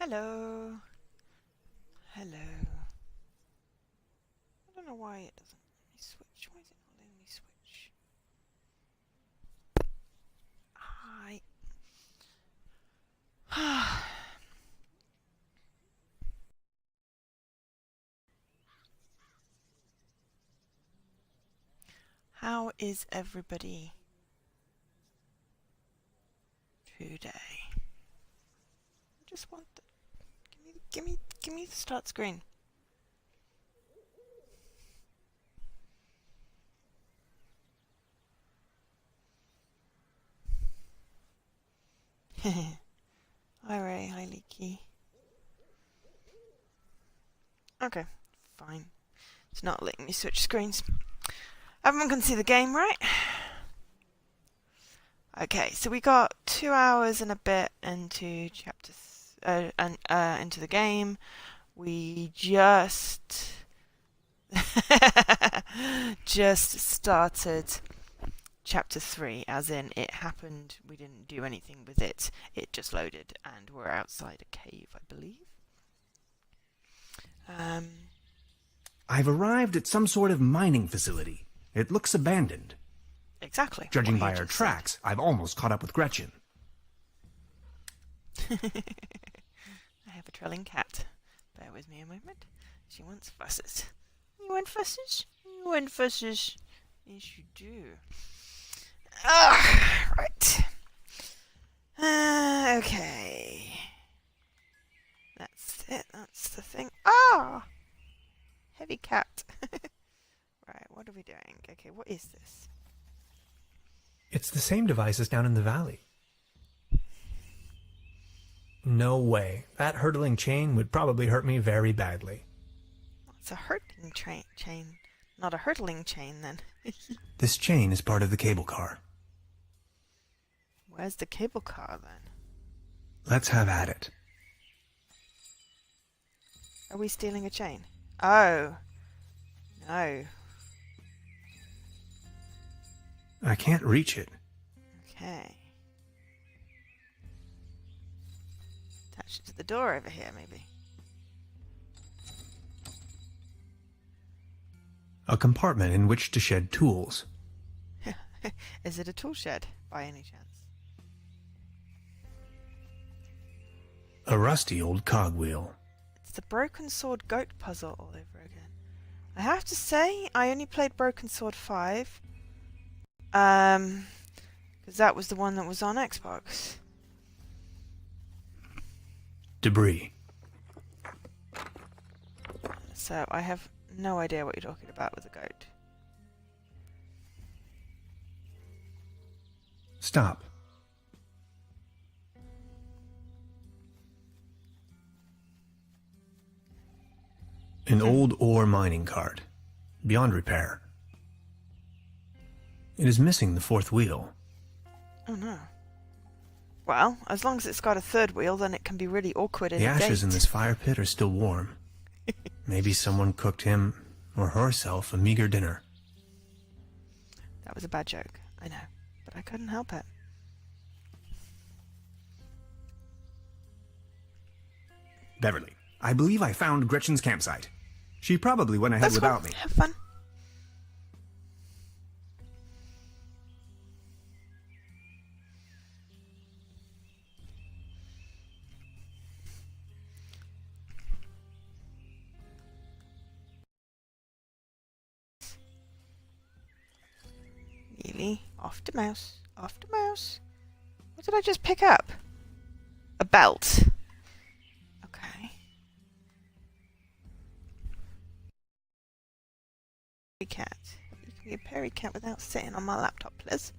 Hello. Hello. I don't know why it doesn't let me switch. Why is it not letting me switch? Hi. How is everybody today? I just want the give me the start screen. Hi Ray, hi Leaky. Okay, fine. It's not letting me switch screens. Everyone can see the game, right? Okay, so we got 2 hours and a bit into into the game. We just started chapter 3, as in it happened. We didn't do anything with it. It just loaded, and we're outside a cave, I believe. I've arrived at some sort of mining facility. It looks abandoned. Exactly. Judging by our tracks, I've almost caught up with Gretchen. I have a trailing cat. Bear with me a moment. She wants fusses. You want fusses? You want fusses? Yes, you do. Right. Okay. That's it. That's the thing. Ah! Heavy cat. Right, what are we doing? Okay, what is this? It's the same device as down in the valley. No way. That hurtling chain would probably hurt me very badly. Well, it's a hurtling chain. Not a hurtling chain, then. This chain is part of the cable car. Where's the cable car, then? Let's have at it. Are we stealing a chain? Oh. No. I can't reach it. Okay. Attach it to the door over here, maybe. A compartment in which to shed tools. Is it a tool shed, by any chance? A rusty old cogwheel. It's the Broken Sword Goat puzzle all over again. I have to say, I only played Broken Sword 5. Because that was the one that was on Xbox. Debris. So I have no idea what you're talking about with the goat. Stop. An old ore mining cart. Beyond repair. It is missing the fourth wheel. Oh no. Well, as long as it's got a third wheel, then it can be really awkward in The a gate. ashes in this fire pit are still warm. Maybe someone cooked him or herself a meager dinner. That was a bad joke, I know, but I couldn't help it. Beverly, I believe I found Gretchen's campsite. She probably went ahead without me. Have fun. Nearly. Off to mouse. Off to mouse. What did I just pick up? A belt. Okay. Cat. You can be a Perry cat without sitting on my laptop, please.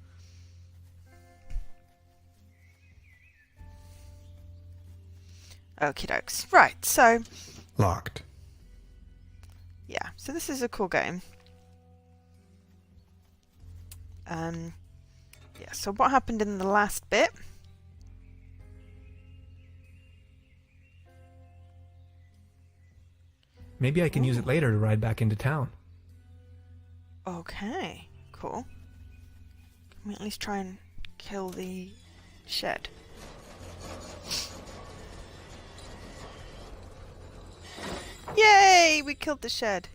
Okie dokes. Right, so... Locked. Yeah, so this is a cool game. Yeah, so what happened in the last bit? Maybe I can use it later to ride back into town. Okay, cool. Can we at least try and kill the shed? Yay! We killed the shed.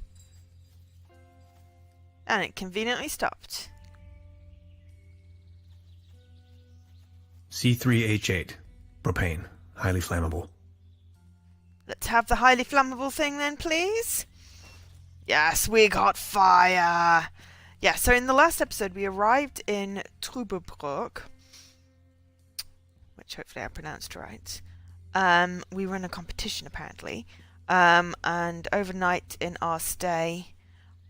And it conveniently stopped. C3H8. Propane. Highly flammable. Let's have the highly flammable thing then, please. Yes, we got fire. Yeah, so in the last episode we arrived in Trüberbrook, which hopefully I pronounced right. We were in a competition apparently. And overnight in our stay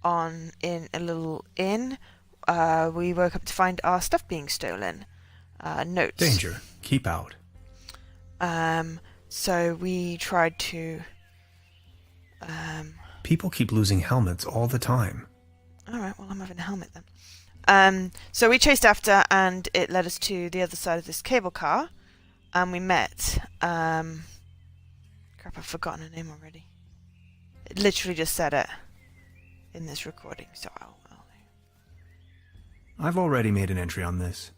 in a little inn, we woke up to find our stuff being stolen. Notes. Danger. Keep out. So we tried to... People keep losing helmets all the time. Alright, well I'm having a helmet then. So we chased after and it led us to the other side of this cable car. And we met... crap, I've forgotten her name already. It literally just said it in this recording, so I've already made an entry on this.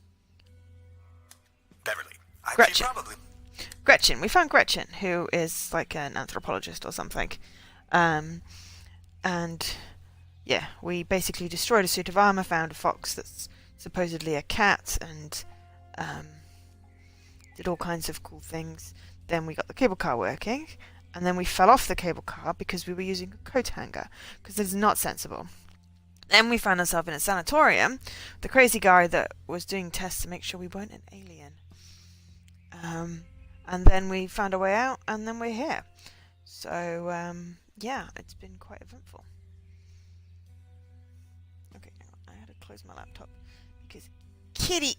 Beverly. Gretchen. Probably. Gretchen. We found Gretchen, who is like an anthropologist or something. And yeah, we basically destroyed a suit of armor, found a fox that's supposedly a cat, and did all kinds of cool things. Then we got the cable car working, and then we fell off the cable car because we were using a coat hanger, because this is not sensible. Then we found ourselves in a sanatorium, the crazy guy that was doing tests to make sure we weren't an alien. And then we found our way out, and then we're here. So, yeah, it's been quite eventful. Okay, hang on. I had to close my laptop because Kitty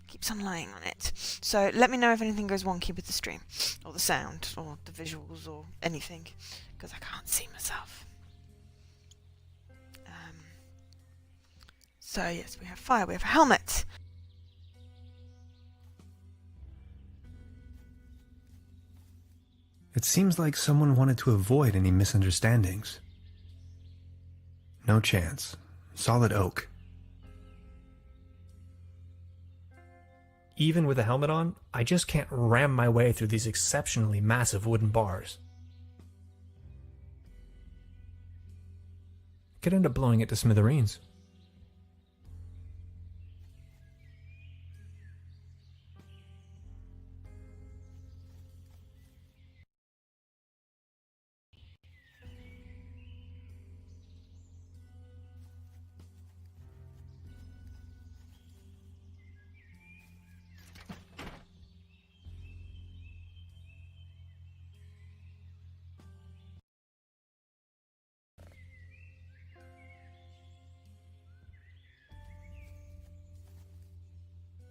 keeps on lying on it. So let me know if anything goes wonky with the stream, or the sound, or the visuals, or anything, because I can't see myself. So yes, we have fire, we have a helmet. It seems like someone wanted to avoid any misunderstandings. No chance. Solid oak. Even with a helmet on, I just can't ram my way through these exceptionally massive wooden bars. Could end up blowing it to smithereens.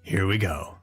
Here we go.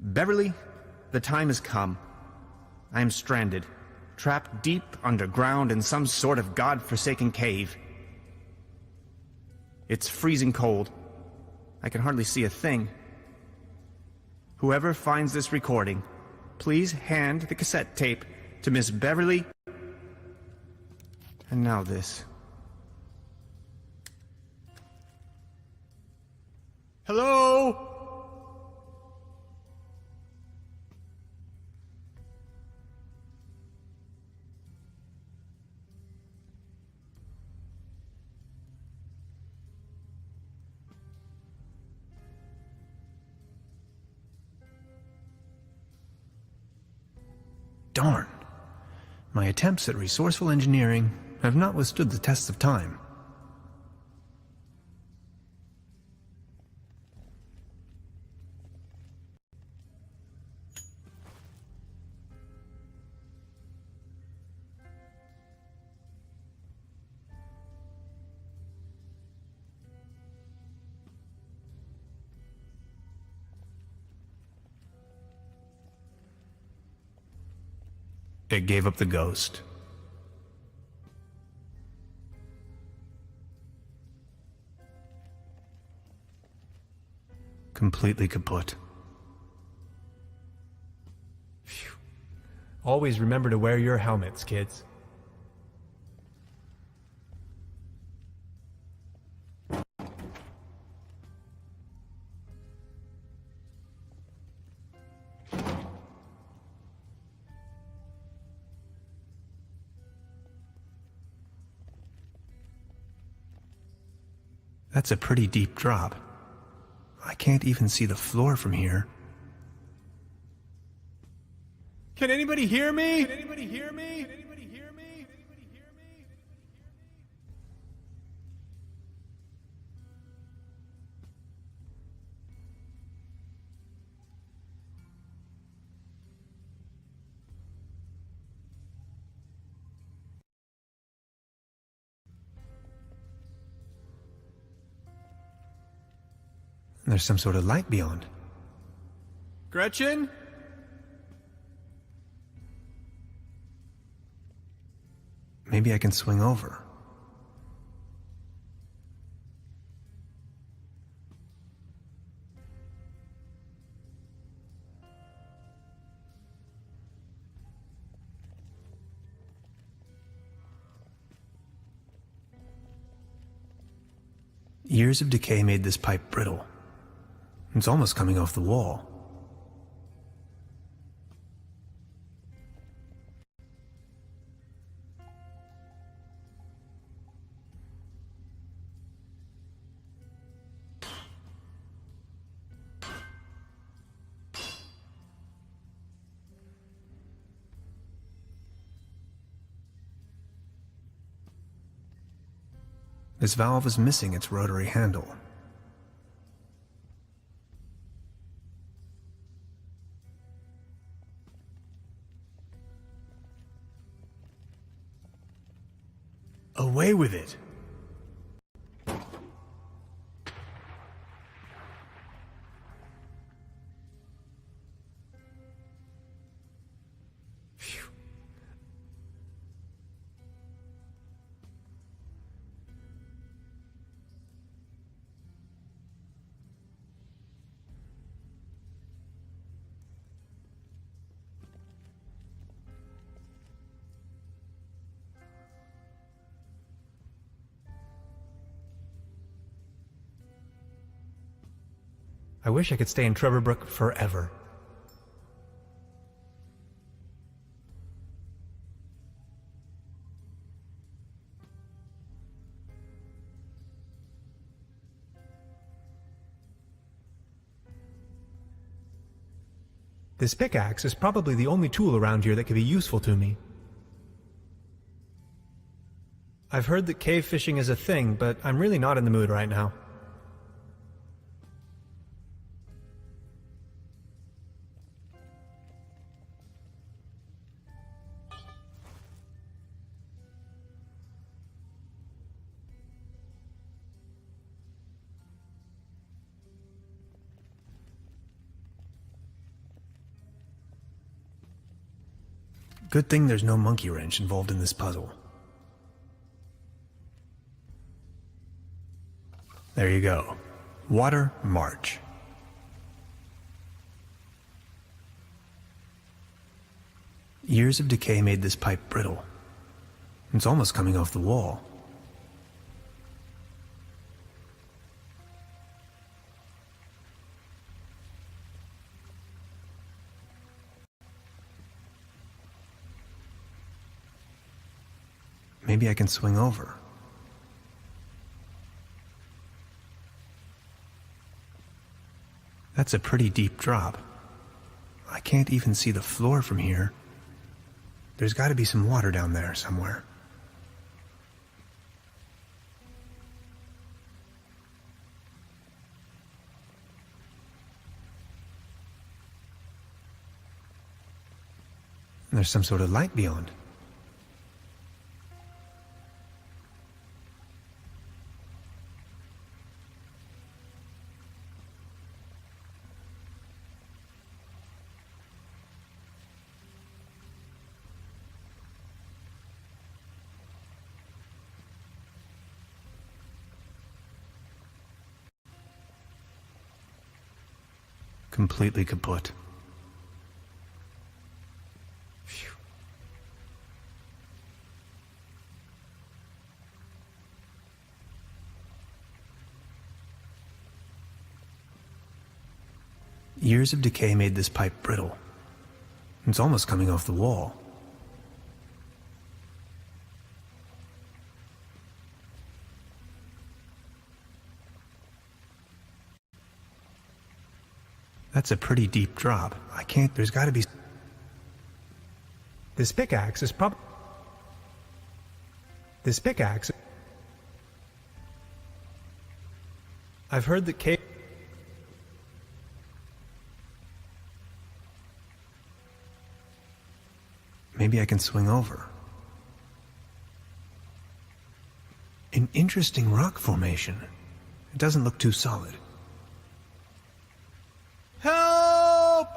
Beverly, the time has come. I am stranded, trapped deep underground in some sort of god-forsaken cave. It's freezing cold. I can hardly see a thing. Whoever finds this recording, please hand the cassette tape to Miss Beverly. And now this. Hello? Darn. My attempts at resourceful engineering have not withstood the tests of time. It gave up the ghost. Completely kaput. Phew. Always remember to wear your helmets, kids. That's a pretty deep drop. I can't even see the floor from here. Can anybody hear me? Can anybody hear me? Can anybody hear me? Can anybody hear me? There's some sort of light beyond. Gretchen? Maybe I can swing over. Years of decay made this pipe brittle. It's almost coming off the wall. This valve is missing its rotary handle. Away with it. Phew. I wish I could stay in Trüberbrook forever. This pickaxe is probably the only tool around here that could be useful to me. I've heard that cave fishing is a thing, but I'm really not in the mood right now. Good thing there's no monkey wrench involved in this puzzle. There you go. Water, march. Years of decay made this pipe brittle. It's almost coming off the wall. Maybe I can swing over. That's a pretty deep drop. I can't even see the floor from here. There's got to be some water down there somewhere. And there's some sort of light beyond. Completely kaput. Phew. Years of decay made this pipe brittle. It's almost coming off the wall. That's a pretty deep drop. I can't... There's got to be... This pickaxe is prob... This pickaxe... I've heard that cave... Maybe I can swing over. An interesting rock formation. It doesn't look too solid. Help!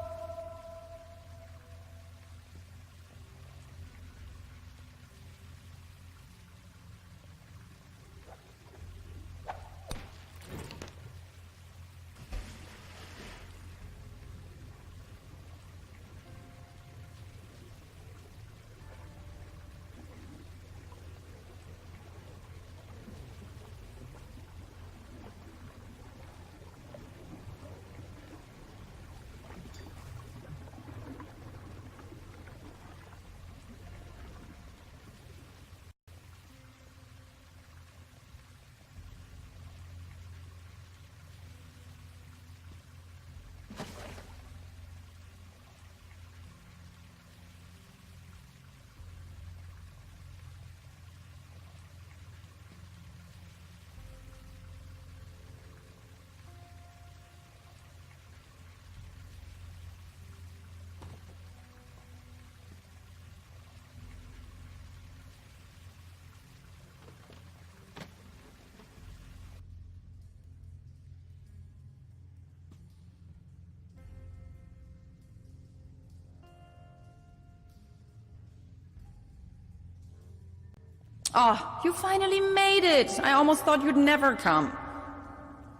Oh, you finally made it! I almost thought you'd never come.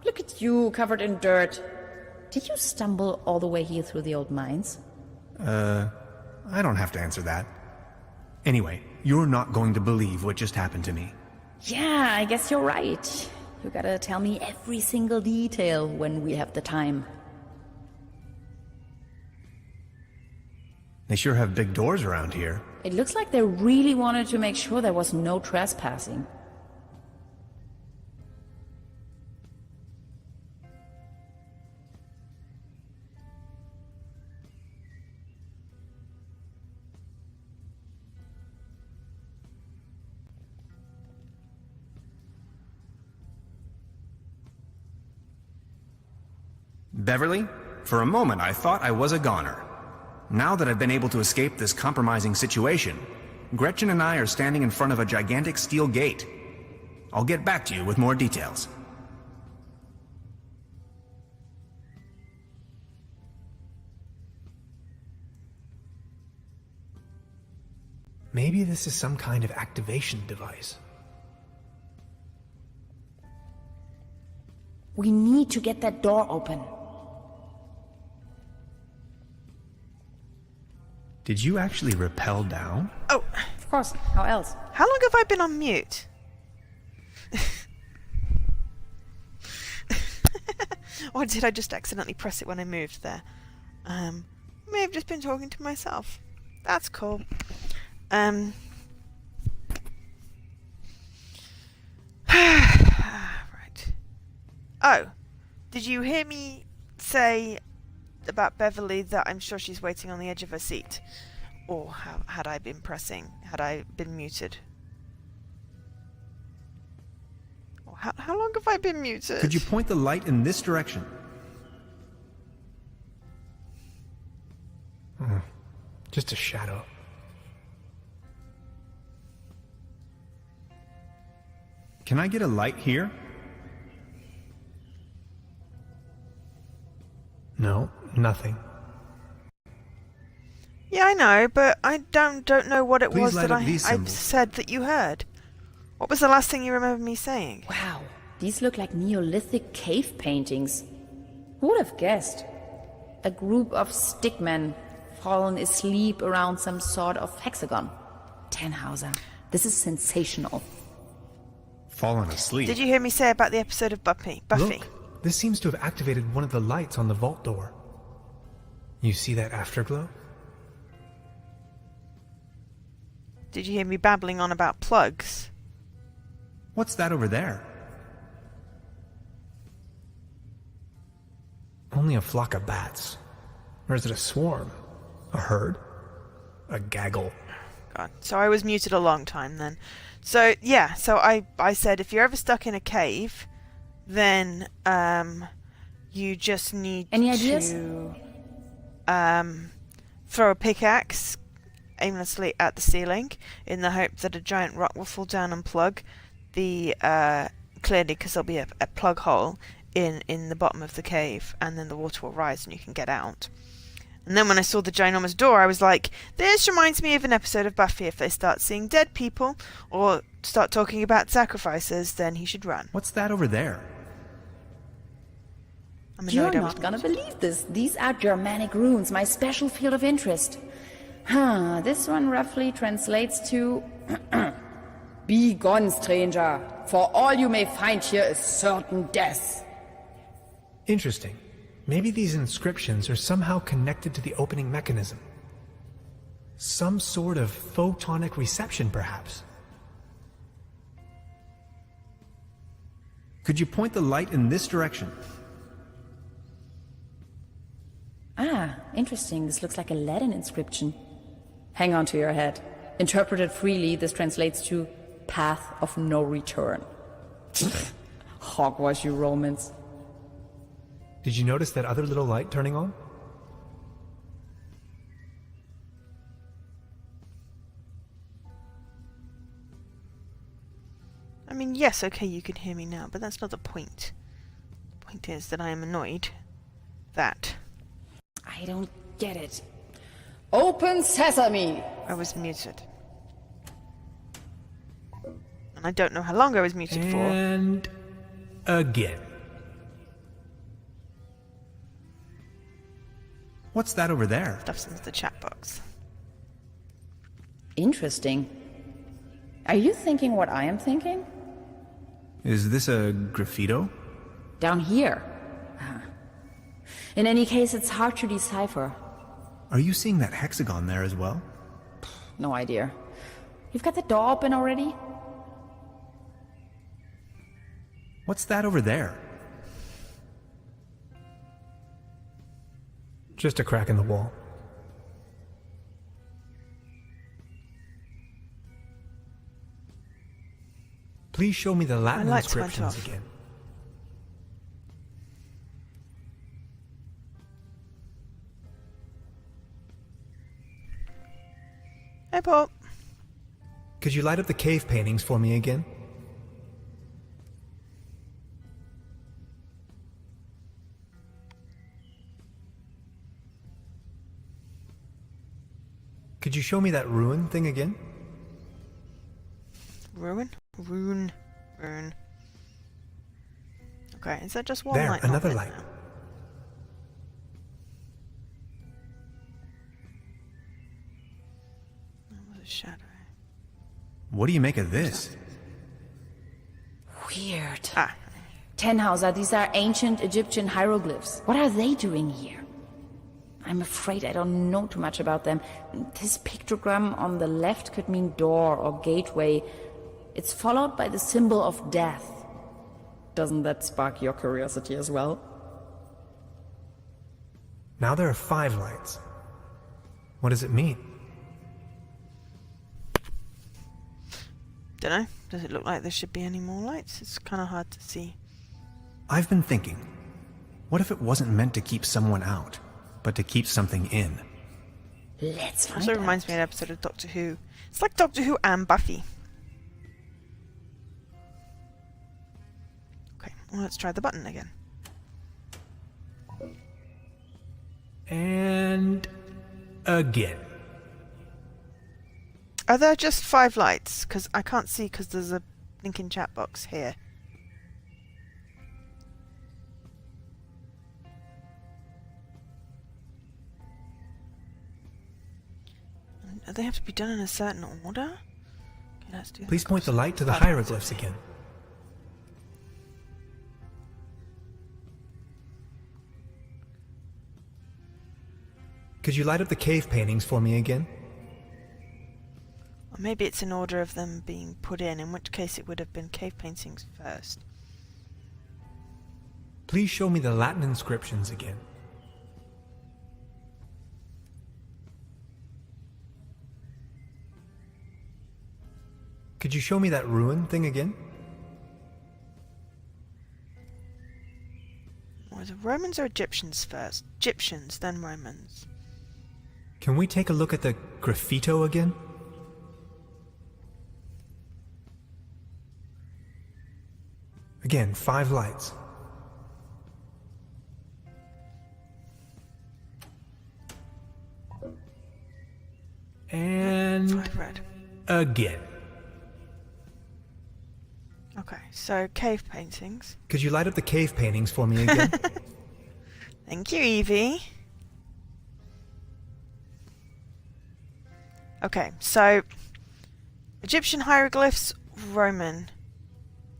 Look at you, covered in dirt. Did you stumble all the way here through the old mines? I don't have to answer that. Anyway, you're not going to believe what just happened to me. Yeah, I guess you're right. You gotta tell me every single detail when we have the time. They sure have big doors around here. It looks like they really wanted to make sure there was no trespassing. Beverly, for a moment I thought I was a goner. Now that I've been able to escape this compromising situation, Gretchen and I are standing in front of a gigantic steel gate. I'll get back to you with more details. Maybe this is some kind of activation device. We need to get that door open. Did you actually rappel down? Oh, Of course, how else? how long have I been on mute? Or did I just accidentally press it when I moved there? May have just been talking to myself. That's cool. Right. Oh, did you hear me say about Beverly that I'm sure she's waiting on the edge of her seat? Or had I been pressing? Had I been muted? Or how long have I been muted? Could you point the light in this direction? Just a shadow. Can I get a light here? No, nothing. Yeah, I know, but I don't know what it Please was light that up these I symbols. said that you heard. What was the last thing you remember me saying? Wow, these look like Neolithic cave paintings. Who would have guessed? A group of stickmen fallen asleep around some sort of hexagon. Tannhauser, this is sensational. Fallen asleep. Did you hear me say about the episode of Buffy? Look, this seems to have activated one of the lights on the vault door. You see that afterglow? Did you hear me babbling on about plugs? What's that over there? Only a flock of bats. Or is it a swarm? A herd? A gaggle? God. So I was muted a long time then. So yeah, so I said if you're ever stuck in a cave, then you just need Any ideas? to throw a pickaxe aimlessly at the ceiling in the hope that a giant rock will fall down and plug the clearly because there'll be a plug hole in the bottom of the cave, and then the water will rise and you can get out. And then when I saw the ginormous door, I was like, this reminds me of an episode of Buffy. If they start seeing dead people or start talking about sacrifices, then he should run. What's that over there? I'm You're annoyed I was not gonna muted. believe this. These are Germanic runes, my special field of interest. This one roughly translates to Be gone, stranger, for all you may find here is certain death. Interesting. Maybe these inscriptions are somehow connected to the opening mechanism. Some sort of photonic reception, perhaps. Could you point the light in this direction? Interesting. This looks like a Latin inscription. Hang on to your head. Interpreted freely, this translates to Path of No Return. Hogwash, you Romans. Did you notice that other little light turning on? I mean, yes, okay, you can hear me now, but that's not the point. The point is that I am annoyed that I don't get it. Open sesame! I was muted. And I don't know how long I was muted for. And again. What's that over there? Stuff's into the chat box. Interesting. Are you thinking what I am thinking? Is this a graffito? Down here. In any case, it's hard to decipher. Are you seeing that hexagon there as well? No idea. You've got the door open already? What's that over there? Just a crack in the wall. Please show me the Latin My lights went inscriptions off. again. Hey, Paul. Could you light up the cave paintings for me again? Could you show me that ruin thing again? Ruin? Rune. Okay, is that just one There, light? not another lit light. now? That was a shadow. What do you make of this? Weird. Ah, Tannhauser, these are ancient Egyptian hieroglyphs. What are they doing here? I'm afraid I don't know too much about them. This pictogram on the left could mean door or gateway. It's followed by the symbol of death. Doesn't that spark your curiosity as well? Now there are 5 lights. What does it mean? Don't know. Does it look like there should be any more lights? It's kind of hard to see. I've been thinking, what if it wasn't meant to keep someone out, but to keep something in? Let's find Also out. reminds me of an episode of Doctor Who. It's like Doctor Who and Buffy. Okay, well, let's try the button again. And again. Are there just 5 lights? Because I can't see because there's a blinking chat box here. They have to be done in a certain order? Okay, let's do Please point the light to the 5 hieroglyphs again. Could you light up the cave paintings for me again? Or maybe it's in order of them being put in which case it would have been cave paintings first. Please show me the Latin inscriptions again. Could you show me that ruin thing again? Was it Romans or Egyptians first? Egyptians, then Romans. Can we take a look at the graffito again? Again, 5 lights. And 5 red. again. Okay, so cave paintings. Could you light up the cave paintings for me again? Thank you, Evie. Okay, so Egyptian hieroglyphs, Roman.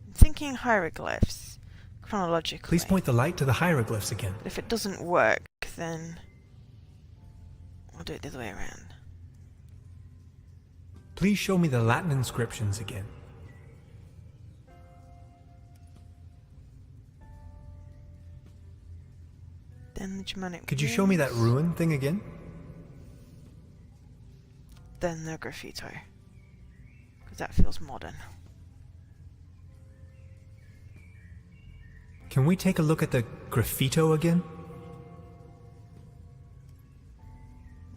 I'm thinking hieroglyphs chronologically. Please point the light to the hieroglyphs again. If it doesn't work, then I'll do it the other way around. Please show me the Latin inscriptions again. Then the Germanic. Could you show me that ruin thing again? Then the graffito. Because that feels modern. Can we take a look at the graffito again?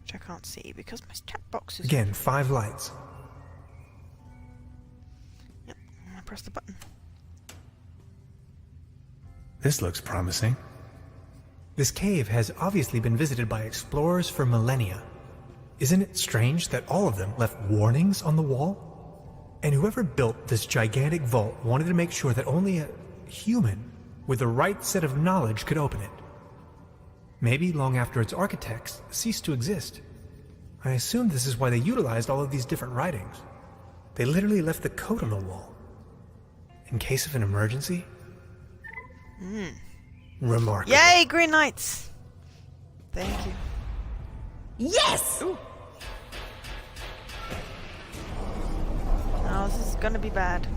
Which I can't see because my chat box is... Again, 5 lights. Yep, I'm gonna press the button. This looks promising. This cave has obviously been visited by explorers for millennia. Isn't it strange that all of them left warnings on the wall? And whoever built this gigantic vault wanted to make sure that only a human with the right set of knowledge could open it. Maybe long after its architects ceased to exist. I assume this is why they utilized all of these different writings. They literally left the code on the wall. In case of an emergency? Remarkable. Yay, green lights! Thank you. Yes! Oh, this is gonna be bad.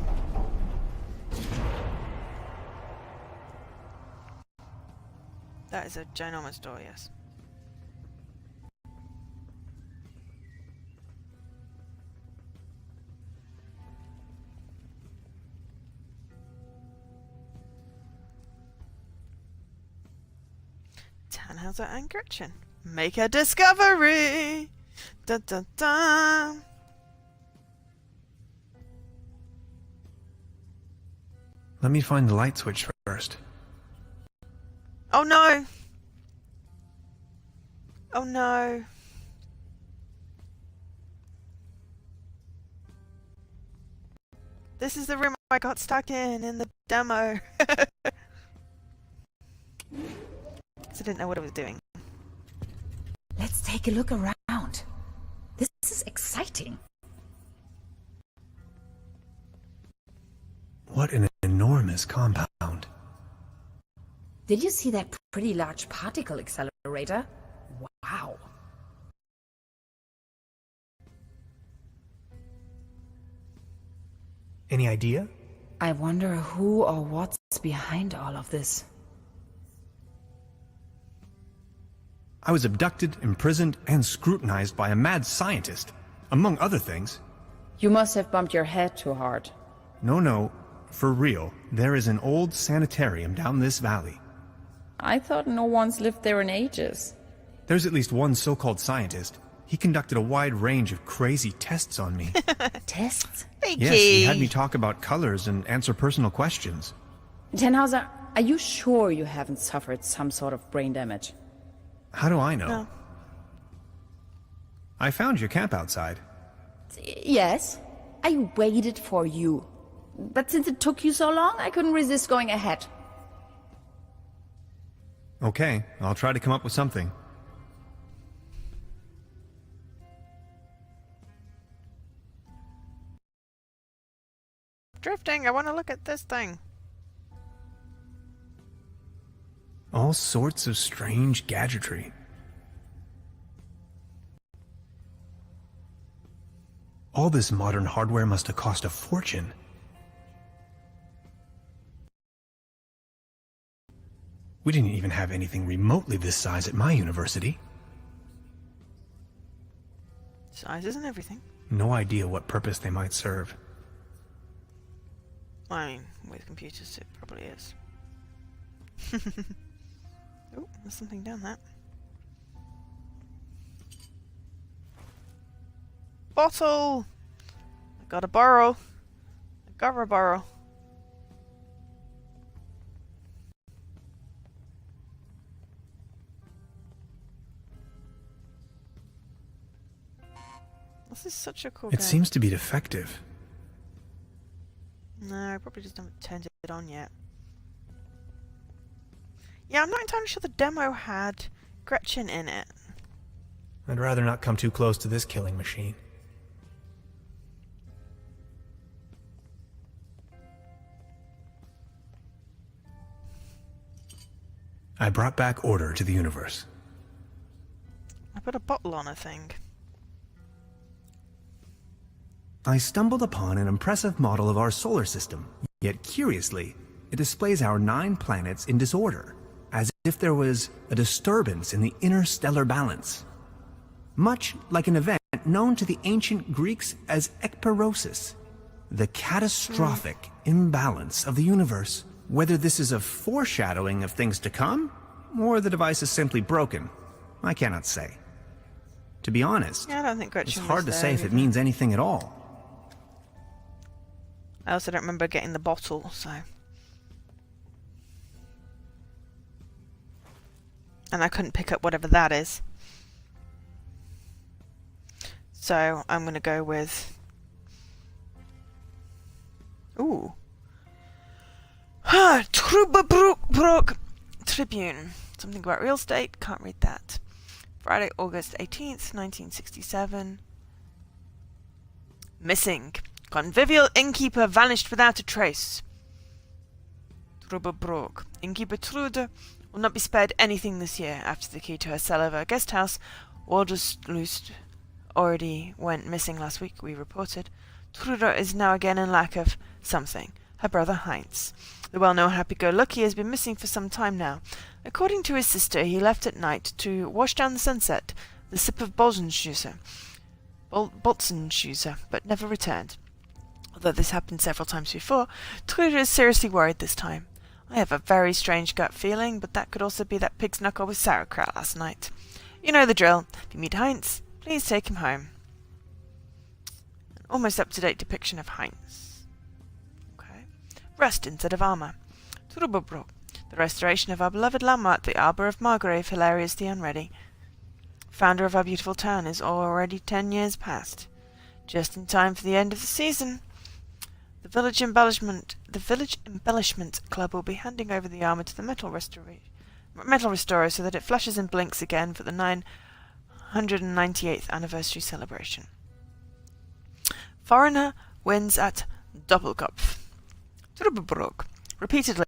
That is a ginormous door, yes. Tannhauser and Gretchen. Make a discovery! Dun dun dun! Let me find the light switch first. Oh no! Oh no! This is the room I got stuck in the demo. I didn't know what I was doing. Let's take a look around. This is exciting. What an enormous compound. Did you see that pretty large particle accelerator? Wow. Any idea? I wonder who or what's behind all of this. I was abducted, imprisoned, and scrutinized by a mad scientist, among other things. You must have bumped your head too hard. No, for real. There is an old sanitarium down this valley. I thought no one's lived there in ages. There's at least one so-called scientist. He conducted a wide range of crazy tests on me. Tests? Fakey. Yes, he had me talk about colors and answer personal questions. Tannhauser, are you sure you haven't suffered some sort of brain damage? How do I know? No. I found your camp outside. Yes, I waited for you. But since it took you so long, I couldn't resist going ahead. Okay, I'll try to come up with something. Drifting, I want to look at this thing. All sorts of strange gadgetry. All this modern hardware must have cost a fortune. We didn't even have anything remotely this size at my university. Size isn't everything. No idea what purpose they might serve. I mean, with computers it probably is. Oh, there's something down there. Bottle! I gotta borrow. I gotta borrow. This is such a cool It game. seems to be defective. No, I probably just haven't turned it on yet. Yeah, I'm not entirely sure the demo had Gretchen in it. I'd rather not come too close to this killing machine. I brought back order to the universe. I put a bottle on a thing. I stumbled upon an impressive model of our solar system, yet curiously, it displays our 9 planets in disorder, as if there was a disturbance in the interstellar balance. Much like an event known to the ancient Greeks as ekperosis, the catastrophic imbalance of the universe. Whether this is a foreshadowing of things to come, or the device is simply broken, I cannot say. To be honest, Yeah, I don't think it's Gretchen hard to was say there if it either. means anything at all. I also don't remember getting the bottle, so... And I couldn't pick up whatever that is. So, I'm gonna go with... Ooh. Trüberbrook Tribune. Something about real estate, can't read that. Friday, August 18th, 1967. Missing. Convivial innkeeper vanished without a trace. Trüberbrook. Innkeeper Trude will not be spared anything this year after the key to her cellar of her guest house, Walderslust, already went missing last week, we reported. Trude is now again in lack of something. Her brother Heinz. The well-known happy-go-lucky has been missing for some time now. According to his sister, he left at night to wash down the sunset, the sip of Bolzenschüsse, but never returned. Although this happened several times before, Trude is seriously worried this time. I have a very strange gut feeling, but that could also be that pig's knuckle with sauerkraut last night. You know the drill. If you meet Heinz, please take him home. An almost up-to-date depiction of Heinz. Okay. Rust instead of armour. Trüberbrook. The restoration of our beloved landmark, the Arbour of Margrave, Hilarious the Unready. Founder of our beautiful town, is already 10 years past. Just in time for the end of the season. The Village Embellishment Club will be handing over the armour to the metal restorer so that it flashes and blinks again for the 998th anniversary celebration. Foreigner wins at Doppelkopf. Trüberbrook, repeatedly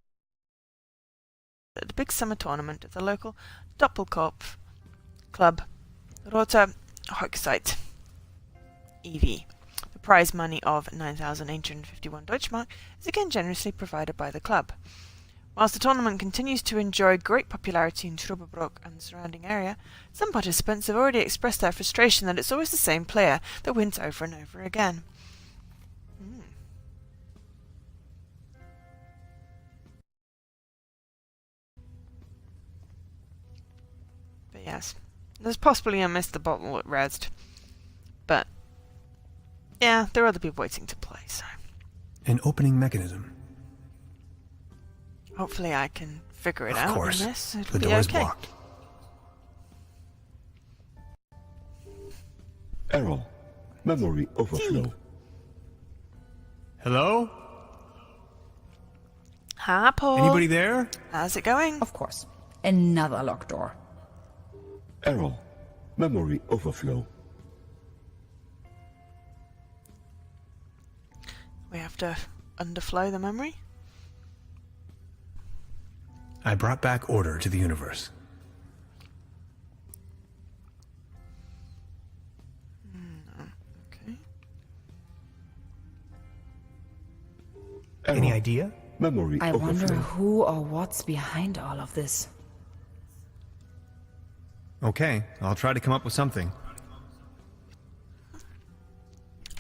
at the big summer tournament of the local Doppelkopf club, Roter Hochzeit EV. The prize money of 9,851 Deutschmark is again generously provided by the club. Whilst the tournament continues to enjoy great popularity in Trüberbrook and the surrounding area, some participants have already expressed their frustration that it's always the same player that wins over and over again. yes. There's possibly a missed the bottle at Resd. But, yeah, there are other people waiting to play, so... An opening mechanism. Hopefully I can figure it out. Of course. In this. It'll The be door is okay. blocked. Error. Memory overflow. Hello? Hi, Paul. Anybody there? How's it going? Of course. Another locked door. Error. Memory overflow. We have to underflow the memory? I brought back order to the universe. Okay. Error. Any idea? Memory I wonder overflow. who or what's behind all of this. Okay, I'll try to come up with something.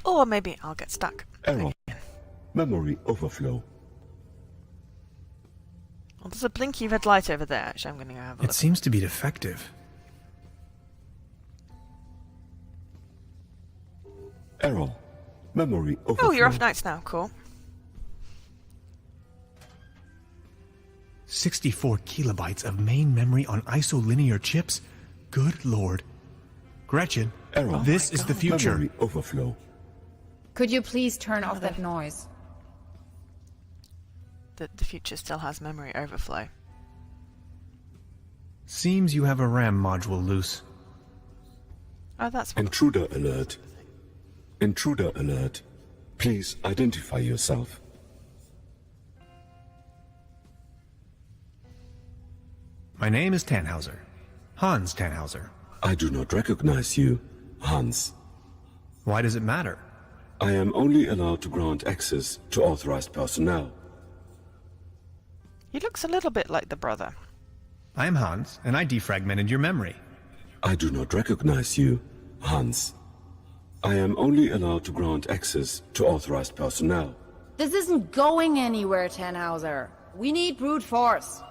Or maybe I'll get stuck. Error. Memory overflow. Well, there's a blinky red light over there. Actually, I'm going to go have a It look. seems to be defective. Error. Memory overflow. Oh, you're off nights now. Cool. 64 kilobytes of main memory on isolinear chips? Good lord. Gretchen, Error. this is the future. Memory overflow. Could you please turn off that noise? The future still has memory overflow. Seems you have a RAM module loose. Oh, that's what... Intruder alert. Intruder alert. Please identify yourself. My name is Tannhauser. Hans Tannhauser. I do not recognize you, Hans. Why does it matter? I am only allowed to grant access to authorized personnel. He looks a little bit like the brother. I am Hans, and I defragmented your memory. I do not recognize you, Hans. I am only allowed to grant access to authorized personnel. This isn't going anywhere, Tannhauser. We need brute force.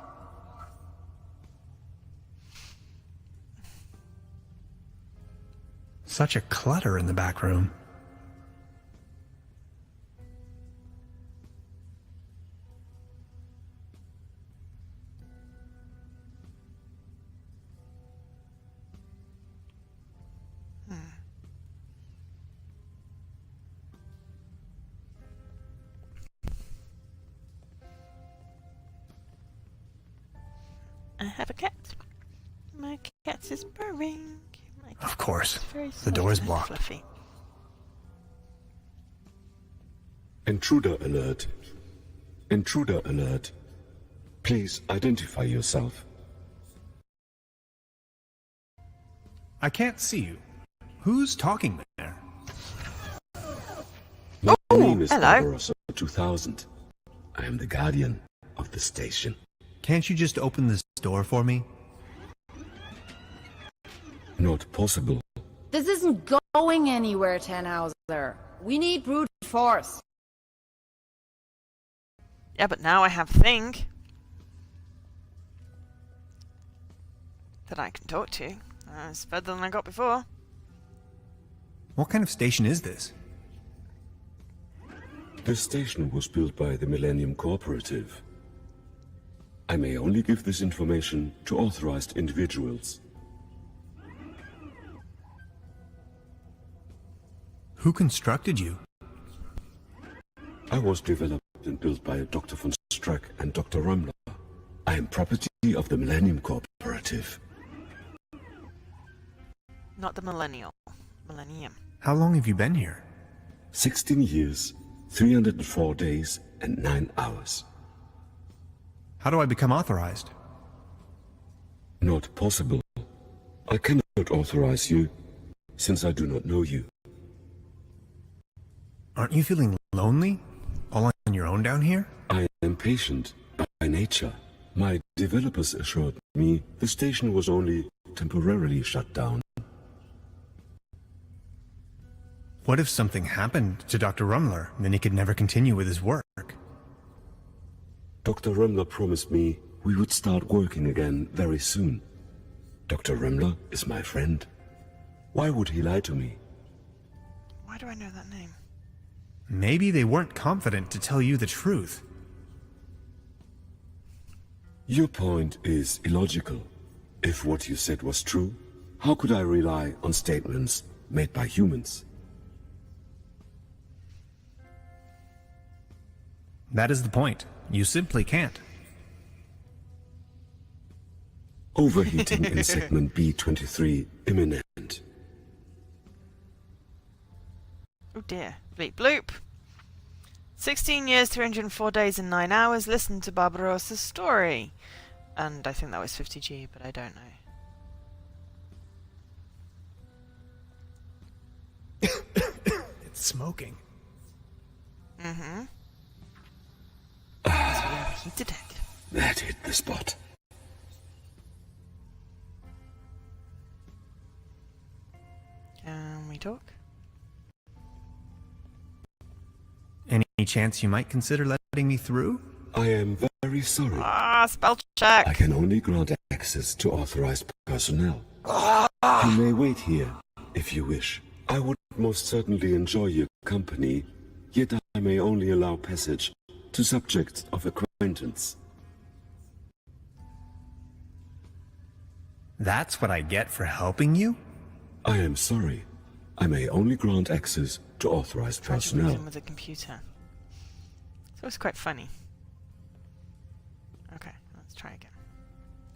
Such a clutter in the back room. I have a cat. My cat is purring. My cat Of course. is very The door is soft and blocked. Fluffy. Intruder alert. Intruder alert. Please identify yourself. I can't see you. Who's talking there? My name is hello. Barbarossa 2000. I am the guardian of the station. Can't you just open this door for me? Not possible. This isn't going anywhere, Tannhauser. We need brute force. Yeah, but now I have a thing that I can talk to. It's better than I got before. What kind of station is this? This station was built by the Millennium Cooperative. I may only give this information to authorized individuals. Who constructed you? I was developed and built by Dr. von Struck and Dr. Rumler. I am property of the Millennium Cooperative. Not the millennium. Millennium. How long have you been here? 16 years, 304 days, and 9 hours. How do I become authorized? Not possible. I cannot authorize you, since I do not know you. Aren't you feeling lonely? All on your own down here? I am patient by nature. My developers assured me the station was only temporarily shut down. What if something happened to Dr. Rumler, and then he could never continue with his work? Dr. Rumler promised me we would start working again very soon. Dr. Remmler is my friend. Why would he lie to me? Why do I know that name? Maybe they weren't confident to tell you the truth. Your point is illogical. If what you said was true, how could I rely on statements made by humans? That is the point. You simply can't. Overheating in segment B23 imminent. Oh dear. Bleep bloop. 16 years, 304 days and 9 hours. Listen to Barbarossa's story. And I think that was 50G, but I don't know. It's smoking. Mm-hmm. So we have heated it. That hit the spot. Can we talk? Any chance you might consider letting me through? I am very sorry. Ah, spell check. I can only grant access to authorized personnel. You may wait here, if you wish. I would most certainly enjoy your company, yet I may only allow passage to subjects of acquaintance. That's what I get for helping you? I am sorry. I may only grant access to authorized Tried to personnel. reason with a computer. So it's quite funny. Okay, let's try again.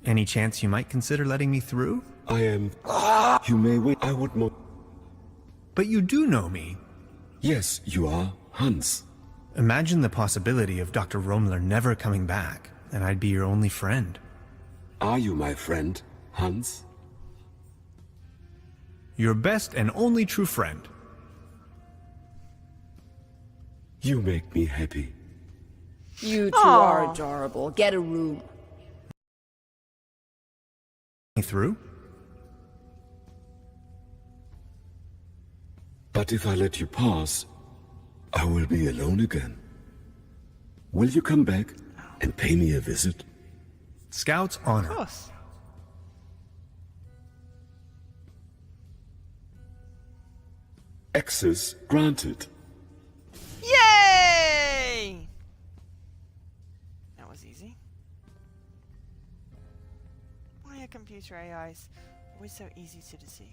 Any chance you might consider letting me through? I am... You may wait. I would more... But you do know me. Yes, you are Hans. Imagine the possibility of Dr. Rommler never coming back, and I'd be your only friend. Are you my friend, Hans? Your best and only true friend. You make me happy. You two Aw. are adorable. Get a room. Me through? But if I let you pass, I will be alone again. Will you come back and pay me a visit? Scout's Of honor. course. Access granted. Yay! That was easy. Why are computer AIs always so easy to deceive?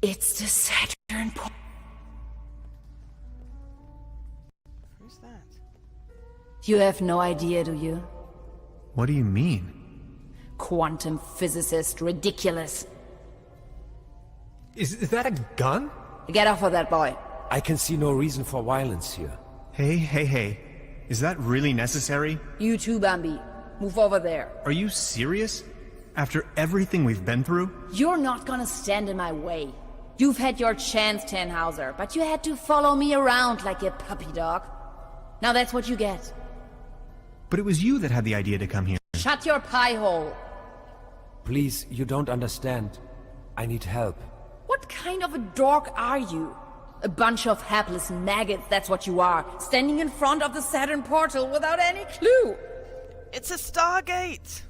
It's the Saturn portal. Who's that? You have no idea, do you? What do you mean? Quantum physicist, ridiculous. Is that a gun? Get off of that boy. I can see no reason for violence here. Hey. Is that really necessary? You too, Bambi. Move over there. Are you serious? After everything we've been through? You're not gonna stand in my way. You've had your chance, Tannhauser, but you had to follow me around like a puppy dog. Now that's what you get. But it was you that had the idea to come here. Shut your pie hole. Please, you don't understand. I need help. What kind of a dork are you? A bunch of hapless maggots, that's what you are. Standing in front of the Saturn portal without any clue. It's a Stargate!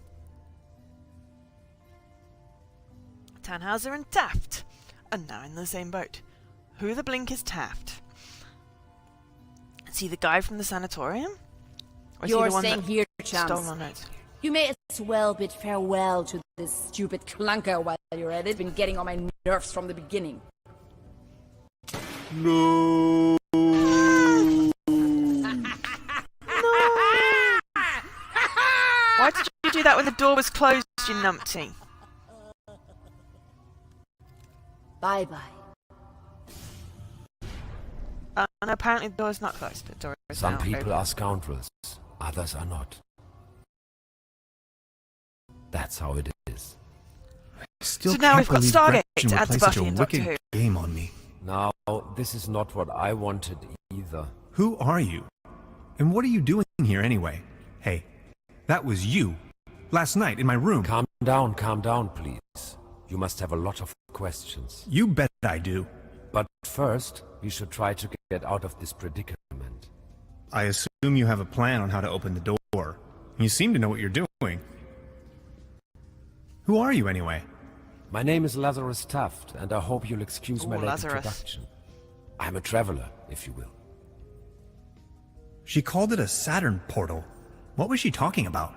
Tannhauser and Taft are now in the same boat. Who the blink is Taft? Is he the guy from the sanatorium? Or is he You're the one staying that here, stole chums. our notes? You may as well bid farewell to this stupid clunker while you're at it. Been getting on my nerves from the beginning. No. Why did you do that when the door was closed, you numpty? Bye-bye. And apparently the door's not closed. The door is Some now people open. are scoundrels, others are not. That's how it is. Still So now can't we've got believe Stargate Gretchen to would add to play such Buffy a and Doctor wicked Who. game on me. Now, this is not what I wanted either. Who are you? And what are you doing here anyway? Hey, that was you. Last night in my room. Calm down, please. You must have a lot of questions. You bet I do. But first, we should try to get out of this predicament. I assume you have a plan on how to open the door. You seem to know what you're doing. Who are you, anyway? My name is Lazarus Taft, and I hope you'll excuse my Ooh, late Lazarus. introduction. I'm a traveler, if you will. She called it a Saturn portal. What was she talking about?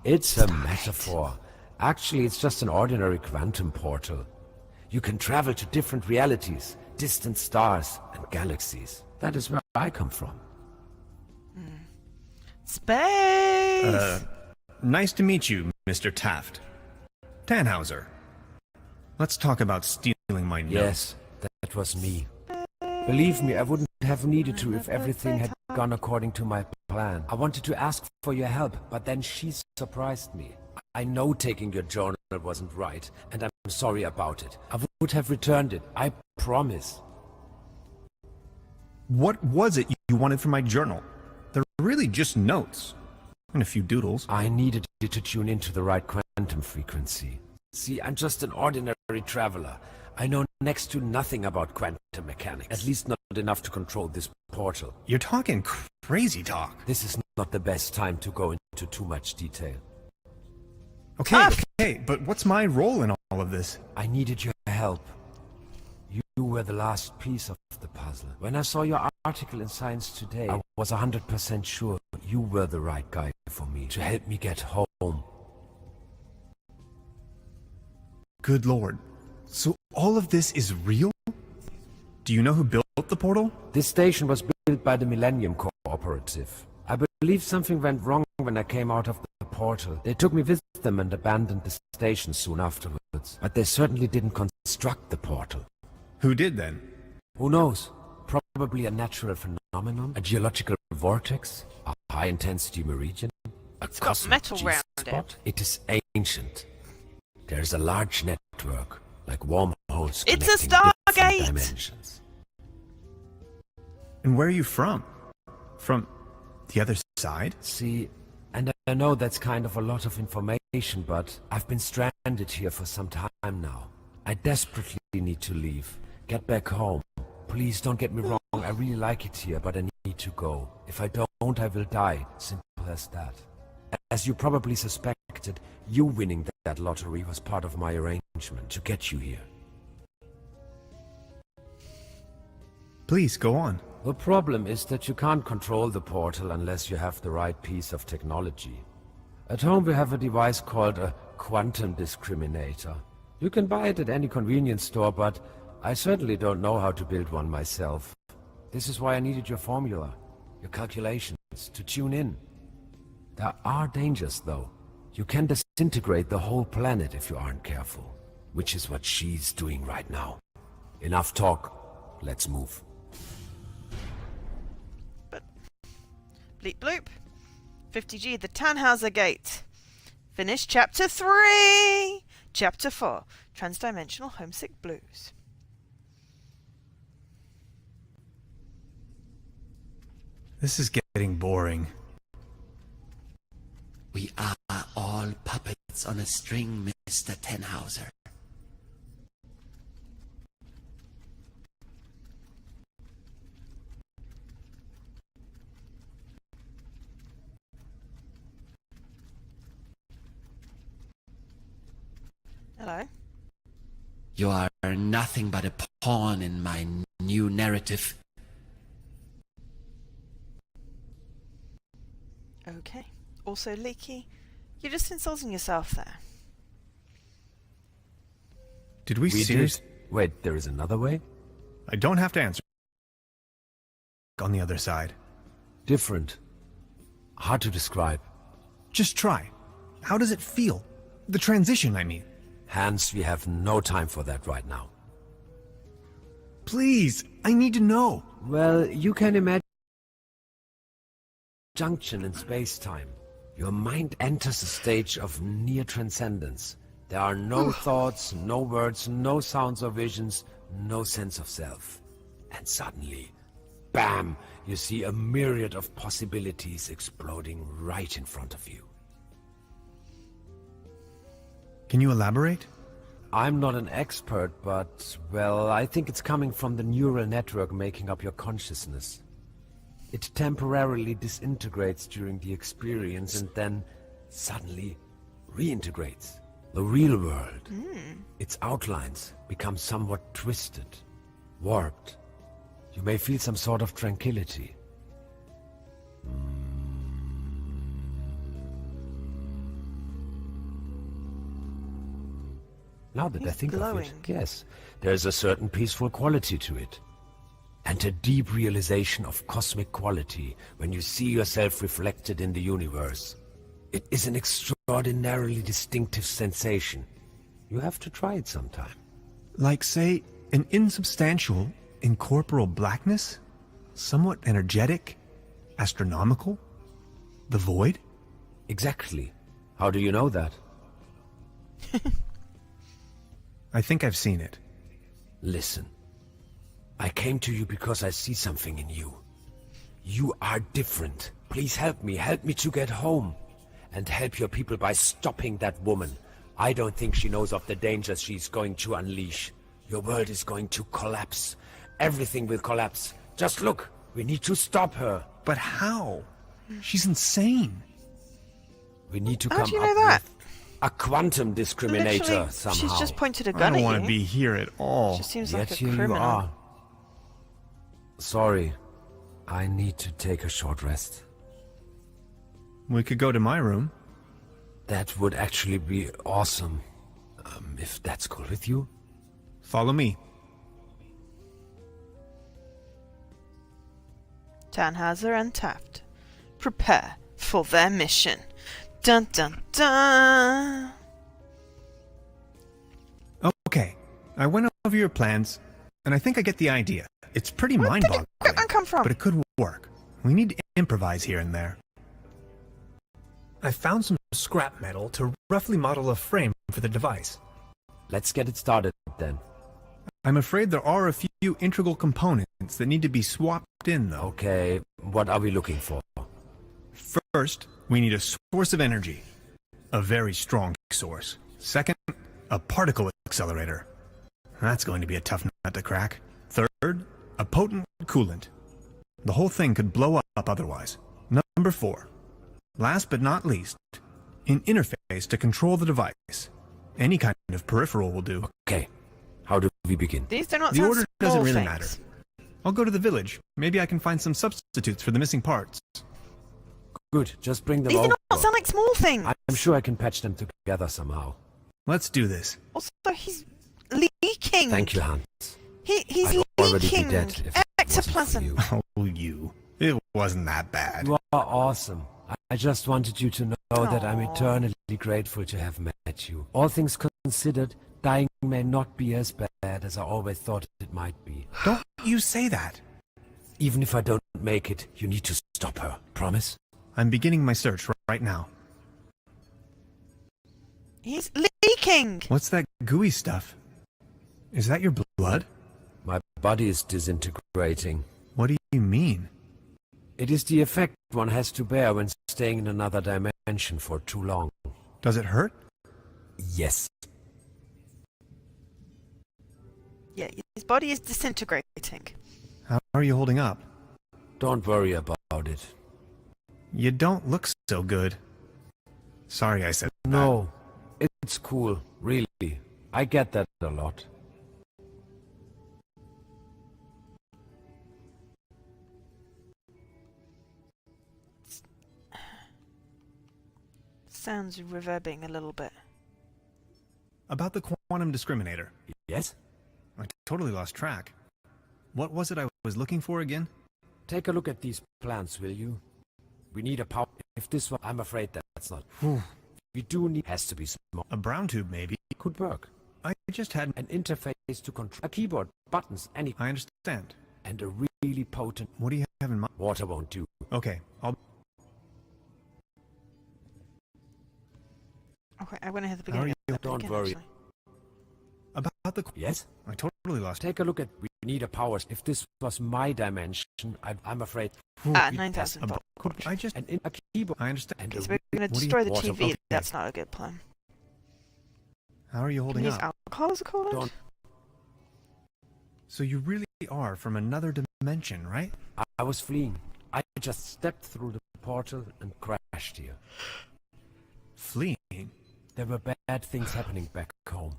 It's a metaphor. Actually, it's just an ordinary quantum portal. You can travel to different realities, distant stars, and galaxies. That is where I come from. Space! Nice to meet you, Mr. Taft. Tannhauser. Let's talk about stealing my notes. Yes, that was me. Believe me, I wouldn't have needed to if everything had gone according to my plan. I wanted to ask for your help, but then she surprised me. I know taking your journal wasn't right, and I'm sorry about it. I would have returned it, I promise. What was it you wanted from my journal? They're really just notes. And a few doodles. I needed it to tune into the right quantum frequency. See, I'm just an ordinary traveler. I know next to nothing about quantum mechanics. At least not enough to control this portal. You're talking crazy talk. This is not the best time to go into too much detail. Okay, but what's my role in all of this? I needed your help. You were the last piece of the puzzle. When I saw your article in Science Today, I was 100% sure you were the right guy for me to help me get home. Good lord. So all of this is real? Do you know who built the portal? This station was built by the Millennium Cooperative. I believe something went wrong when I came out of the portal. They took me with them and abandoned the station soon afterwards. But they certainly didn't construct the portal. Who did then? Who knows? Probably a natural phenomenon, a geological vortex, a high-intensity meridian, a It's got metal cosmic round it. G-spot. It is ancient. There's a large network, like wormholes It's a connecting different Stargate! dimensions. And where are you from? From the other side? See, and I know that's kind of a lot of information, but I've been stranded here for some time now. I desperately need to leave, get back home. Please don't get me wrong, I really like it here, but I need to go. If I don't, I will die. Simple as that. As you probably suspected, you winning that lottery was part of my arrangement to get you here. Please, go on. The problem is that you can't control the portal unless you have the right piece of technology. At home we have a device called a quantum discriminator. You can buy it at any convenience store, but I certainly don't know how to build one myself. This is why I needed your formula, your calculations, to tune in. There are dangers, though. You can disintegrate the whole planet if you aren't careful, which is what she's doing right now. Enough talk. Let's move. Bleep bloop. 50G, the Tannhauser Gate. Finish Chapter 3! Chapter 4, Transdimensional Homesick Blues. This is getting boring. We are all puppets on a string, Mr. Tannhauser. Hello? You are nothing but a pawn in my new narrative. Okay. Also, Leaky, you're just insulting yourself there. Did we seriously? Wait, there is another way? I don't have to answer. On the other side. Different. Hard to describe. Just try. How does it feel? The transition, I mean. Hans, we have no time for that right now. Please, I need to know. Well, you can imagine a junction in space-time. Your mind enters a stage of near transcendence. There are no thoughts, no words, no sounds or visions, no sense of self. And suddenly, bam, you see a myriad of possibilities exploding right in front of you. Can you elaborate? I'm not an expert, but, well, I think it's coming from the neural network making up your consciousness. It temporarily disintegrates during the experience and then suddenly reintegrates. The real world, its outlines become somewhat twisted, warped. You may feel some sort of tranquility. Now that I think of it, yes, there's a certain peaceful quality to it. And a deep realization of cosmic quality when you see yourself reflected in the universe. It is an extraordinarily distinctive sensation. You have to try it sometime. Like, say, an insubstantial, incorporeal blackness? Somewhat energetic? Astronomical? The void? Exactly. How do you know that? I think I've seen it. Listen. I came to you because I see something in you. You are different. Please help me to get home. And help your people by stopping that woman. I don't think she knows of the dangers she's going to unleash. Your world is going to collapse. Everything will collapse. Just look, we need to stop her. But how? She's insane. We need to How come do you up know that? with a quantum discriminator Literally, somehow. she's just pointed a I gun don't at want you. to be here at all. She seems Yet like a here criminal. you are. Sorry. I need to take a short rest. We could go to my room. That would actually be awesome. If that's cool with you. Follow me. Tannhauser and Taft prepare for their mission. Dun dun dun! Okay, I went over your plans, and I think I get the idea. It's pretty mind-boggling, Where did the equipment come from? but it could work. We need to improvise here and there. I found some scrap metal to roughly model a frame for the device. Let's get it started then. I'm afraid there are a few integral components that need to be swapped in, though. Okay, what are we looking for? First, we need a source of energy. A very strong source. Second, a particle accelerator. That's going to be a tough nut to crack. Third, a potent coolant. The whole thing could blow up otherwise. Number 4. Last but not least, an interface to control the device. Any kind of peripheral will do. Okay, how do we begin? These do not The sound order small doesn't really things. matter. I'll go to the village. Maybe I can find some substitutes for the missing parts. Good, just bring them These do over. not sound like small things. I'm sure I can patch them together somehow. Let's do this. Also, he's leaking. Thank you, Hans. He's I'd already be leaking dead if it wasn't for ectoplasm. you. Oh, you. It wasn't that bad. You are awesome. I just wanted you to know that I'm Aw. eternally grateful to have met you. All things considered, dying may not be as bad as I always thought it might be. Don't you say that. Even if I don't make it, you need to stop her. Promise? I'm beginning my search right now. He's leaking. What's that gooey stuff? Is that your blood? My body is disintegrating. What do you mean? It is the effect one has to bear when staying in another dimension for too long. Does it hurt? Yes. Yeah, his body is disintegrating. How are you holding up? Don't worry about it. You don't look so good. Sorry I said that. No, it's cool, really. I get that a lot. Sounds reverbing a little bit. About the quantum discriminator. Yes? I totally lost track. What was it I was looking for again? Take a look at these plans, will you? We need a power. If this one, I'm afraid that's not. We do need. Has to be small. A brown tube, maybe. Could work. I just had... An interface to control a keyboard, buttons, any, I understand. and a really potent. What do you have in mind? Water won't do. Okay, I'll... Okay, I went ahead at the How are beginning. you? of that Don't again, worry. actually. About the... Yes? I totally lost... Take a look at. We need a power. If this was my dimension, I'm afraid. Ah, we- 9,000 a volt. I just... And in a keyboard. I understand. And Okay, a so we're going to What do you- destroy the water- TV. okay. That's not a good plan. How are you Can holding we use up? alcohol as a coolant? Don't- So you really are from another dimension, right? I was fleeing. I just stepped through the portal and crashed here. Fleeing? There were bad things happening back home.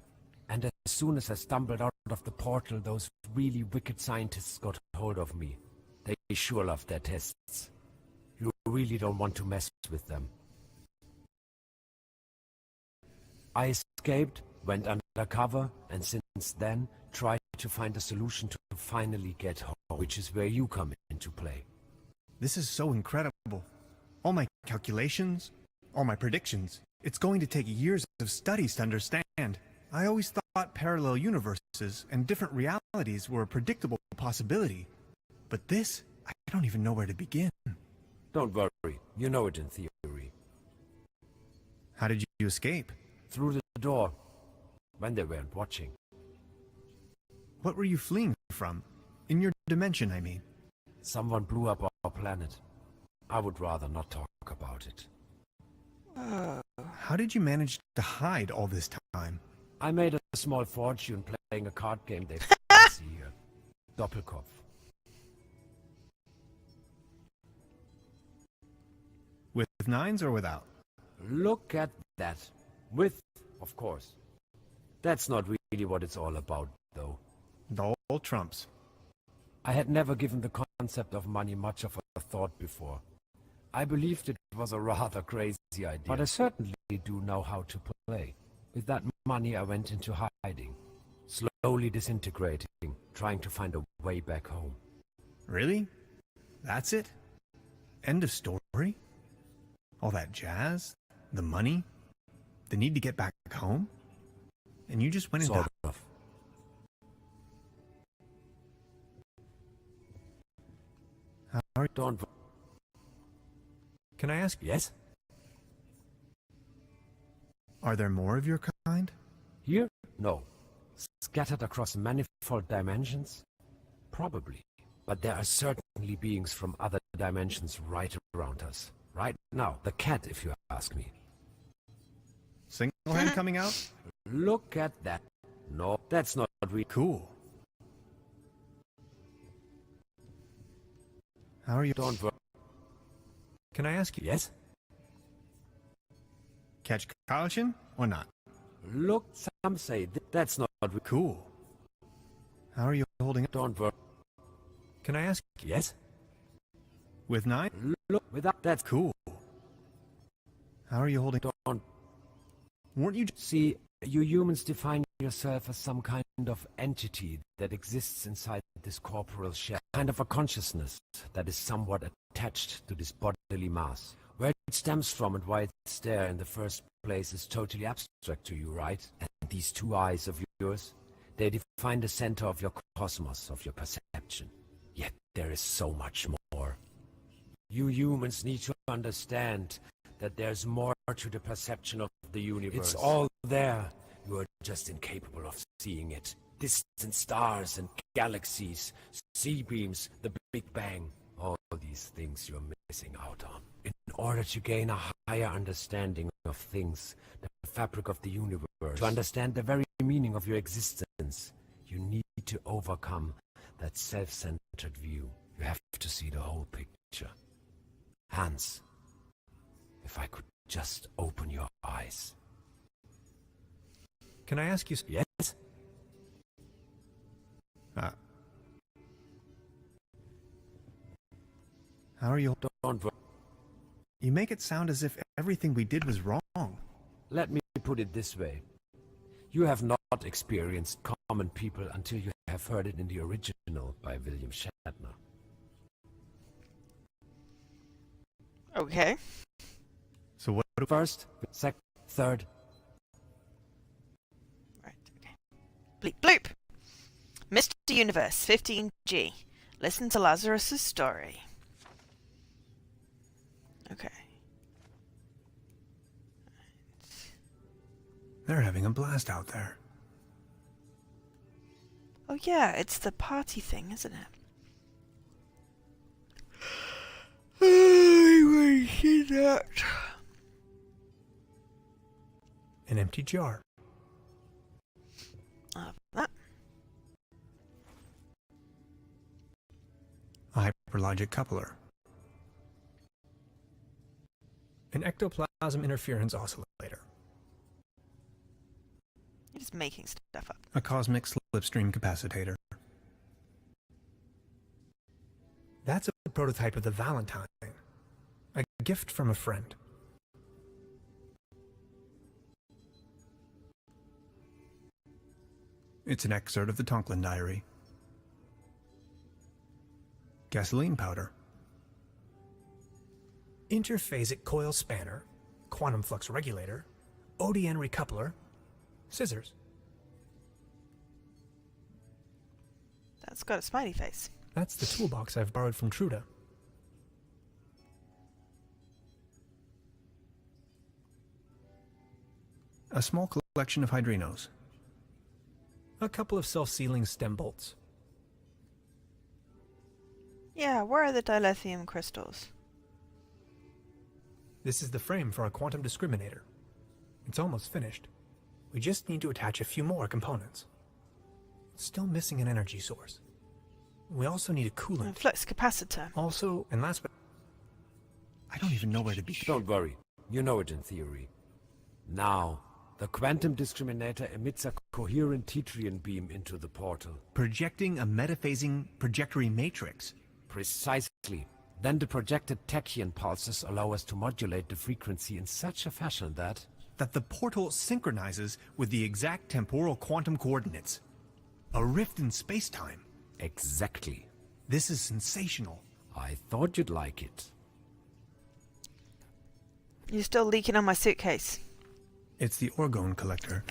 And as soon as I stumbled out of the portal, those really wicked scientists got hold of me. They sure love their tests. You really don't want to mess with them. I escaped, went undercover, and since then tried to find a solution to finally get home, which is where you come into play. This is so incredible. All my calculations, all my predictions. It's going to take years of studies to understand. I always thought parallel universes and different realities were a predictable possibility. But this, I don't even know where to begin. Don't worry, you know it in theory. How did you escape? Through the door, when they weren't watching. What were you fleeing from? In your dimension, I mean. Someone blew up our planet. I would rather not talk about it. How did you manage to hide all this time? I made a small fortune playing a card game they fancy here. Doppelkopf. With nines or without? Look at that. With, of course. That's not really what it's all about, though. The old trumps. I had never given the concept of money much of a thought before. I believed it was a rather crazy idea, but I certainly do know how to play. With that money I went into hiding, slowly disintegrating, trying to find a way back home. Really? That's it? End of story? All that jazz? The money? The need to get back home? And you just went into... Sort of. Don't... Can I ask, Yes? are there more of your kind? Here? No. Scattered across manifold dimensions? Probably. But there are certainly beings from other dimensions right around us. Right now. The cat, if you ask me. Single hand coming out? Look at that. No, that's not really Cool. How are you? Don't worry. Can I ask you? Yes? Catch caution or not? Look, some say that's not really Cool. How are you holding up? Don't worry. Can I ask? Yes? With nine? Look, without that's Cool. How are you holding? Don't Weren't you see, you humans define yourself as some kind of entity that exists inside this corporal shell. Kind of a consciousness that is somewhat attached to this bodily mass. Where it stems from and why it's there in the first place is totally abstract to you, right? And these two eyes of yours, they define the center of your cosmos, of your perception. Yet there is so much more. You humans need to understand that there's more to the perception of the universe. It's all there. You are just incapable of seeing it. Distant stars and galaxies, sea beams, the Big Bang. All these things you're missing out on. In order to gain a higher understanding of things, the fabric of the universe, to understand the very meaning of your existence, you need to overcome that self-centered view. You have to see the whole picture. Hans, if I could just open your eyes. Can I ask you... Yes? How are you? Don't worry. You make it sound as if everything we did was wrong. Let me put it this way. You have not experienced common people until you have heard it in the original by William Shatner. Okay. So what? First, second, third. Right, okay. Bleep bloop. Mr. Universe 15G. Listen to Lazarus's story. Okay. They're having a blast out there. Oh yeah, it's the party thing, isn't it? I want to see that. An empty jar. That. A hyperlogic coupler. An ectoplasm interference oscillator. You're just making stuff up. A cosmic slipstream capacitator. That's a prototype of the Valentine. A gift from a friend. It's an excerpt of the Tonklin diary. Gasoline powder. Interphasic coil spanner, quantum flux regulator, ODN recoupler, scissors. That's got a smiley face. That's the toolbox I've borrowed from Truda. A small collection of hydrinos. A couple of self-sealing stem bolts. Yeah, where are the dilithium crystals? This is the frame for our quantum discriminator. It's almost finished. We just need to attach a few more components. It's still missing an energy source. We also need a A coolant. flux capacitor. Also, and last but... I don't even know where to begin. Don't worry, you know it in theory. Now, the quantum discriminator emits a coherent Tetrian beam into the portal. Projecting a metaphasing trajectory matrix. Precisely. Then the projected tachyon pulses allow us to modulate the frequency in such a fashion that... That the portal synchronizes with the exact temporal quantum coordinates. A rift in space-time. Exactly. This is sensational. I thought you'd like it. You're still leaking on my suitcase. It's the orgone collector.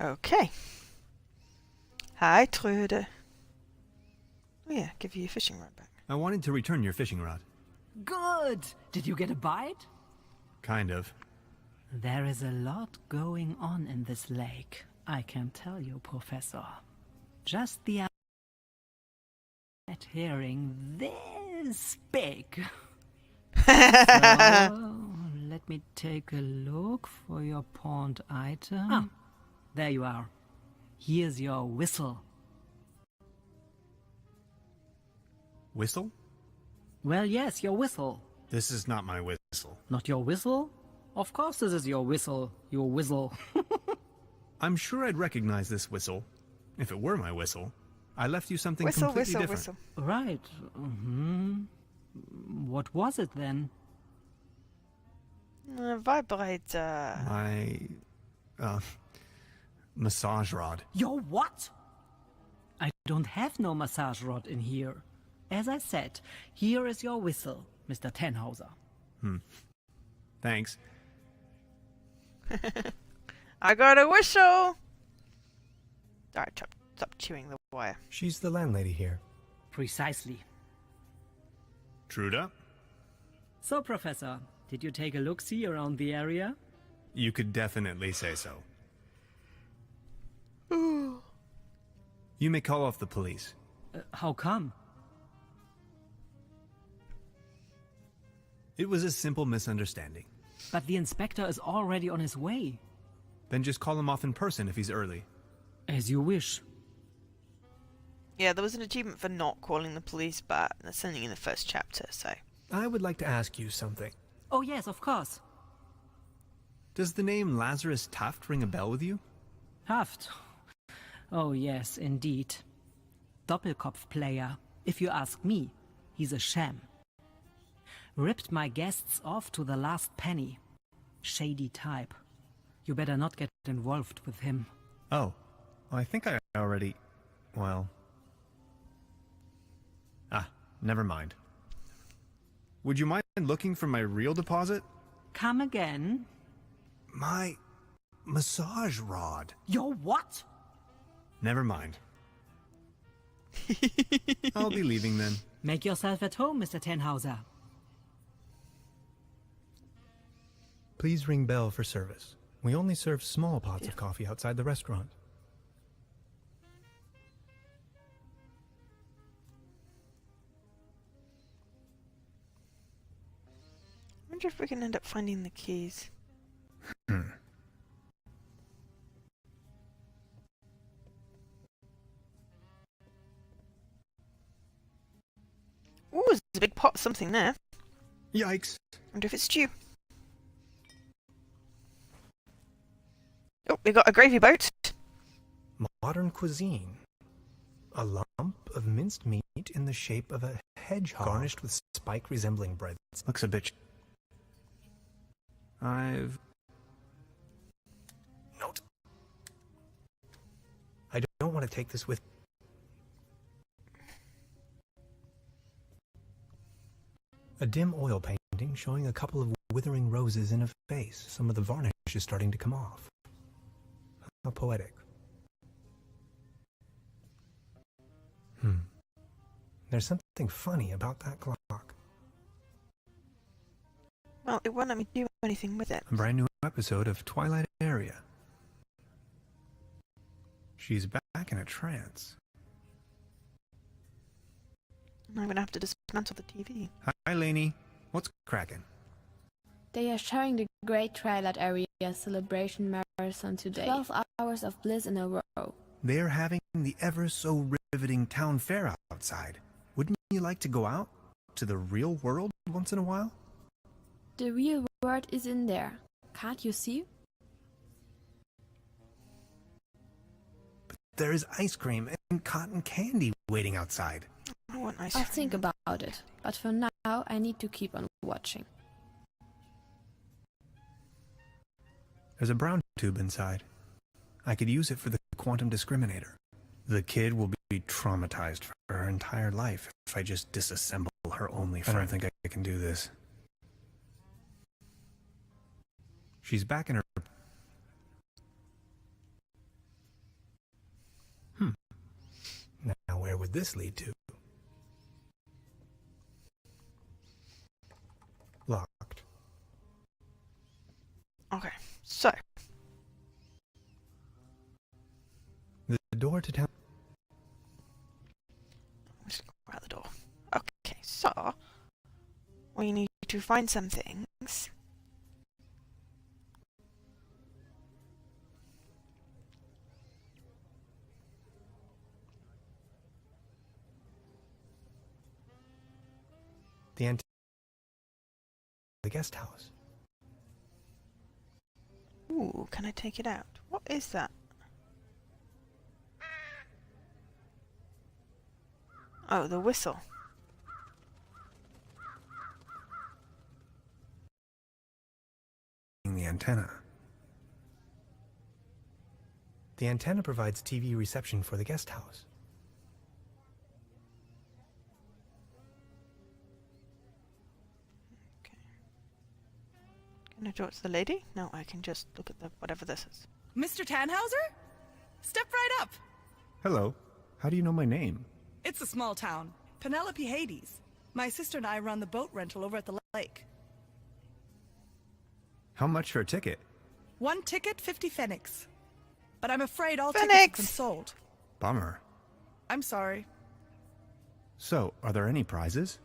Okay. Hi, Trude. Oh yeah, give you your fishing rod back. I wanted to return your fishing rod. Good! Did you get a bite? Kind of. There is a lot going on in this lake, I can tell you, Professor. Just the at hearing this big. So, let me take a look for your pawned item. Ah, there you are. Here's your whistle. Whistle? Well, yes, your whistle. This is not my whistle. Not your whistle? Of course this is your whistle. Your whistle. I'm sure I'd recognize this whistle. If it were my whistle. I left you something Whistle, completely whistle, different. whistle. Right. What was it then? Vibrator. My... massage rod. Your what? I don't have no massage rod in here. As I said, here is your whistle, Mr. Tannhauser. Thanks. I got a whistle! Alright, stop chewing the wire. She's the landlady here. Precisely. Truda? So, Professor, did you take a look-see around the area? You could definitely say so. You may call off the police. How come? It was a simple misunderstanding. But the inspector is already on his way. Then just call him off in person if he's early. As you wish. Yeah, there was an achievement for not calling the police, but that's something in the first chapter, so... I would like to ask you something. Oh yes, of course. Does the name Lazarus Taft ring a bell with you? Haft. Oh yes, indeed. Doppelkopf player. If you ask me, he's a sham. Ripped my guests off to the last penny. Shady type. You better not get involved with him. Oh, I think I already... well... Ah, never mind. Would you mind looking for my real deposit? Come again? My... massage rod. Your what? Never mind. I'll be leaving then. Make yourself at home, Mr. Tannhauser. Please ring bell for service. We only serve small pots of coffee outside the restaurant. wonder if we can end up finding the keys. Ooh, there's a big pot of something there. Yikes. Wonder if it's stew. Oh, we got a gravy boat. Modern cuisine. A lump of minced meat in the shape of a hedgehog, garnished with spike resembling bread. Looks a bit... Note. I don't want to take this with... A dim oil painting showing a couple of withering roses in a vase. Some of the varnish is starting to come off. How poetic. There's something funny about that clock. Well, it won't let me do anything with it. A brand new episode of Twilight Area. She's back in a trance. I'm gonna have to dismantle the TV. Hi, Lainey. What's cracking? They are showing the Great Twilight Area Celebration Marathon today. 12 hours of bliss in a row. They're having the ever so riveting town fair outside. Wouldn't you like to go out to the real world once in a while? The real world is in there. Can't you see? But there is ice cream and cotton candy waiting outside. I want ice I'll cream. think about it. But for now, I need to keep on watching. There's a brown tube inside. I could use it for the quantum discriminator. The kid will be traumatized for her entire life if I just disassemble her only friend. I don't think I can do this. She's back in her... Now where would this lead to? Locked. Okay, so The door to town... let's go out the door. Okay, so we need to find some things. The guest house. Ooh, can I take it out? What is that? Oh, the whistle. The antenna. The antenna provides TV reception for the guest house. Can I talk to the lady? No, I can just look at the whatever this is. Mr. Tannhauser? Step right up. Hello. How do you know my name? It's a small town. Penelope Hades. My sister and I run the boat rental over at the lake. How much for a ticket? One ticket, 50 pfennigs. But I'm afraid all Pfennigs! tickets have been sold. Bummer. I'm sorry. So, are there any prizes?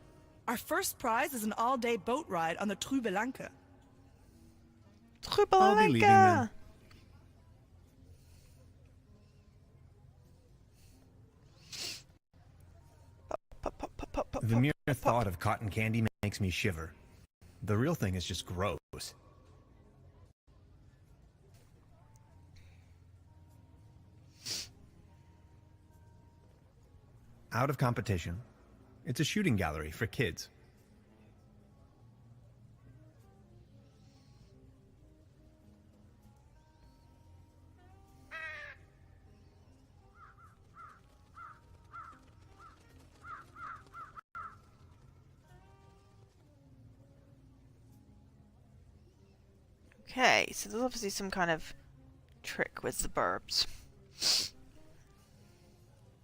Our first prize is an all-day boat ride on the Trüberbrook. I'll be leaving then. The mere thought of cotton candy makes me shiver. The real thing is just gross. Out of competition. It's a shooting gallery for kids. Okay, so there's obviously some kind of trick with the burbs.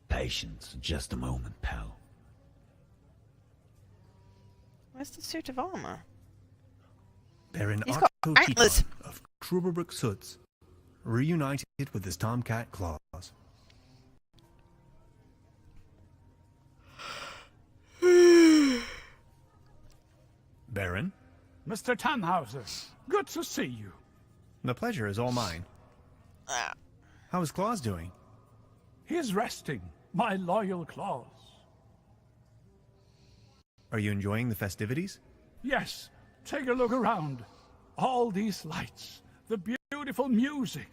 Patience, just a moment, pal. Where's the suit of armor? Baron He's Otto got antlers. Teton of Trüberbrook Suds, reunited with his tomcat claws. Baron, Mr. Tannhauser. Good to see you. The pleasure is all mine. How is Claus doing? He's resting, my loyal Claus. Are you enjoying the festivities? Yes, take a look around. All these lights, the beautiful music.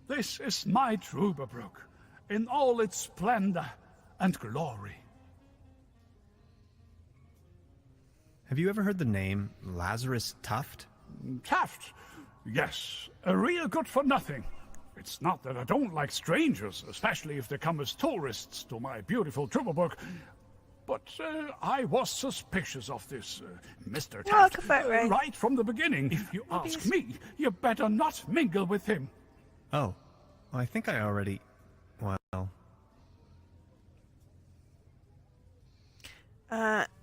This is my Trüberbrook, in all its splendor and glory. Have you ever heard the name Lazarus Tuft? Taft? Yes, a real good-for-nothing. It's not that I don't like strangers, especially if they come as tourists to my beautiful Trüberbrook, but I was suspicious of this Mr. Taft right from the beginning. If you ask me, you better not mingle with him. Oh, I think I already... well...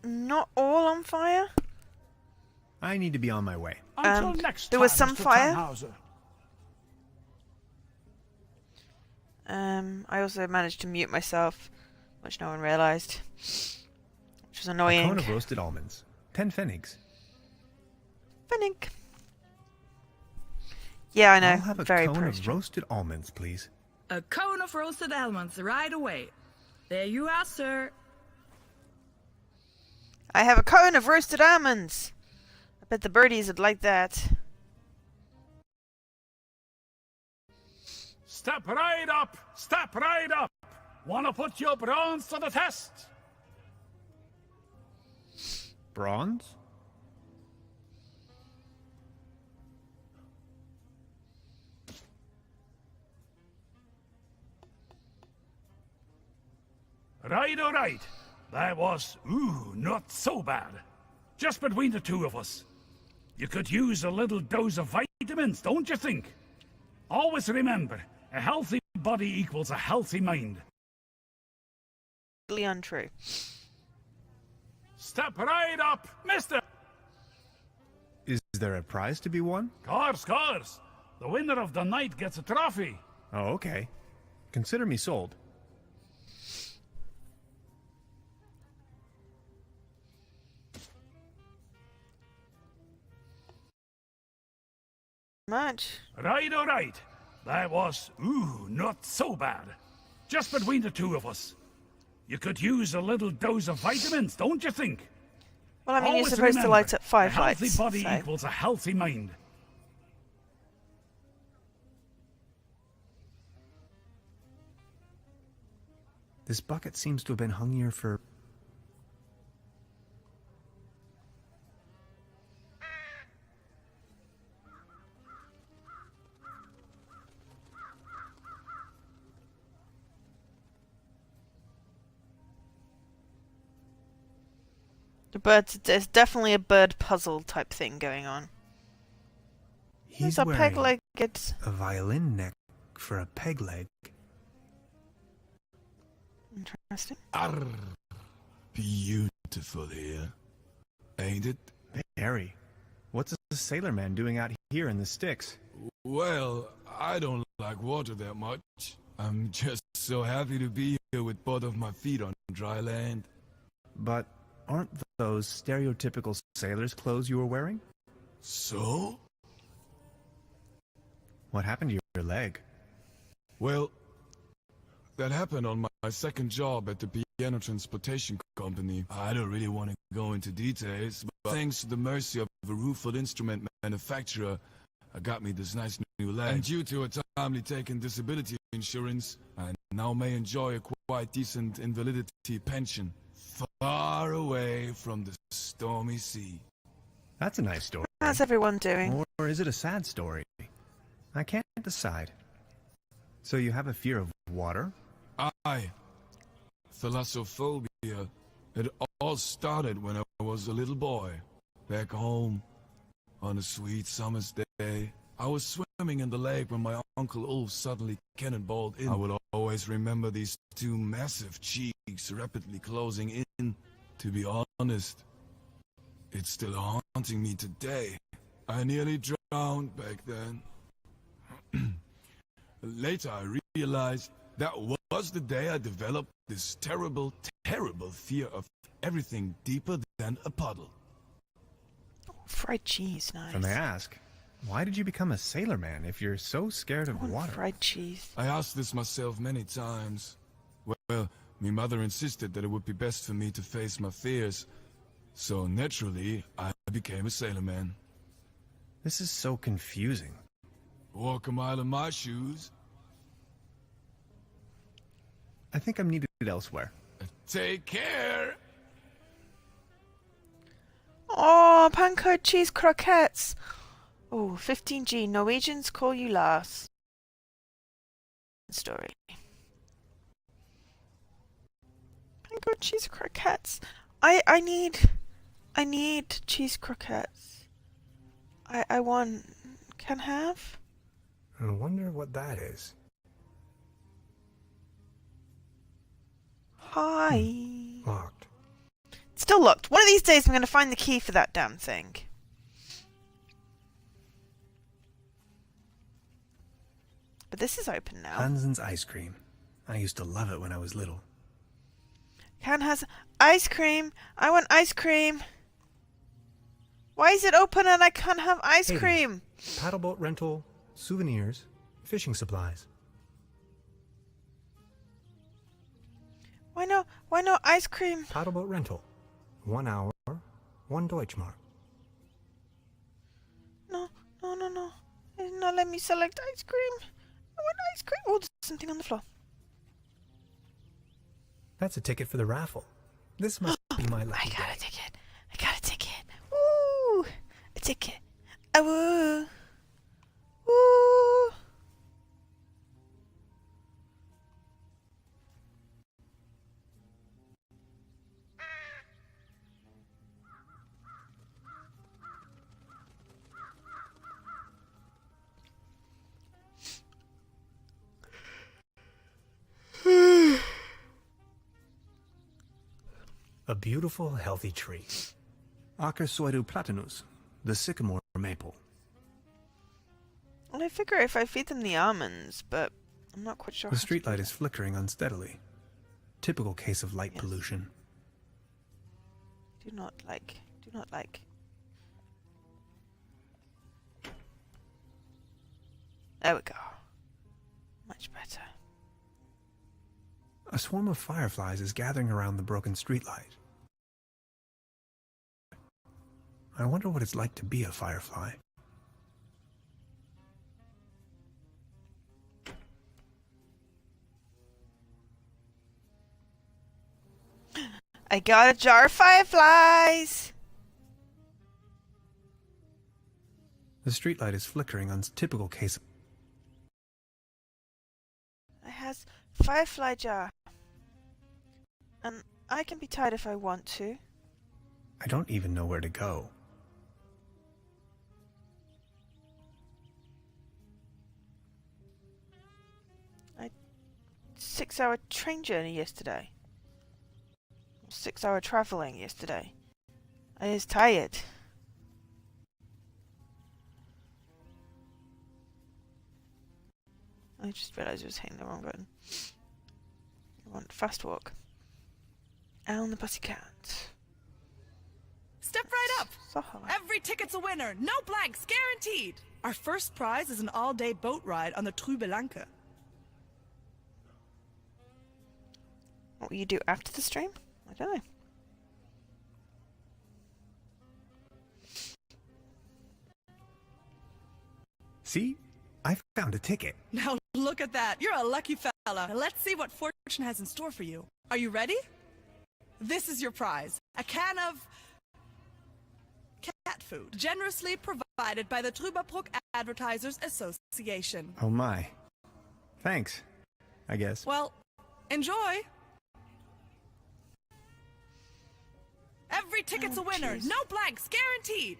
Not all on fire? I need to be on my way. Until next there was time, some Mr. fire. Tannhauser. I also managed to mute myself, which no one realised, which was annoying. A cone of roasted almonds. 10 pfennigs. Pfennig. Yeah, I know. I'll have a Very cone priced. of roasted almonds, please. A cone of roasted almonds right away. There you are, sir. I have a cone of roasted almonds. I bet the birdies would like that. Step right up! Step right up! Wanna put your bronze to the test? Bronze? Right, all right. That was, not so bad. Just between the two of us. You could use a little dose of vitamins, don't you think? Always remember, a healthy body equals a healthy mind. Totally untrue. Step right up, mister! Is there a prize to be won? Course. The winner of the night gets a trophy. Oh, okay. Consider me sold. Much. Right, all right. That was, not so bad. Just between the two of us. You could use a little dose of vitamins, don't you think? Well, I mean, Always you're supposed to remember, light up 5 a healthy lights. body So. equals a healthy mind. This bucket seems to have been hung here for... The birds, there's definitely a bird puzzle type thing going on. He's There's a wearing peg-legged. a violin neck for a peg leg. Interesting. Arr, beautiful here, ain't it? Harry, what's a sailor man doing out here in the sticks? Well, I don't like water that much. I'm just so happy to be here with both of my feet on dry land. But aren't those stereotypical sailor's clothes you were wearing? So? What happened to your leg? Well, that happened on my second job at the piano transportation company. I don't really want to go into details, but thanks to the mercy of a rueful instrument manufacturer, I got me this nice new leg. And due to a timely taken disability insurance, I now may enjoy a quite decent invalidity pension, far away from the stormy sea. That's a nice story. How's everyone doing? Or is it a sad story? I can't decide. So you have a fear of water? Aye. Thalassophobia. It all started when I was a little boy. Back home, on a sweet summer's day, I was swimming in the lake when my Uncle Ulf suddenly cannonballed in. I will always remember these two massive cheeks rapidly closing in. To be honest, it's still haunting me today. I nearly drowned back then. Later I realized that was the day I developed this terrible, terrible fear of everything deeper than a puddle. Fried cheese, nice. If I may ask, why did you become a sailorman if you're so scared of water? Fried cheese. I asked this myself many times. Well, my mother insisted that it would be best for me to face my fears. So naturally, I became a sailorman. This is so confusing. Walk a mile in my shoes. I think I'm needed elsewhere. Take care! Oh, panko cheese croquettes. Oh, 15G. Norwegians call you Lars. Story. Panko cheese croquettes. I need cheese croquettes. I want. Can have? I wonder what that is. Hi. Locked. It's still locked. One of these days I'm going to find the key for that damn thing. But this is open now. Hansen's ice cream. I used to love it when I was little. Can has ice cream. I want ice cream. Why is it open and I can't have ice Hades. cream? Paddleboat rental, souvenirs, fishing supplies. Why no ice cream? Paddleboat rental. 1 hour, 1 Deutschmark. No. It did not let me select ice cream. I want ice cream. Oh, there's something on the floor. That's a ticket for the raffle. This must be my lucky I got day. a ticket. I got a ticket. Woo! A ticket. Ah, woo! Woo! A beautiful, healthy tree. Acer soidu platanus, the sycamore maple. Well, I figure if I feed them the almonds, but I'm not quite sure. The how to streetlight do is flickering unsteadily. Typical case of light pollution. that. Do not like. There we go. Much better. A swarm of fireflies is gathering around the broken streetlight. I wonder what it's like to be a firefly. I got a jar of fireflies! The streetlight is flickering on typical case of... It has firefly jar. And I can be tired if I want to. I don't even know where to go. I 6-hour train journey yesterday. 6-hour traveling yesterday. I was tired. I just realised I was hitting the wrong button. I want fast walk. And the pussycat. Step right up! So hard. Every ticket's a winner! No blanks, guaranteed! Our first prize is an all-day boat ride on the Trüberbrook. What will you do after the stream? I don't know. See? I found a ticket. Now look at that. You're a lucky fella. Let's see what fortune has in store for you. Are you ready? This is your prize. A can of cat food. Generously provided by the Trüberbrook Advertisers Association. Oh my. Thanks, I guess. Well, enjoy. Every ticket's a winner. Geez. No blanks, guaranteed.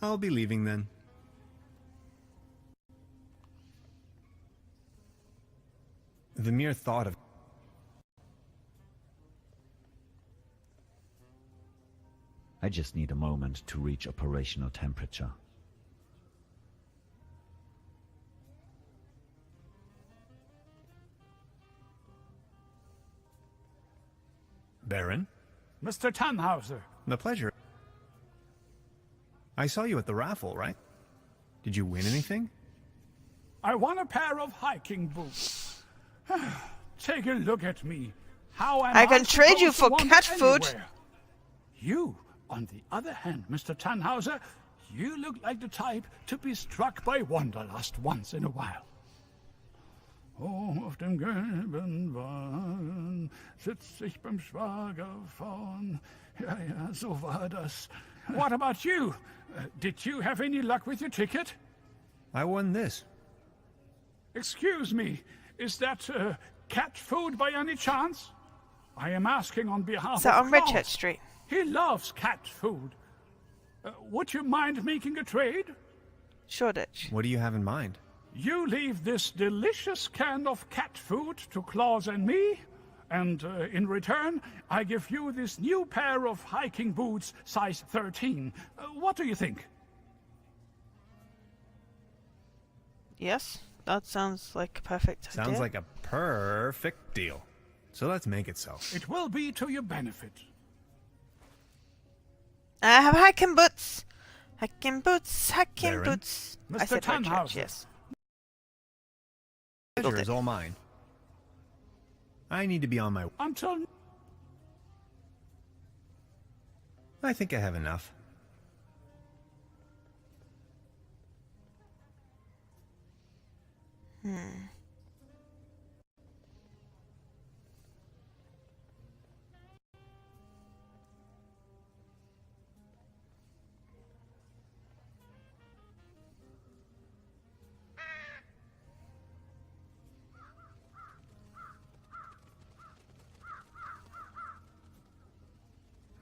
I'll be leaving then. The mere thought of... I just need a moment to reach operational temperature. Baron? Mr. Tannhauser, The pleasure. I saw you at the raffle, right? Did you win anything? I won a pair of hiking boots. Take a look at me. How am I can trade you supposed to for wander cat food. anywhere? You, on the other hand, Mr. Tannhauser, you look like the type to be struck by wanderlust once in a while. Oh, auf dem gelben Wagen sitz ich beim Schwager vorn. Ja, ja, so war das. What about you? Did you have any luck with your ticket? I won this. Excuse me, is that cat food by any chance? I am asking on behalf Is that of on Claus. Redchurch Street? He loves cat food. Would you mind making a trade? Shoreditch. What do you have in mind? You leave this delicious can of cat food to Claus and me, and in return, I give you this new pair of hiking boots, size 13. What do you think? Yes, that sounds like a perfect idea. Sounds like a perfect deal. So let's make it so. It will be to your benefit. I have hiking boots. Hiking boots, hiking Baron? boots. I Mr. said Redchurch, Tannhauser. yes. Pleasure is all mine. I need to be on my... Until... I think I have enough.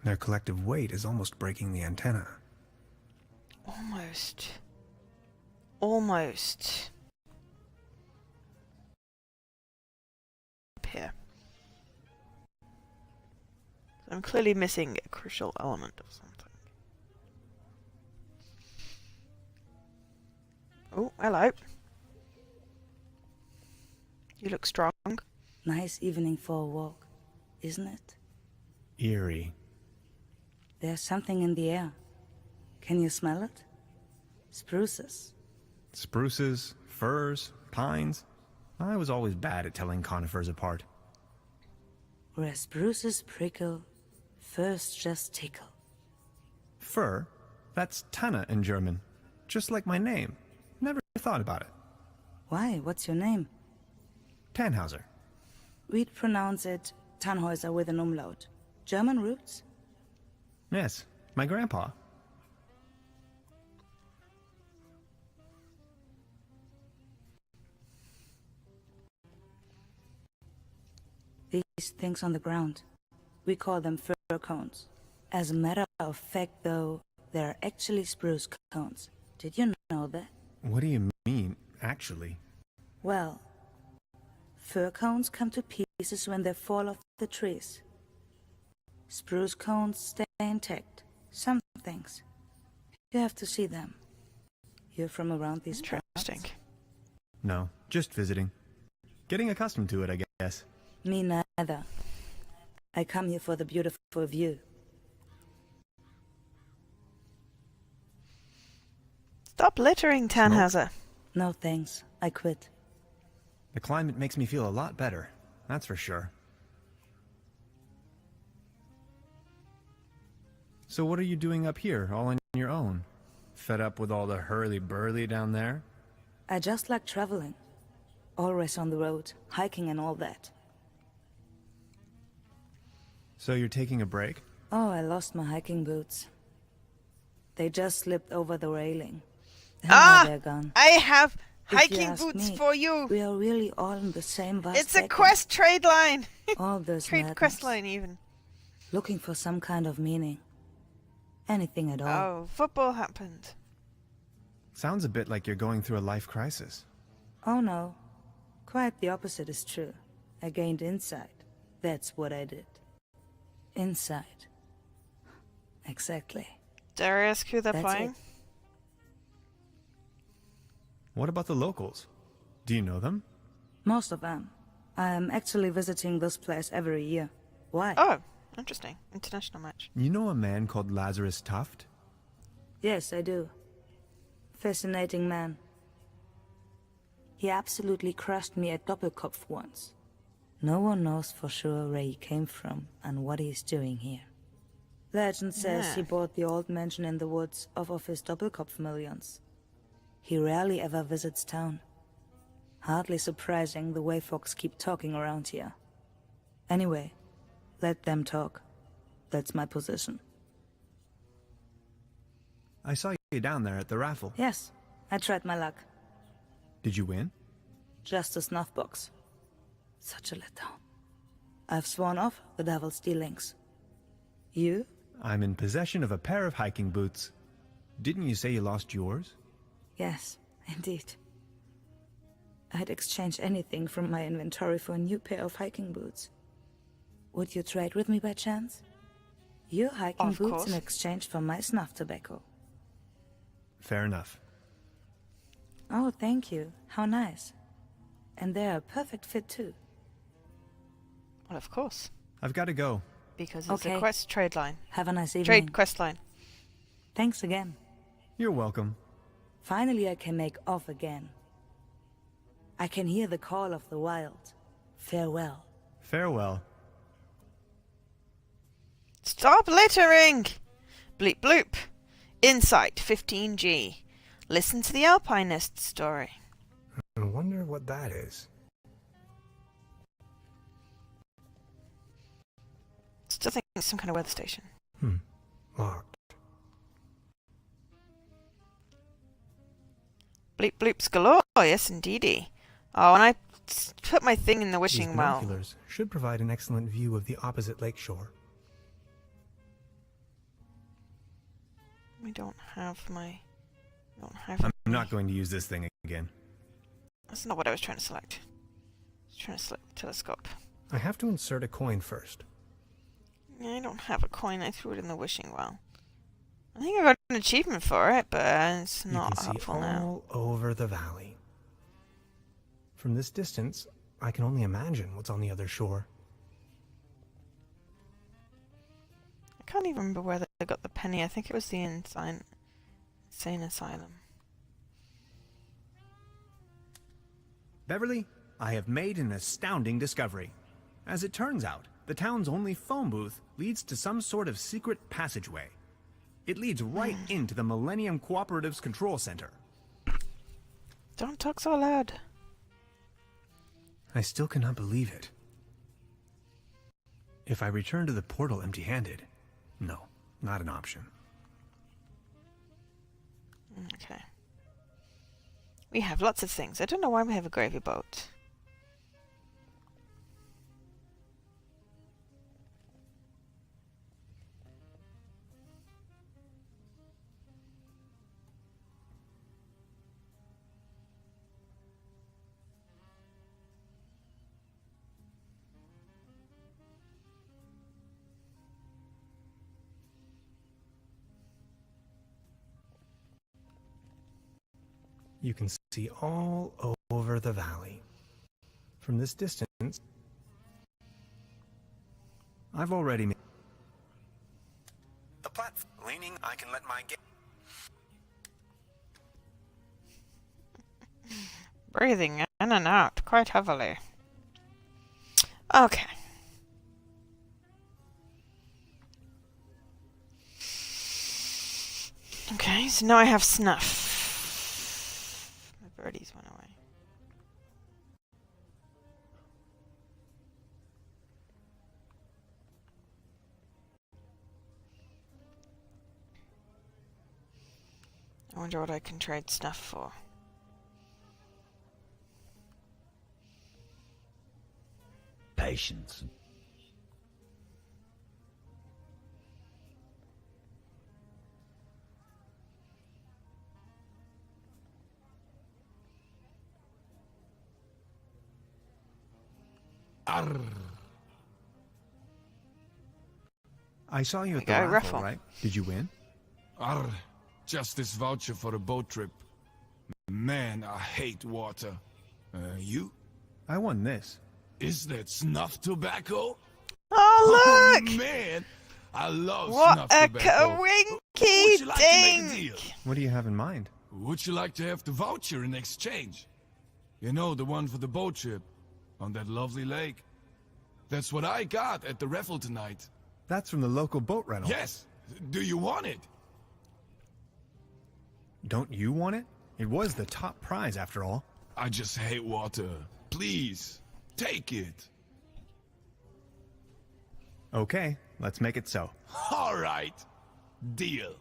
Their collective weight is almost breaking the antenna. Almost. Almost. Up here. I'm clearly missing a crucial element of something. Oh, hello. You look strong. Nice evening for a walk, isn't it? Eerie. There's something in the air. Can you smell it? Spruces. Spruces, firs, pines. I was always bad at telling conifers apart. Where spruces prickle, firs just tickle. Fir? That's Tanne in German. Just like my name. Never thought about it. Why? What's your name? Tannhauser. We'd pronounce it Tannhäuser with an umlaut. German roots? Yes, my grandpa. These things on the ground. We call them fir cones. As a matter of fact, though, they're actually spruce cones. Did you know that? What do you mean, actually? Well, fir cones come to pieces when they fall off the trees. Spruce cones stay intact. Some things. You have to see them. You're from around these parts? Interesting. No, just visiting. Getting accustomed to it, I guess. Me neither. I come here for the beautiful view. Stop littering, Tannhauser. No thanks. I quit. The climate makes me feel a lot better, that's for sure. So what are you doing up here, all on your own? Fed up with all the hurly-burly down there? I just like traveling. Always on the road, hiking and all that. So you're taking a break? Oh, I lost my hiking boots. They just slipped over the railing. And Ah! now they're gone. I have If you hiking ask boots me, for you. We are really all in the same vast It's a vacuum. quest trade line. All this Trade madness. quest line even. Looking for some kind of meaning. Anything at all. Oh, football happened. Sounds a bit like you're going through a life crisis. Oh no. Quite the opposite is true. I gained insight. That's what I did. Insight. Exactly. Dare I ask who they're That's playing? it. What about the locals? Do you know them? Most of them. I am actually visiting this place every year. Why? Oh, interesting. International match. You know a man called Lazarus Tuft? Yes, I do. Fascinating man. He absolutely crushed me at Doppelkopf once. No one knows for sure where he came from and what he's doing here. Legend says he bought the old mansion in the woods off of his Doppelkopf millions. He rarely ever visits town. Hardly surprising the way folks keep talking around here. Anyway, let them talk. That's my position. I saw you down there at the raffle. Yes, I tried my luck. Did you win? Just a snuff box. Such a letdown. I've sworn off the devil's dealings. You? I'm in possession of a pair of hiking boots. Didn't you say you lost yours? Yes, indeed. I'd exchange anything from my inventory for a new pair of hiking boots. Would you trade with me by chance? Your hiking boots in exchange for my snuff tobacco. Fair enough. Oh, thank you. How nice. And they're a perfect fit too. Well, of course. I've got to go. Because it's a quest trade line. Have a nice evening. Trade quest line. Thanks again. You're welcome. Finally I can make off again. I can hear the call of the wild. Farewell. Farewell. Stop littering! Bleep bloop. Insight 15G. Listen to the Alpinist story. I wonder what that is. Still think it's some kind of weather station. Locked. Bleep bloops galore, yes indeedy. Oh, and I put my thing in the These wishing well. binoculars should provide an excellent view of the opposite lakeshore. We don't have my... I'm not going to use this thing again. That's not what I was trying to select. I was trying to select telescope. I have to insert a coin first. I don't have a coin. I threw it in the wishing well. I think I got an achievement for it, but it's not helpful you can see now. all over the valley. From this distance, I can only imagine what's on the other shore. I can't even remember where they got the penny. I think it was the insane asylum. Beverly, I have made an astounding discovery. As it turns out, the town's only phone booth leads to some sort of secret passageway. It leads right into the Millennium Cooperative's control center. Don't talk so loud. I still cannot believe it. If I return to the portal empty-handed, no, not an option. Okay. We have lots of things. I don't know why we have a gravy boat. You can see all over the valley. From this distance, I've already made the platform leaning. I can let my Breathing in and out quite heavily. Okay. Okay, so now I have snuff. The birdies went away. I wonder what I can trade snuff for. Patience. Arr. I saw you at the Okay, raffle, raffle. right? Did you win? Arr. Just this voucher for a boat trip. Man, I hate water. You? I won this. Is that snuff tobacco? Oh, look! Oh, man! I love What snuff a tobacco. Dinky Would you like to make a dink! deal? What do you have in mind? Would you like to have the voucher in exchange? You know, the one for the boat trip on that lovely lake. That's what I got at the raffle tonight. That's from the local boat rental. Yes. Do you want it? Don't you want it? It was the top prize, after all. I just hate water. Please, take it. Okay, let's make it so. All right. Deal.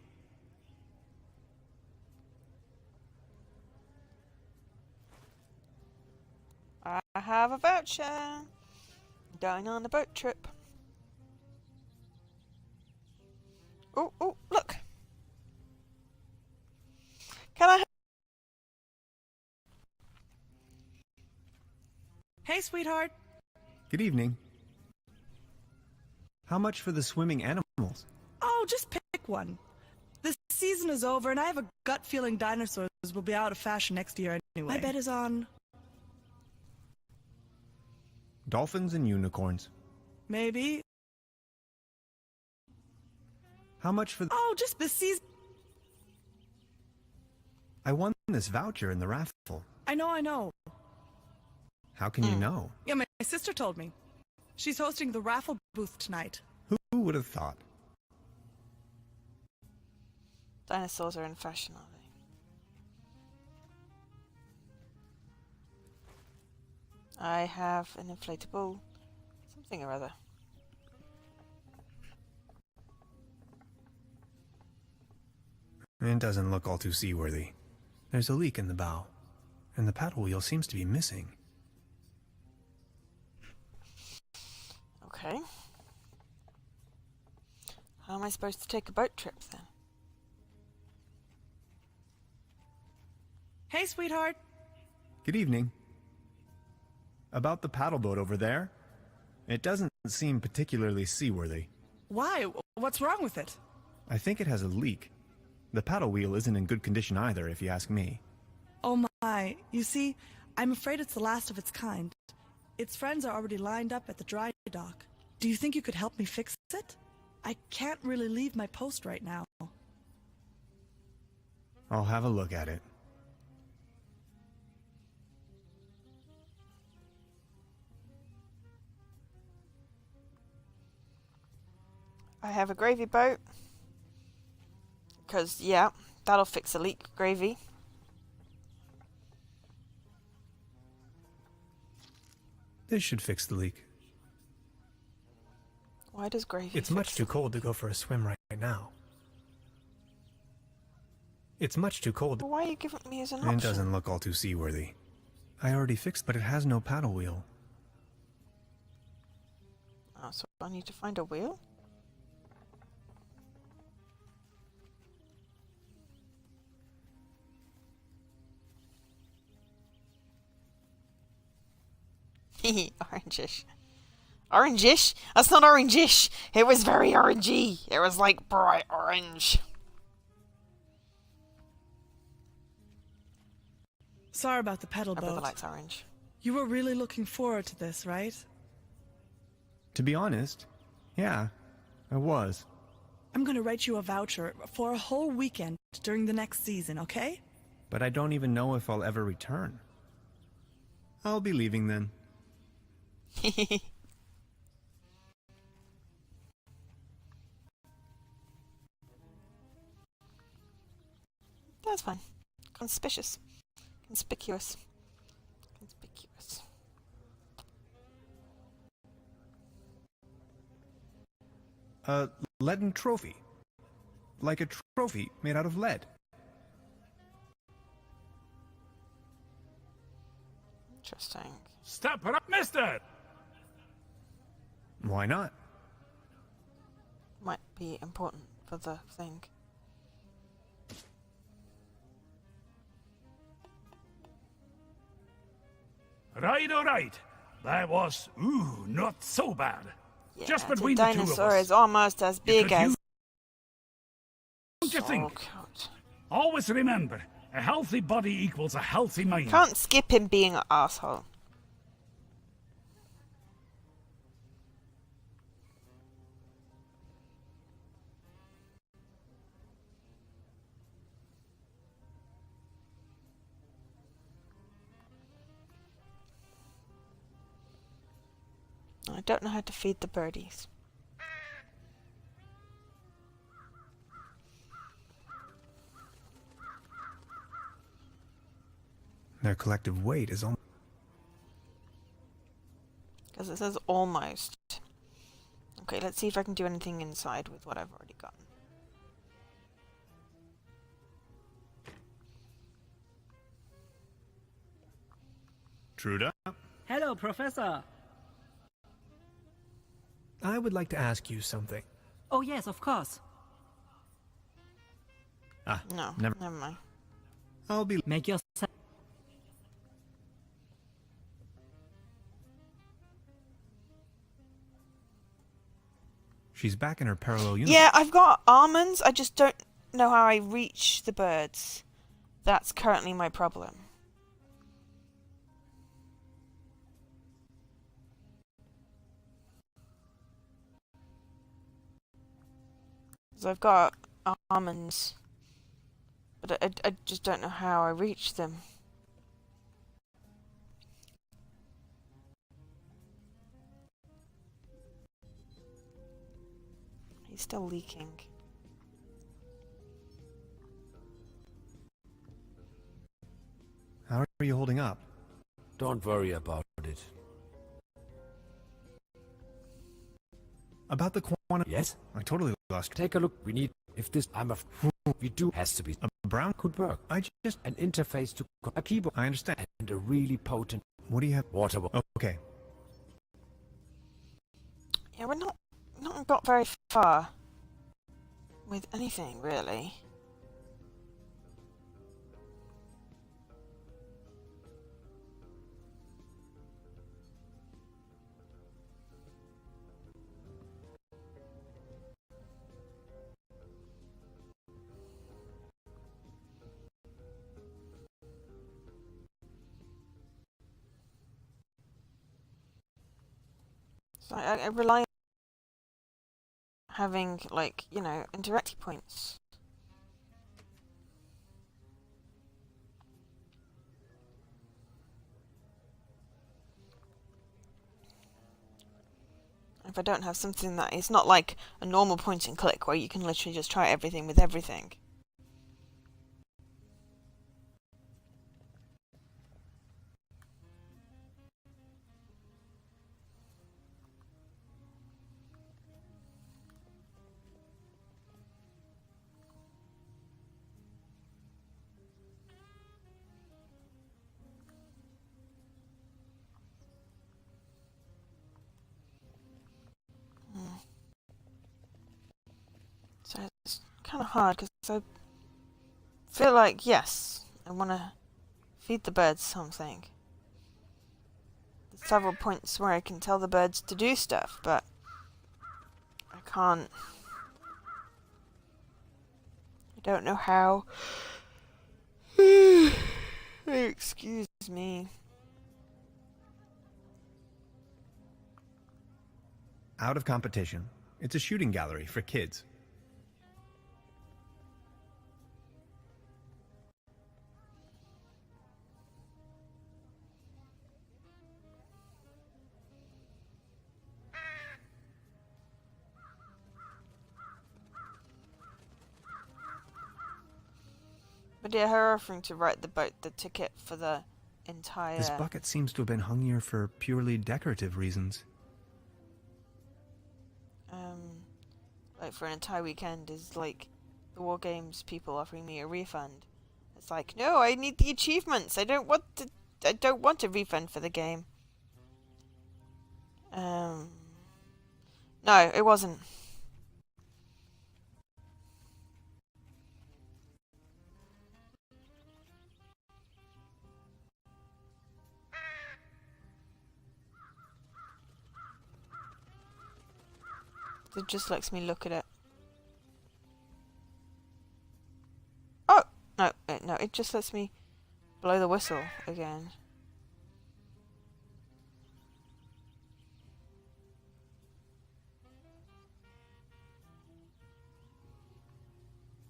I have a voucher. Going on a boat trip. Oh, oh, look. Can I? Hey, sweetheart. Good evening. How much for the swimming animals? Oh, just pick one. The season is over, and I have a gut feeling dinosaurs will be out of fashion next year anyway. My bet is on... Dolphins and unicorns. maybe. How much for... Oh, just the season... I won this voucher in the raffle. I know. How can you know? Yeah, my sister told me. She's hosting the raffle booth tonight. Who would have thought? Dinosaurs are in fashion, are they? I have an inflatable something or other. It doesn't look all too seaworthy. There's a leak in the bow, and the paddle wheel seems to be missing. Okay. How am I supposed to take a boat trip then? Hey, sweetheart. Good evening. About the paddle boat over there? It doesn't seem particularly seaworthy. Why? What's wrong with it? I think it has a leak. The paddle wheel isn't in good condition either, if you ask me. Oh my. You see, I'm afraid it's the last of its kind. Its friends are already lined up at the dry dock. Do you think you could help me fix it? I can't really leave my post right now. I'll have a look at it. I have a gravy boat. Because, yeah, that'll fix a leak, gravy. This should fix the leak. Why does gravy It's fix much too cold to go for a swim right now. It's much too cold. Why are you giving me as an It option? doesn't look all too seaworthy. I already fixed, but it has no paddle wheel. Oh, so I need to find a wheel? Orangish. Orangish? That's not orangish. It was very orangey. It was like bright orange. Sorry about the pedal My brother boat. likes orange. You were really looking forward to this, right? To be honest, yeah, I was. I'm gonna write you a voucher for a whole weekend during the next season, okay? But I don't even know if I'll ever return. I'll be leaving then. That's fine. Conspicuous. Conspicuous. Conspicuous. A leaden trophy. Like a trophy made out of lead. Interesting. Step it up, mister! Why not? Might be important for the thing. Right, all right. That was, not so bad. Yeah, Just the between the two of dinosaur us. is almost as big could as... use- Don't you So think? cute. Always remember, a healthy body equals a healthy mind. Can't skip him being an asshole. I don't know how to feed the birdies. Their collective weight is almost... Because it says almost. Okay, let's see if I can do anything inside with what I've already gotten. Truda? Hello, Professor. I would like to ask you something. Oh, yes, of course. Ah, No, never mind. I'll be... Make yourself... She's back in her parallel universe. Yeah, I've got almonds. I just don't know how I reach the birds. That's currently my problem. So I've got almonds, but I just don't know how I reach them. He's still leaking. How are you holding up? Don't worry about it. About the quantum... Yes? I totally lost... Take a look. We need... If this... We do... Has to be... A brown... Could work. I just... An interface to... A keyboard. I understand. And a really potent... What do you have? Water... Okay. Yeah, we're not got very far with anything, really. So I rely on having, like, you know, interactive points. If I don't have something that is not like a normal point and click where you can literally just try everything with everything. So it's kind of hard because I feel like, yes, I want to feed the birds something. There's several points where I can tell the birds to do stuff, but I can't. I don't know how. Excuse me. Out of competition. It's a shooting gallery for kids. But yeah, her offering to write the ticket for the entire... This bucket seems to have been hung here for purely decorative reasons. Like for an entire weekend is like the War Games people offering me a refund. It's like, no, I need the achievements. I don't want a refund for the game. No, it wasn't. It just lets me look at it. Oh! No, no, it just lets me blow the whistle again.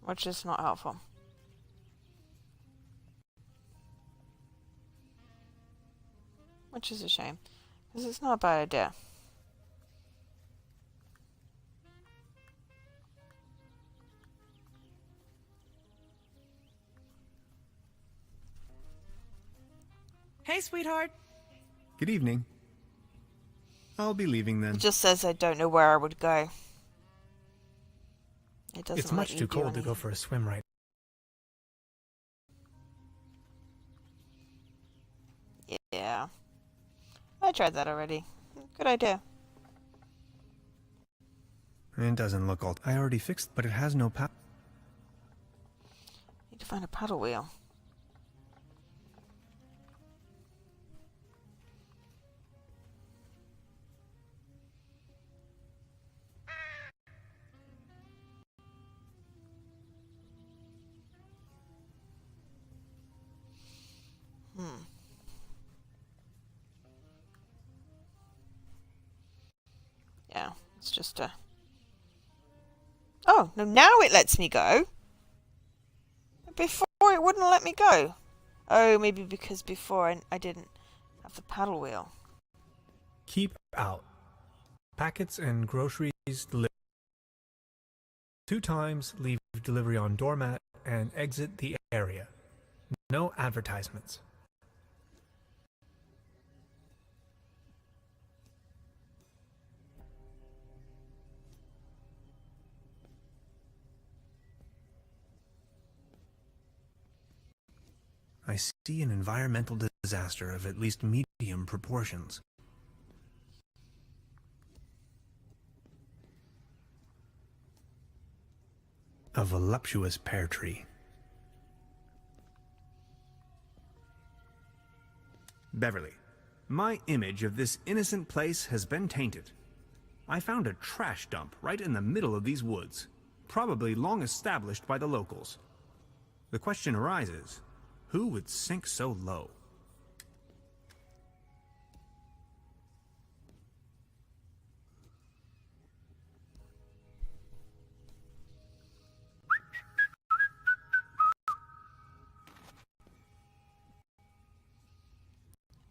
Which is not helpful. Which is a shame. Because it's not a bad idea. Hey, sweetheart. Good evening. I'll be leaving then. It just says I don't know where I would go. It doesn't It's let much you too do cold to go anything. for a swim right Yeah. I tried that already. Good idea. It doesn't look all... I already fixed, but it has no power. Need to find a paddle wheel. Yeah, it's just a... Oh, no, now it lets me go. Before it wouldn't let me go. Oh, maybe because before I didn't have the paddle wheel. Keep out. Packets and groceries delivered. 2 times leave delivery on doormat and exit the area. No advertisements. I see an environmental disaster of at least medium proportions. A voluptuous pear tree. Beverly, my image of this innocent place has been tainted. I found a trash dump right in the middle of these woods, probably long established by the locals. The question arises, who would sink so low?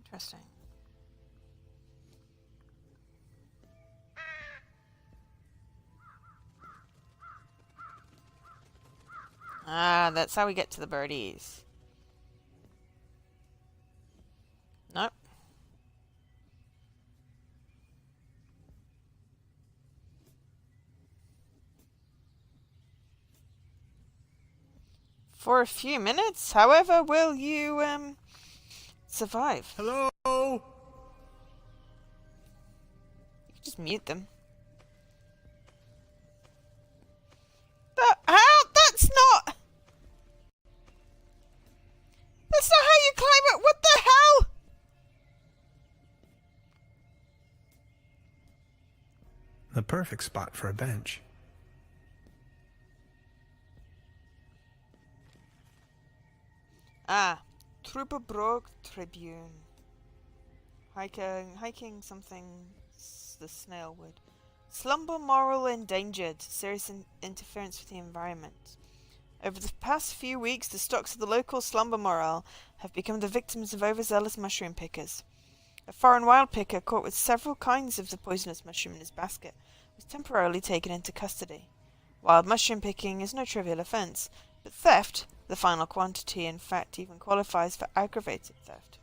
Interesting. Ah, that's how we get to the birdies. Nope. For a few minutes, however, will you, survive? Hello? You can just mute them. How? That's not... That's not how you climb it! What the hell? The perfect spot for a bench. Ah, Trüberbrook Tribune. Hiking something, the snail wood. Slumber moral endangered. Serious interference with the environment. Over the past few weeks, the stocks of the local slumber morel have become the victims of overzealous mushroom pickers. A foreign wild picker caught with several kinds of the poisonous mushroom in his basket was temporarily taken into custody. Wild mushroom picking is no trivial offence, but theft, the final quantity, in fact even qualifies for aggravated theft.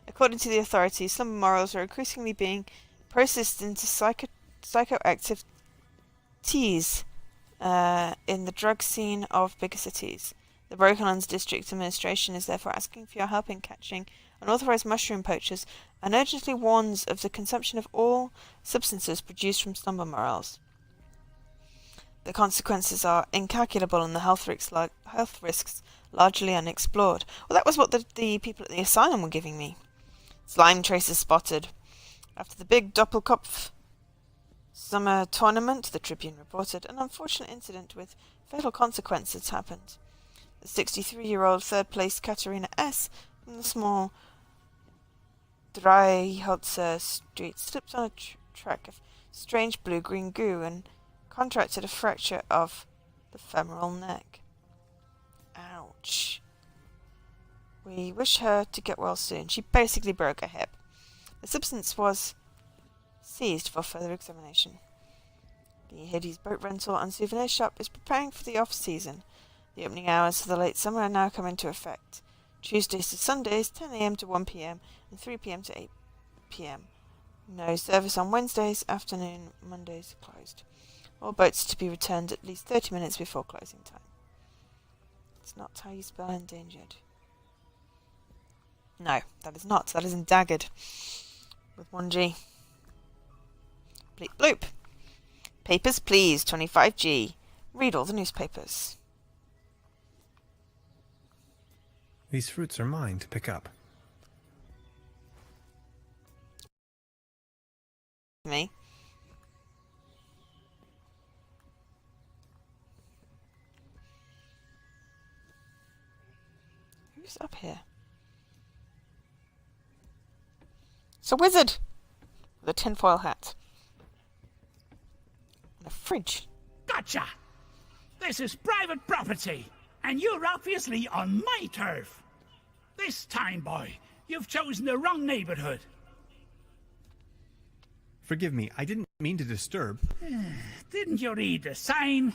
According to the authorities, slumber morels are increasingly being processed into psychoactive teas in the drug scene of bigger cities. The Brokenlands District Administration is therefore asking for your help in catching unauthorized mushroom poachers and urgently warns of the consumption of all substances produced from slumber morels. The consequences are incalculable and the health risks largely unexplored. Well, that was what the people at the asylum were giving me. Slime traces spotted. After the big Doppelkopf summer tournament, the Tribune reported, an unfortunate incident with fatal consequences happened. The 63-year-old third-place Katharina S. from the small Dreiholzer street slipped on a track of strange blue-green goo and contracted a fracture of the femoral neck. Ouch. We wish her to get well soon. She basically broke her hip. The substance was seized for further examination. The Hades boat rental and souvenir shop is preparing for the off-season. The opening hours for the late summer are now come into effect. Tuesdays to Sundays, 10 a.m. to 1 p.m. and 3 p.m. to 8 p.m. No service on Wednesdays, afternoon, Mondays closed. All boats to be returned at least 30 minutes before closing time. It's not how you spell endangered. No, that is not. That is indaggered. With 1G. Bleep bloop. Papers, please. 25G. Read all the newspapers. These fruits are mine to pick up. Me. Who's up here? It's a wizard! With a tinfoil hat. And a fridge. Gotcha! This is private property, and you're obviously on my turf. This time, boy, you've chosen the wrong neighborhood. Forgive me, I didn't mean to disturb. Didn't you read the sign?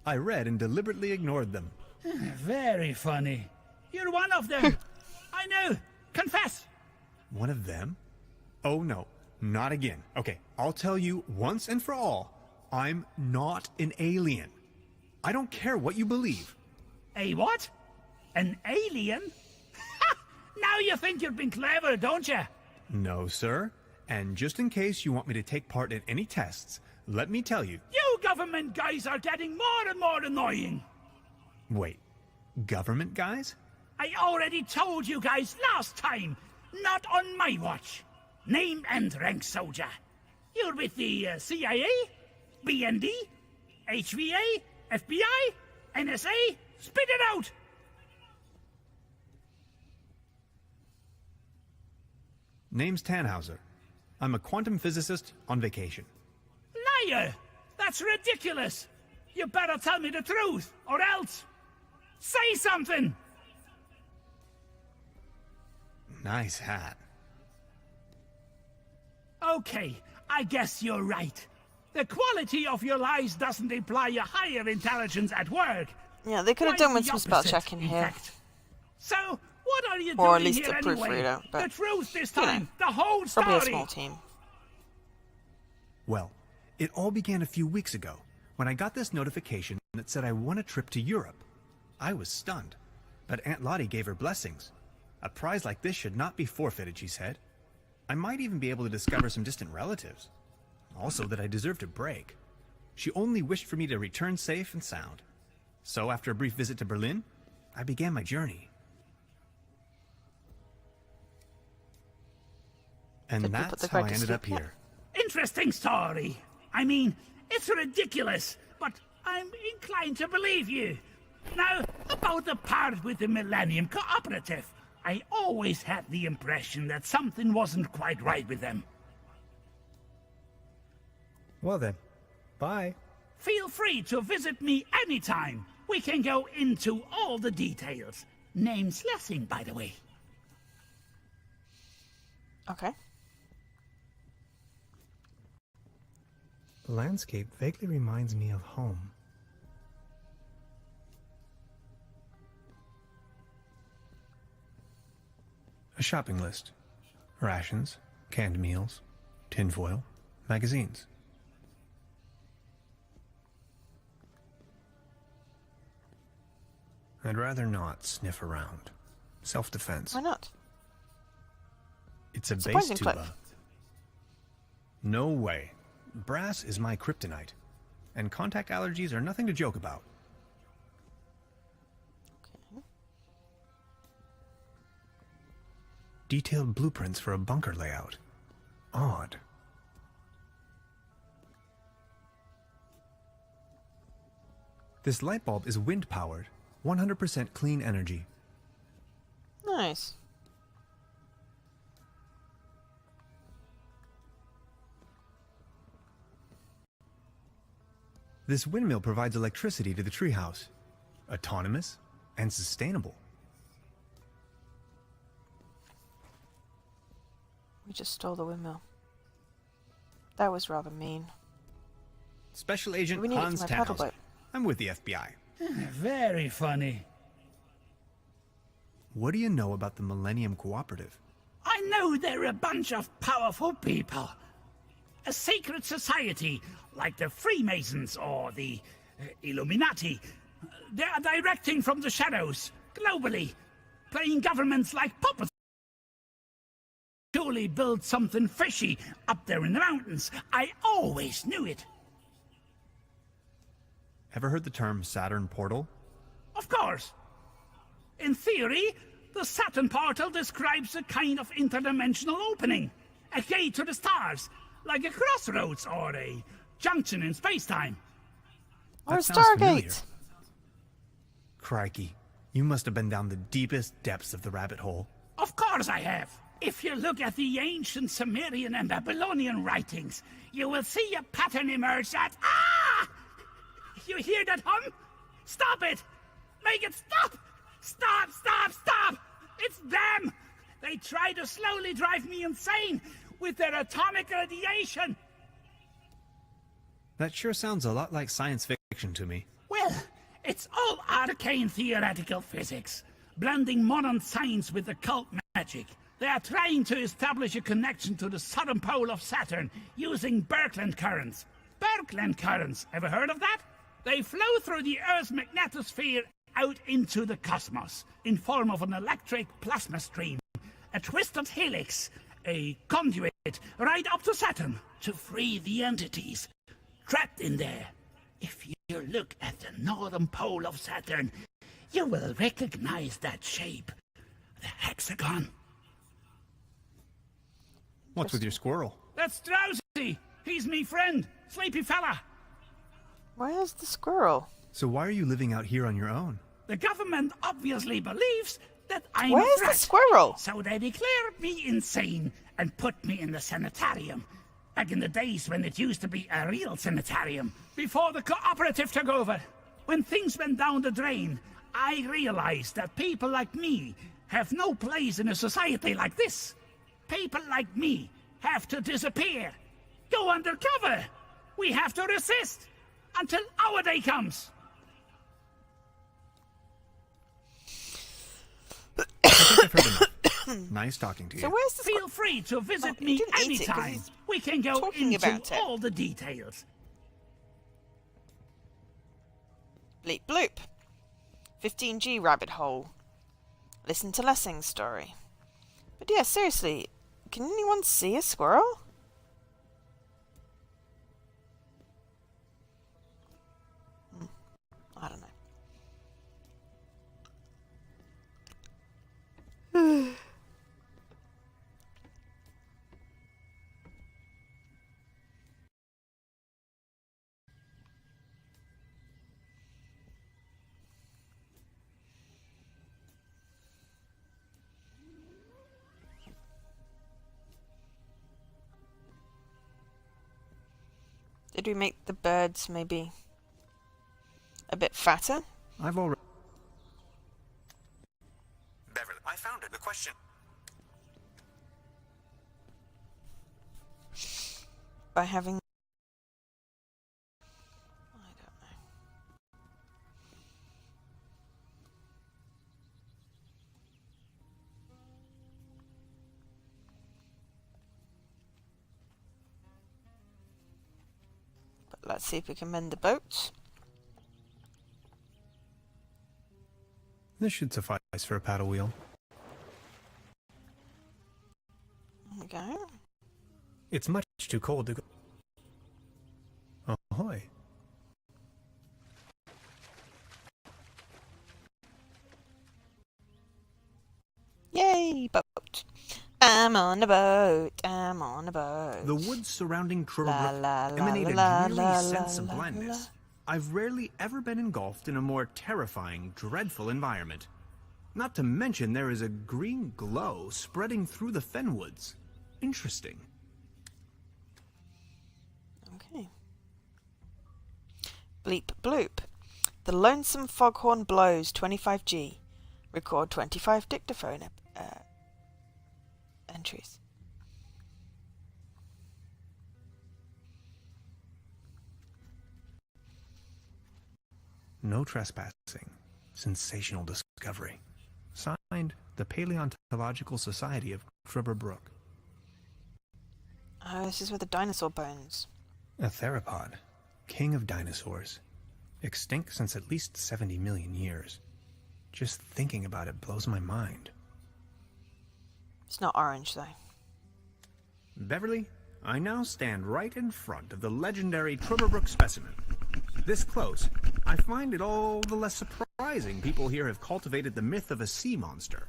I read and deliberately ignored them. Very funny. You're one of them. I know. Confess. One of them? Oh no, not again. Okay, I'll tell you once and for all, I'm not an alien. I don't care what you believe. A what? An alien? Now you think you've been clever, don't you? No, sir. And just in case you want me to take part in any tests, let me tell you. You government guys are getting more and more annoying. Wait, government guys? I already told you guys last time. Not on my watch. Name and rank, soldier. You're with the CIA, BND, HVA, FBI, NSA. Spit it out! Name's Tannhauser. I'm a quantum physicist on vacation. Liar! That's ridiculous! You better tell me the truth, or else... Say something! Nice hat. Okay, I guess you're right. The quality of your lies doesn't imply a higher intelligence at work. Yeah, they could have done with some spell checking here. So, what are you Or at doing least here a anyway? proofreader. But, The truth this you know, time, the whole story. probably a small team. Well, it all began a few weeks ago when I got this notification that said I won a trip to Europe. I was stunned, but Aunt Lottie gave her blessings. A prize like this should not be forfeited, she said. I might even be able to discover some distant relatives. Also that I deserved a break. She only wished for me to return safe and sound. So after a brief visit to Berlin, I began my journey. And that's how I ended up here. Interesting story. I mean, it's ridiculous, but I'm inclined to believe you. Now, about the part with the Millennium Cooperative. I always had the impression that something wasn't quite right with them. Well then, bye. Feel free to visit me anytime. We can go into all the details. Name's Lessing, by the way. Okay. The landscape vaguely reminds me of home. A shopping list. Rations, canned meals, tinfoil, magazines. I'd rather not sniff around. Self-defense. Why not? It's a bass Surprising tuba. clip. No way. Brass is my kryptonite. And contact allergies are nothing to joke about. Okay. Detailed blueprints for a bunker layout. Odd. This light bulb is wind-powered. 100% clean energy. Nice. This windmill provides electricity to the treehouse. Autonomous and sustainable. We just stole the windmill. That was rather mean. Special Agent We need it for Hans my paddle Tannhauser. boat. I'm with the FBI. Very funny. What do you know about the Millennium Cooperative? I know they're a bunch of powerful people. A secret society, like the Freemasons or the Illuminati. They're directing from the shadows, globally, playing governments like puppets. Surely build something fishy up there in the mountains. I always knew it. Ever heard the term Saturn Portal? Of course. In theory, the Saturn portal describes a kind of interdimensional opening. A gate to the stars, like a crossroads or a junction in space-time. Or a That sounds familiar. Stargate. Crikey, you must have been down the deepest depths of the rabbit hole. Of course I have. If you look at the ancient Sumerian and Babylonian writings, you will see a pattern emerge that... Ah! You hear that hum? Stop it! Make it stop! Stop, stop, stop! It's them! They try to slowly drive me insane with their atomic radiation. That sure sounds a lot like science fiction to me. Well, it's all arcane theoretical physics, blending modern science with occult magic. They are trying to establish a connection to the southern pole of Saturn using Birkeland currents. Birkeland currents, ever heard of that? They flow through the Earth's magnetosphere out into the cosmos in form of an electric plasma stream, a twisted helix, a conduit right up to Saturn to free the entities trapped in there. If you look at the northern pole of Saturn, you will recognize that shape, the hexagon. What's with your squirrel? That's Drowsy. He's me friend, sleepy fella. Where's the squirrel? So why are you living out here on your own? The government obviously believes that I'm Where's a the threat. squirrel? So they declared me insane and put me in the sanitarium. Back in the days when it used to be a real sanitarium. Before the cooperative took over. When things went down the drain, I realized that people like me have no place in a society like this. People like me have to disappear. Go undercover. We have to resist until our day comes. I think I've heard enough. Nice talking to you. So where's the Feel free to visit he me didn't eat it 'cause anytime. he's We can go talking into about it. all the details. Bleep bloop. 15G rabbit hole. Listen to Lessing's story. But yeah, seriously, can anyone see a squirrel? I don't know. Did we make the birds maybe a bit fatter? I've already... Beverly, I found it. The question... By having... I don't know. But let's see if we can mend the boat. This should suffice for a paddle wheel. There we go. It's much too cold to go. Ahoy. Yay, boat. I'm on a boat. I'm on a boat. The woods surrounding La, la, Trüberbrook la, emanate a la, dreary la, sense la, of la, blandness. la. I've rarely ever been engulfed in a more terrifying, dreadful environment. Not to mention there is a green glow spreading through the fenwoods. Interesting. Okay. Bleep bloop. The lonesome foghorn blows 25G. Record 25 dictaphone entries. no trespassing. Sensational discovery. Signed, the Paleontological Society of Trüberbrook. Oh, this is where the dinosaur bones. A theropod. King of dinosaurs. Extinct since at least 70 million years. Just thinking about it blows my mind. It's not orange, though. Beverly, I now stand right in front of the legendary Trüberbrook specimen. This close, I find it all the less surprising people here have cultivated the myth of a sea monster.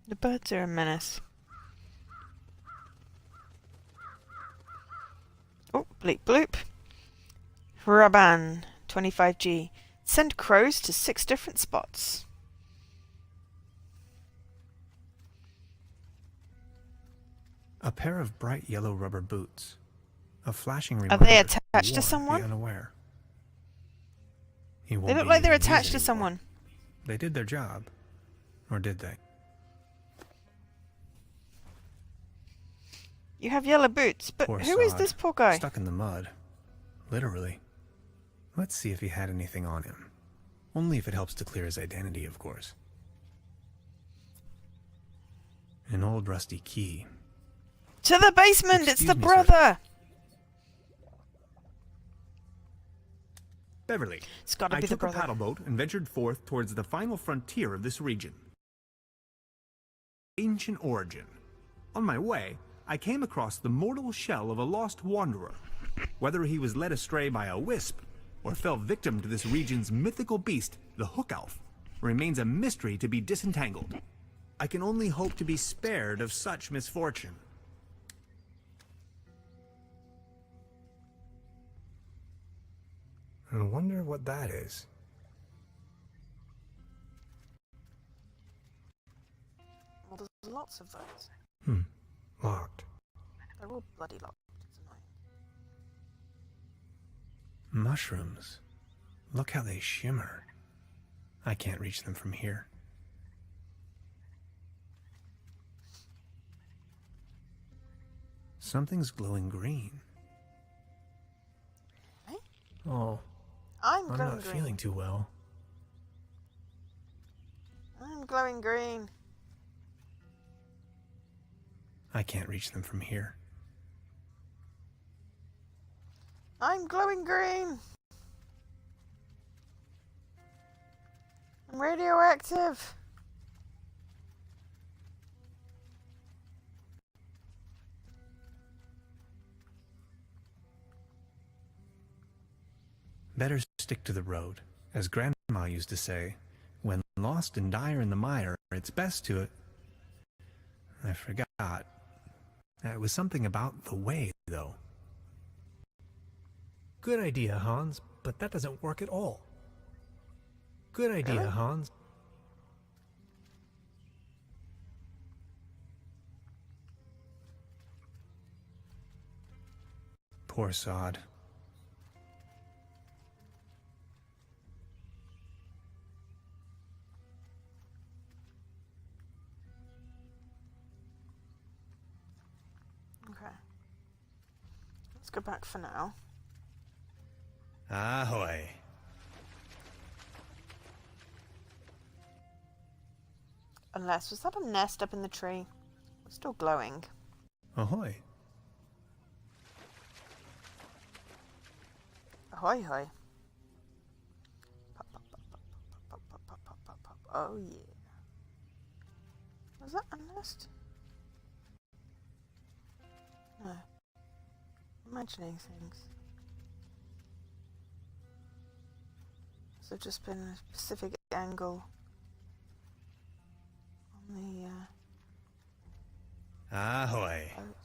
The birds are a menace. Oh, bleep bloop. Raban, 25G. Send crows to 6 different spots. A pair of bright yellow rubber boots. A flashing Are reminder. they attached to warn someone? the unaware. They look like they're attached to someone. They did their job. Or did they? You have yellow boots, but Poor who is sod. this poor guy? Stuck in the mud. Literally. Let's see if he had anything on him. Only if it helps to clear his identity, of course. An old rusty key. To the basement! It's Excuse the me, sir. brother! Beverly, It's gotta I be the took a brother. paddle boat and ventured forth towards the final frontier of this region. Ancient origin. On my way, I came across the mortal shell of a lost wanderer. Whether he was led astray by a wisp, or fell victim to this region's mythical beast, the Hook Elf, remains a mystery to be disentangled. I can only hope to be spared of such misfortune. I wonder what that is. Well, there's lots of those. Locked. They're all bloody locked. It's annoying. Mushrooms. Look how they shimmer. I can't reach them from here. Something's glowing green. Really? Oh, I'm I'm glowing not green. feeling too well. I'm glowing green. I can't reach them from here. I'm glowing green. I'm radioactive. Better stick to the road. As Grandma used to say, when lost and dire in the mire, it's best to... I forgot. It was something about the way, though. Good idea, Hans, but that doesn't work at all. Good idea, Really? Hans. Poor sod. Okay. Let's go back for now. Ahoy. Unless, was that a nest up in the tree? We're still glowing. Ahoy. Ahoy hoy. Pop, pop, pop, pop, pop, pop, pop, pop, pop, pop. Oh yeah. Was that a nest? No. Imagining things. Must have just been a specific angle on the Ahoy. boat.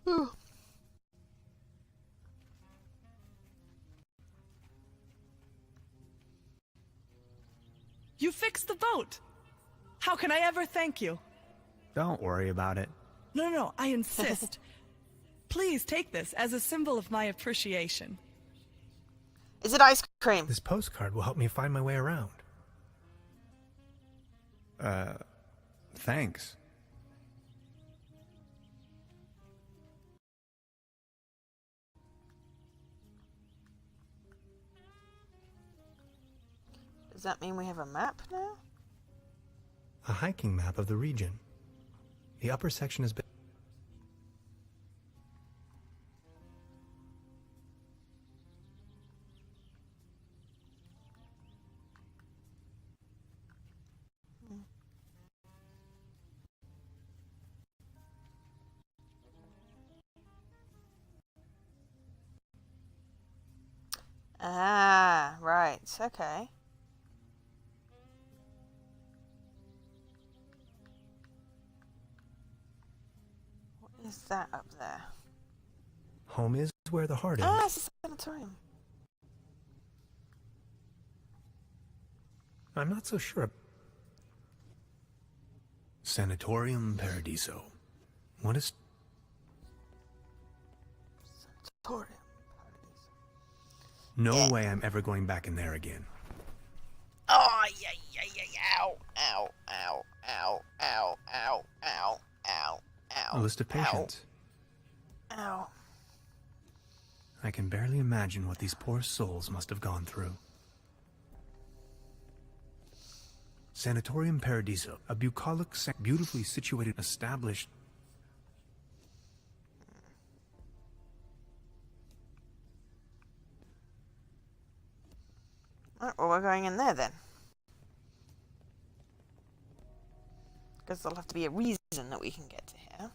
Ooh. You fixed the boat! How can I ever thank you? Don't worry about it. No, I insist. Please take this as a symbol of my appreciation. Is it ice cream? This postcard will help me find my way around. Thanks. Does that mean we have a map now? A hiking map of the region. The upper section has been... Ah, right. Okay. What is that up there? Home is where the heart is. Ah, it's a sanatorium. I'm not so sure. Sanatorium Paradiso. What is... Sanatorium. No way I'm ever going back in there again. Oh, yeah. Ow, ow, ow, ow, ow, ow, ow, ow, ow. A list of patients. Ow. I can barely imagine what these poor souls must have gone through. Sanatorium Paradiso, a bucolic, beautifully situated, established... Alright, well, we're going in there then. Because there'll have to be a reason that we can get to here.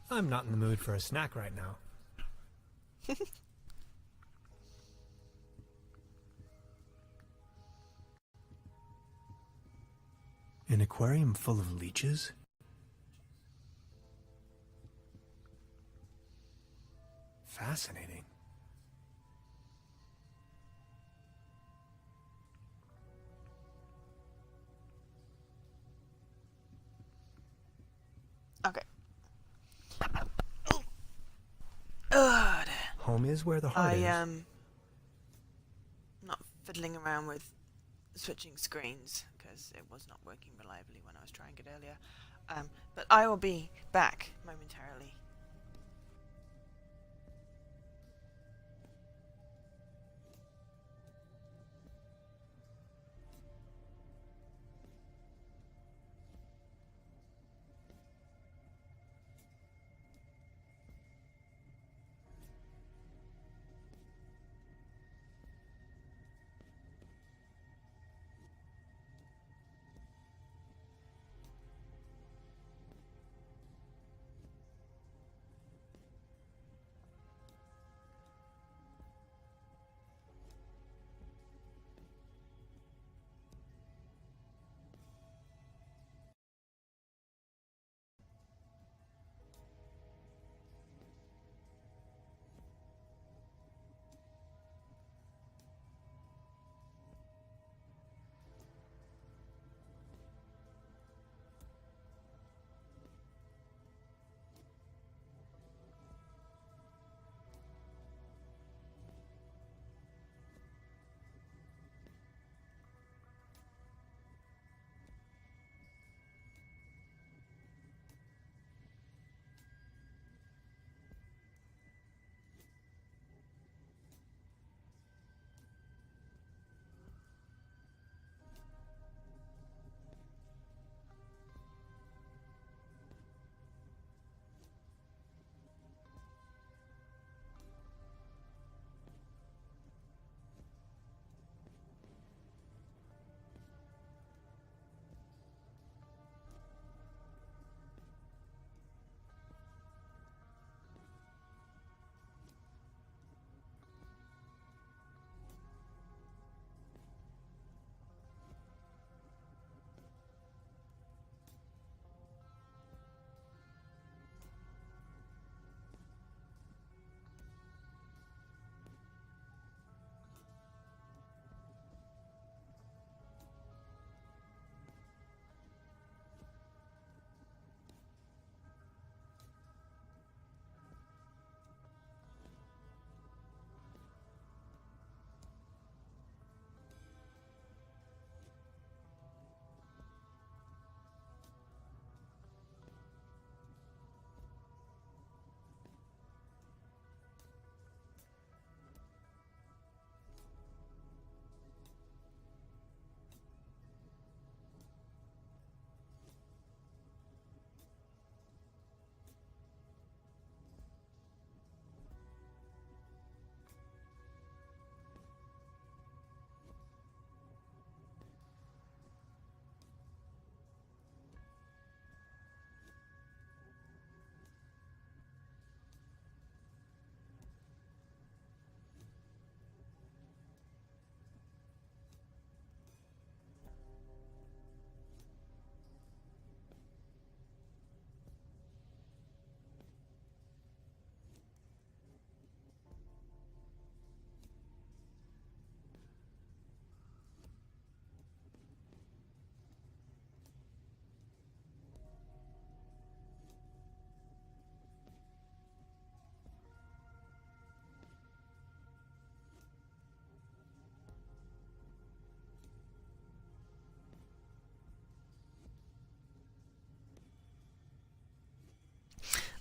I'm not in the mood for a snack right now. An aquarium full of leeches? Fascinating. Okay. Ugh. Home is where the heart is. I am not fiddling around with switching screens because it was not working reliably when I was trying it earlier. But I will be back momentarily.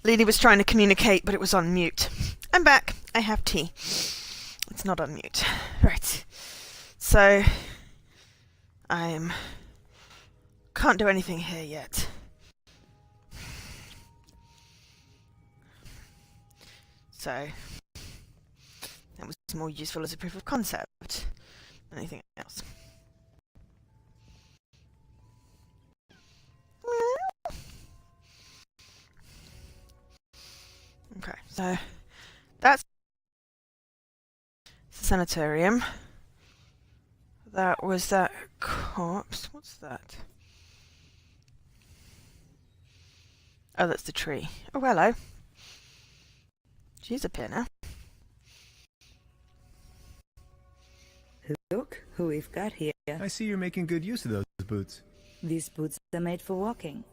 Lily was trying to communicate, but it was on mute. I'm back. I have tea. It's not on mute. Right. So, can't do anything here yet. So, that was more useful as a proof of concept than anything else. Okay, so that's the sanitarium. That was that corpse. What's that? Oh, that's the tree. Oh, hello. She's up here now. Look who we've got here. I see you're making good use of those boots. These boots are made for walking.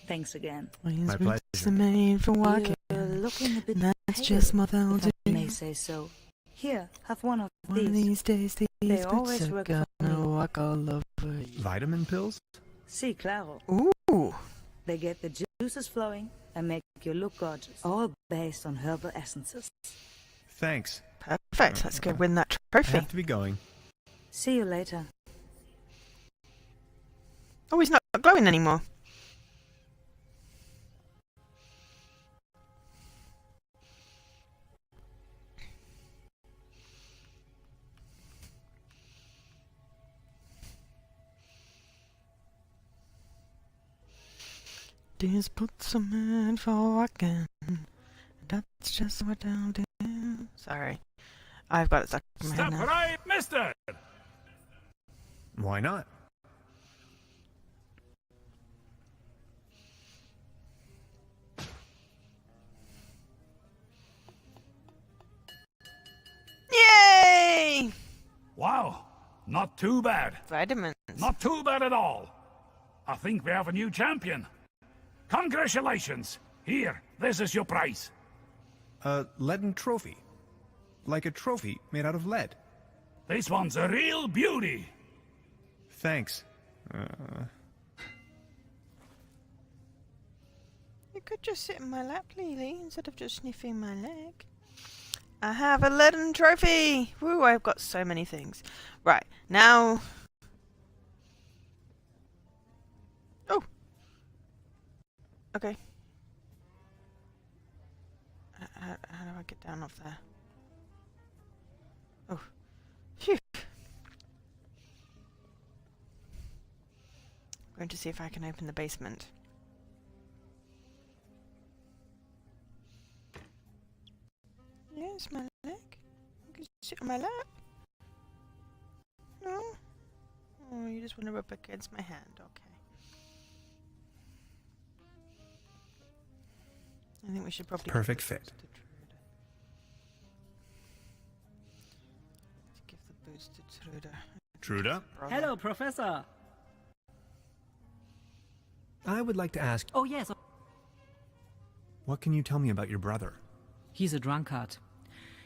Thanks again. My pleasure. Are made for walking. You're looking a bit That's pale, just what they'll if I do. may say so. Here, have one of One of these days, They these always boots are work for gonna me. walk all over you. Vitamin pills? Si, claro. Ooh. They get the juices flowing and make you look gorgeous. All based on herbal essences. Thanks. Perfect. Let's go win that I trophy. have to be going. See you later. Oh, he's not glowing anymore. These boots are meant for walking. That's just what I'll do. Sorry. I've got it stuck in my head Step now. right, mister! Why not? Yay! Wow, not too bad. Vitamins. Not too bad at all. I think we have a new champion. Congratulations. Here, this is your prize. A leaden trophy. Like a trophy made out of lead. This one's a real beauty. Thanks. You could just sit in my lap, Lily, instead of just sniffing my leg. I have a leaden trophy! Woo, I've got so many things. Right, now... Oh! Okay. How do I get down off there? Oh. Phew! I'm going to see if I can open the basement. Yes, my leg. You can sit on my lap. No? Oh, you just want to rub against my hand. Okay. I think we should probably... Perfect fit. Give the boots to Truda. Truda? Hello, Professor. I would like to ask, Oh, yes. what can you tell me about your brother? He's a drunkard.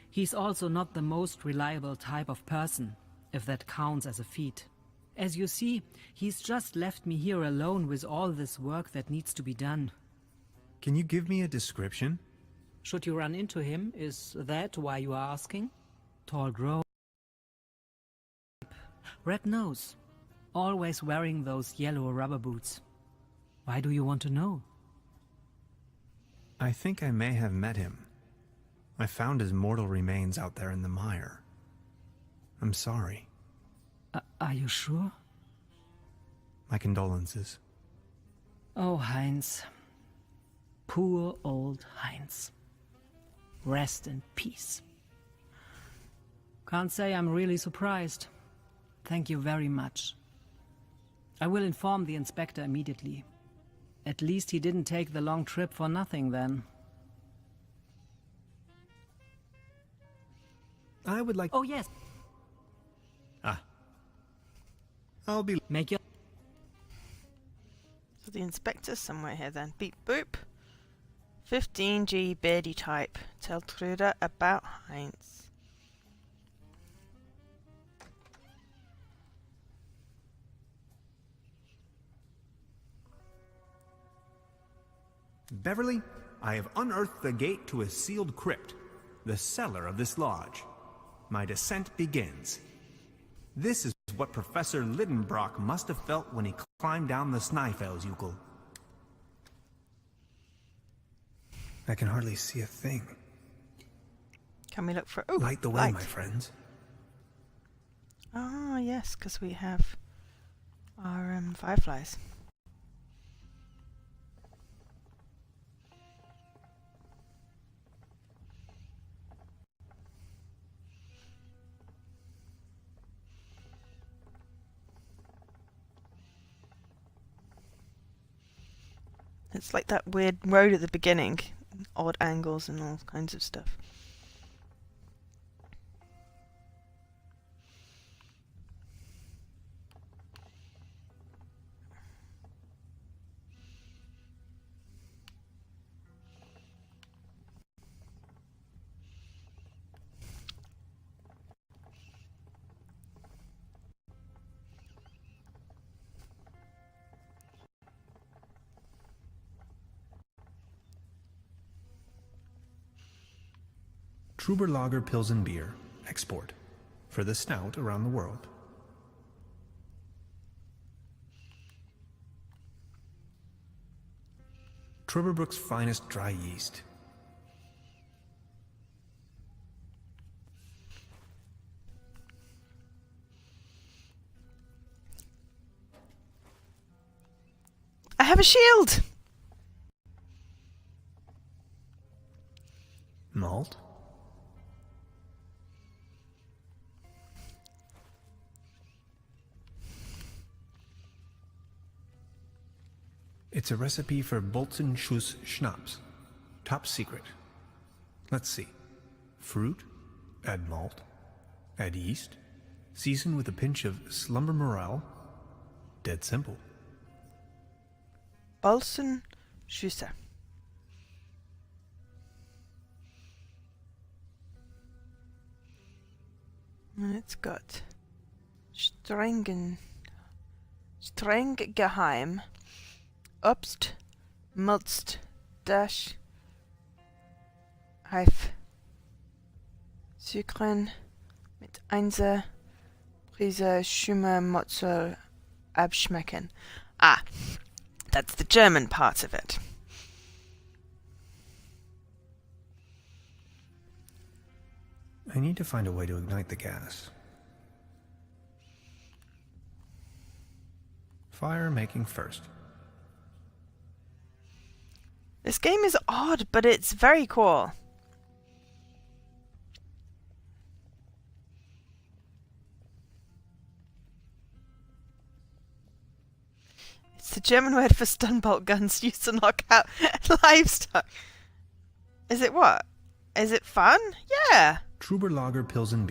He's also not the most reliable type of person, if that counts as a feat. As you see, he's just left me here alone with all this work that needs to be done. Can you give me a description? Should you run into him, is that why you are asking? Tall grown, red nose, always wearing those yellow rubber boots. Why do you want to know? I think I may have met him. I found his mortal remains out there in the mire. I'm sorry. Are you sure? My condolences. Oh, Heinz. Poor old Heinz. Rest in peace. Can't say I'm really surprised. Thank you very much. I will inform the inspector immediately. At least he didn't take the long trip for nothing then. I would like... Oh, yes. I'll be... Make your... So the inspector's somewhere here then. Beep boop. 15G Beardy type. Tell Truda about Heinz. Beverly, I have unearthed the gate to a sealed crypt, the cellar of this lodge. My descent begins. This is what Professor Trüberbrook must have felt when he climbed down the Snæfellsjökull. I can hardly see a thing. Can we look for... Oh, light the way, light. my friends. Ah, yes, because we have our fireflies. It's like that weird road at the beginning, odd angles and all kinds of stuff. Trüberlager Pilsen beer, export, for the stout around the world. Trüberbrook's finest dry yeast. I have a shield! Malt. It's a recipe for Bolzenschuss Schnapps. Top secret. Let's see. Fruit, add malt, add yeast, season with a pinch of slumber morale. Dead simple. Bolzenschüsse. And it's got streng geheim, Obst, Mulst, Dash, Heif, Sucren, mit 1 Prise Schummer Mozzel abschmecken. Ah, that's the German part of it. I need to find a way to ignite the gas. Fire making first. This game is odd, but it's very cool. It's the German word for stun bolt guns used to knock out livestock. Is it what? Is it fun? Yeah. Trüberlager Pilsen.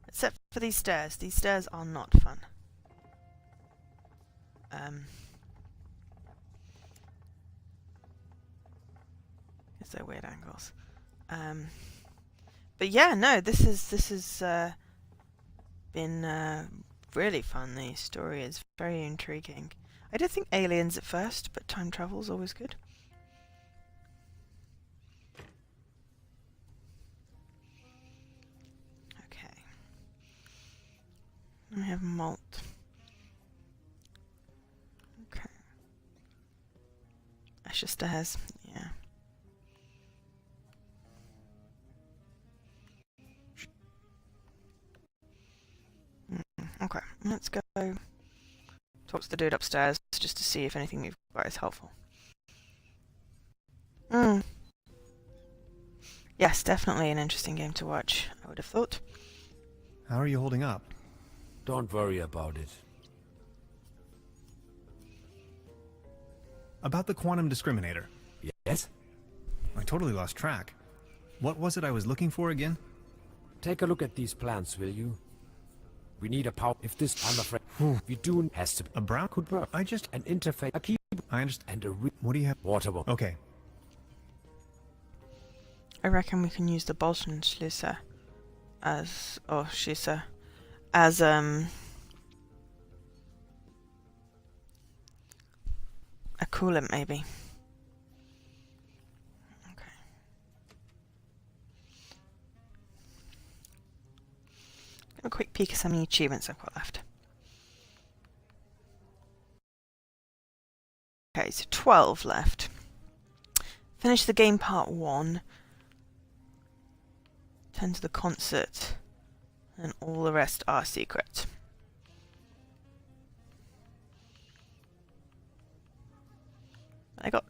Except for these stairs. These stairs are not fun. Because they're weird angles. But yeah, no, this has been really fun. The story is very intriguing. I did think aliens at first, but time travel is always good. Okay. I have malt. Okay. Asher stairs, yeah. Okay, let's go talk to the dude upstairs just to see if anything we've got is helpful. Yes, definitely an interesting game to watch, I would have thought. How are you holding up? Don't worry about it. About the quantum discriminator. Yes? I totally lost track. What was it I was looking for again? Take a look at these plans, will you? We need a power. If this, I'm afraid, we do has to. A brown could work. I just an interface, a keyboard, I understand. and a what do you have? water bottle. Okay. I reckon we can use the Bolzenschlüssel as, or Schlüssel, as a coolant, maybe. Okay. Have a quick peek at some of the achievements I've got left. Okay, so 12 left. Finish the game part 1. Attend to the concert. And all the rest are secret. I got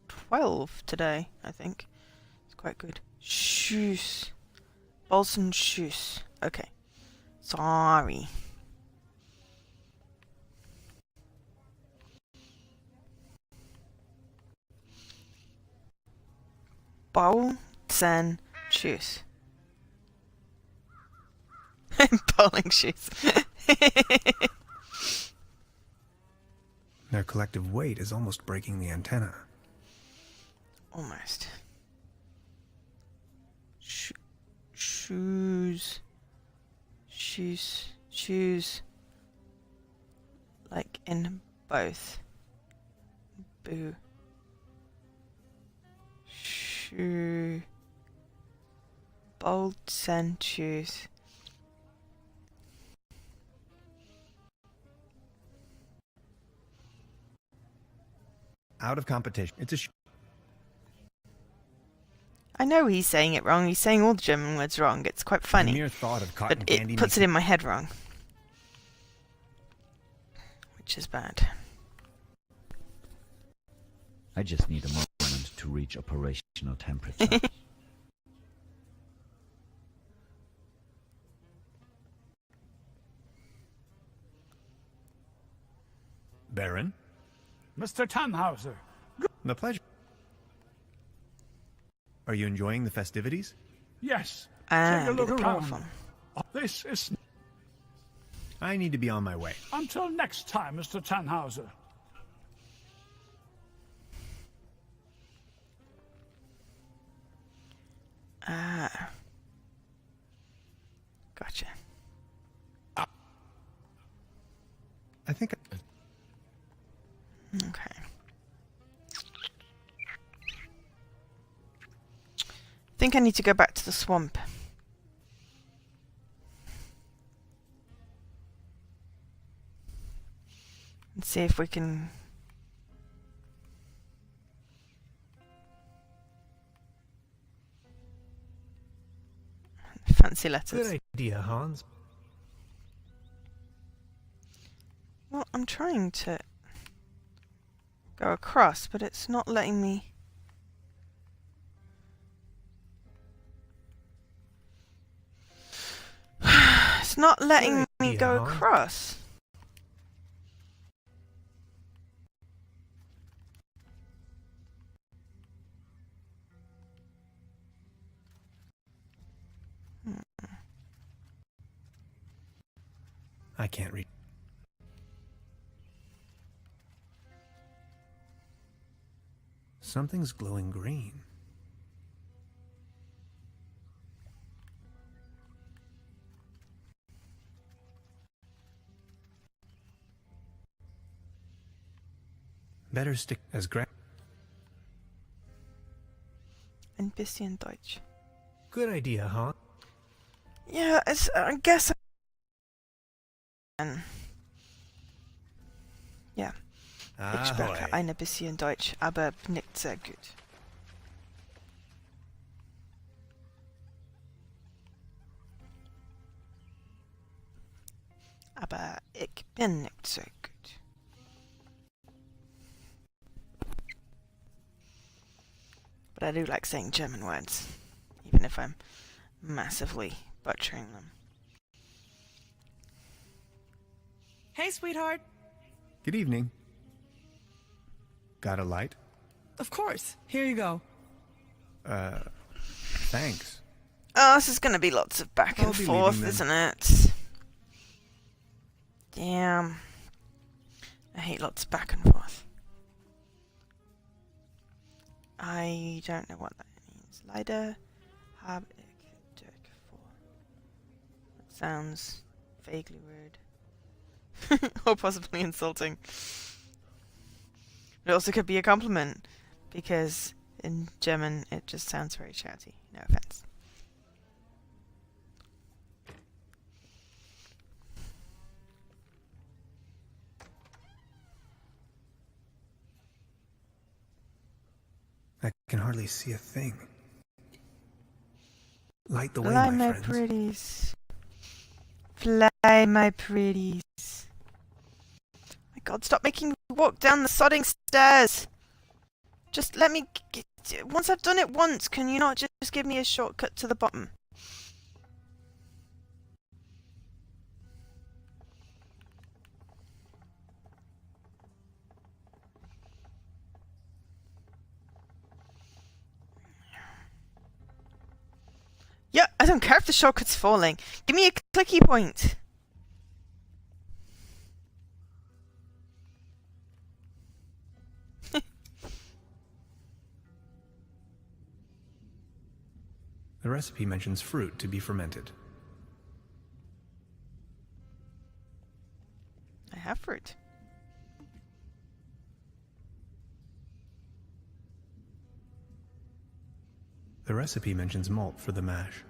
12 today, I think. It's quite good. Shoes. Balls and shoes. Okay. Sorry. Balls and shoes. Bowling shoes. Their collective weight is almost breaking the antenna. Almost. Shoes. Like in both. Boo. Shoe. Bolts and shoes. Out of competition. It's a I know he's saying it wrong. He's saying all the German words wrong. It's quite funny. The mere thought of cotton but candy it puts it in my head wrong. Which is bad. I just need a moment to reach operational temperature. Baron? Mr. Tannhauser. My pleasure. Are you enjoying the festivities? Yes. Ah, Take a look the around. powerful. This is... I need to be on my way. Until next time, Mr. Tannhauser. Ah. Gotcha. I think... Okay. I think I need to go back to the swamp. And see if we can... Fancy letters. Good idea, Hans. Well, I'm trying to go across, but it's not letting me. It's not letting me go across. I can't read. Something's glowing green. Better stick as Ein bisschen Deutsch. Good idea, huh? Yeah, it's, I guess. Ja. Ich spreche ein bisschen Deutsch, aber nicht sehr gut. Aber ich bin nicht so gut. But I do like saying German words, even if I'm massively butchering them. Hey, sweetheart. Good evening. Got a light? Of course. Here you go. Thanks. Oh, this is going to be lots of back and forth, isn't it? Damn. I hate lots of back and forth. I don't know what that means. Leider habe ich Dirk vor. That sounds vaguely rude. Or possibly insulting. It also could be a compliment, because in German it just sounds very shouty. No offense. I can hardly see a thing. Light the way, Fly, my my friends. pretties. Fly, my pretties. My God, stop making me walk down the sodding stairs. Just let me... Once I've done it once, can you not just give me a shortcut to the bottom? Yeah, I don't care if the shortcut's falling. Give me a clicky point. The recipe mentions fruit to be fermented. I have fruit. The recipe mentions malt for the mash.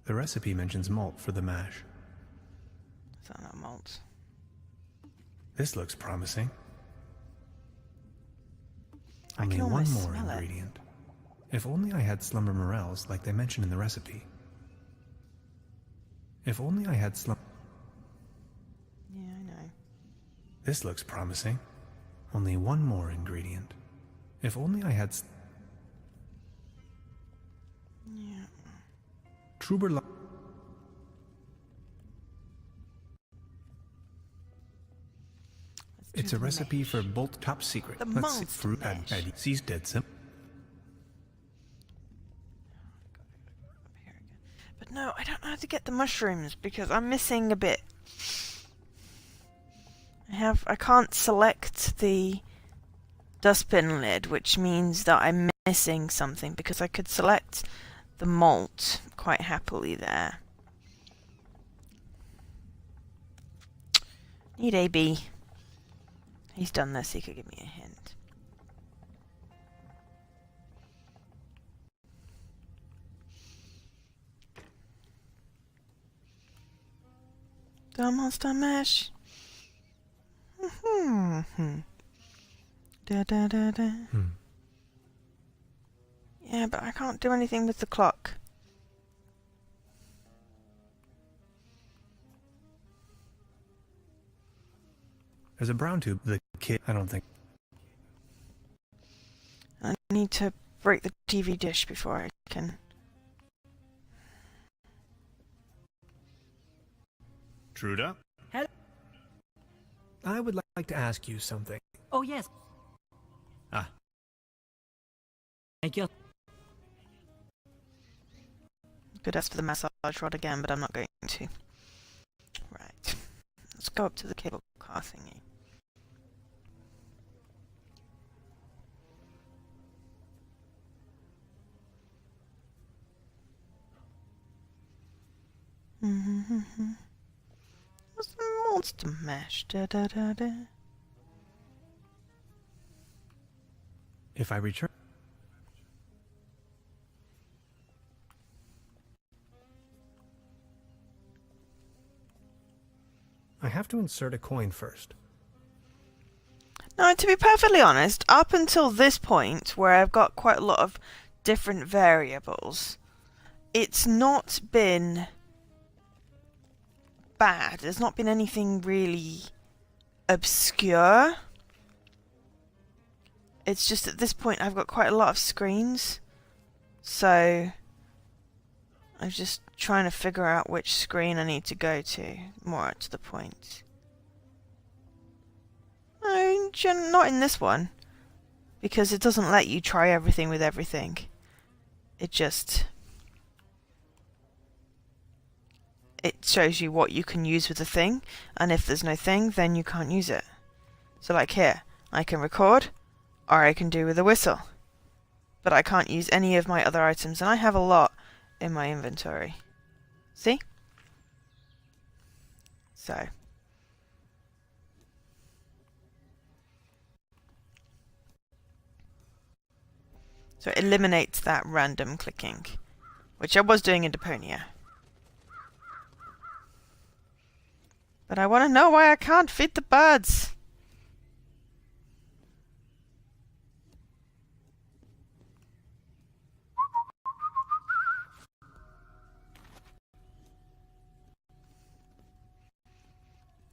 The recipe mentions malt for the mash. Is that not malt? This looks promising. I Only can one almost more smell it. ingredient. If only I had slumber morels like they mention in the recipe. If only I had Yeah, I know. This looks promising. Only one more ingredient. If only I had Yeah. Trüberbrook. It's a recipe for Bolt Top Secret. The Let's see. malt Fruit mash. and sees dead sim. But no, I don't know how to get the mushrooms because I'm missing a bit. I can't select the dustbin lid, which means that I'm missing something because I could select the malt quite happily there. Need AB. He's done this, he could give me a hint. The monster mash. Da da da da. Yeah, but I can't do anything with the clock. There's a brown tube. The kid, I don't think. I need to break the TV dish before I can. Truda? Hello. I would like to ask you something. Oh, yes. Ah. Thank you. Could ask for the massage rod again, but I'm not going to. Right. Let's go up to the cable car thingy. What's the monster mash? Da da da da. If I return... I have to insert a coin first. No, to be perfectly honest, up until this point, where I've got quite a lot of different variables, it's not been bad. There's not been anything really obscure. It's just at this point I've got quite a lot of screens, so I'm just trying to figure out which screen I need to go to, more to the point. No, not in this one, because it doesn't let you try everything with everything. It shows you what you can use with the thing, and if there's no thing, then you can't use it. So like here, I can record, or I can do with a whistle. But I can't use any of my other items, and I have a lot in my inventory. See? So. So it eliminates that random clicking, which I was doing in Deponia. But I want to know why I can't feed the birds.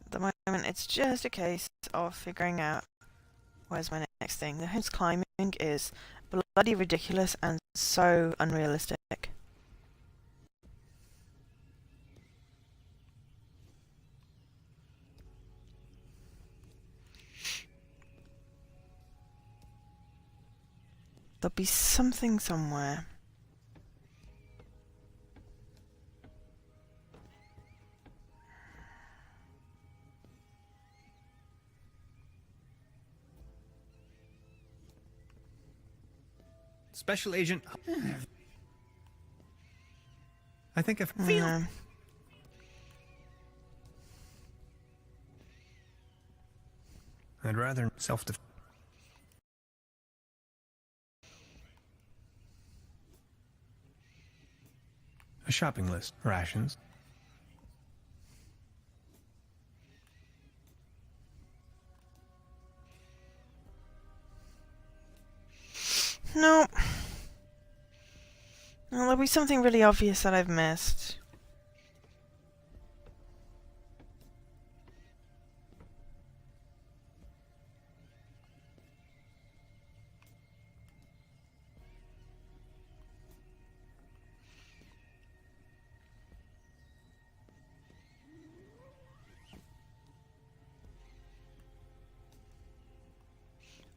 At the moment, it's just a case of figuring out where's my next thing. The house climbing is bloody ridiculous and so unrealistic. There'll be something somewhere. Special Agent... I think I've... No. I'd rather self-defense. A shopping list. Rations. No. Well, there'll be something really obvious that I've missed.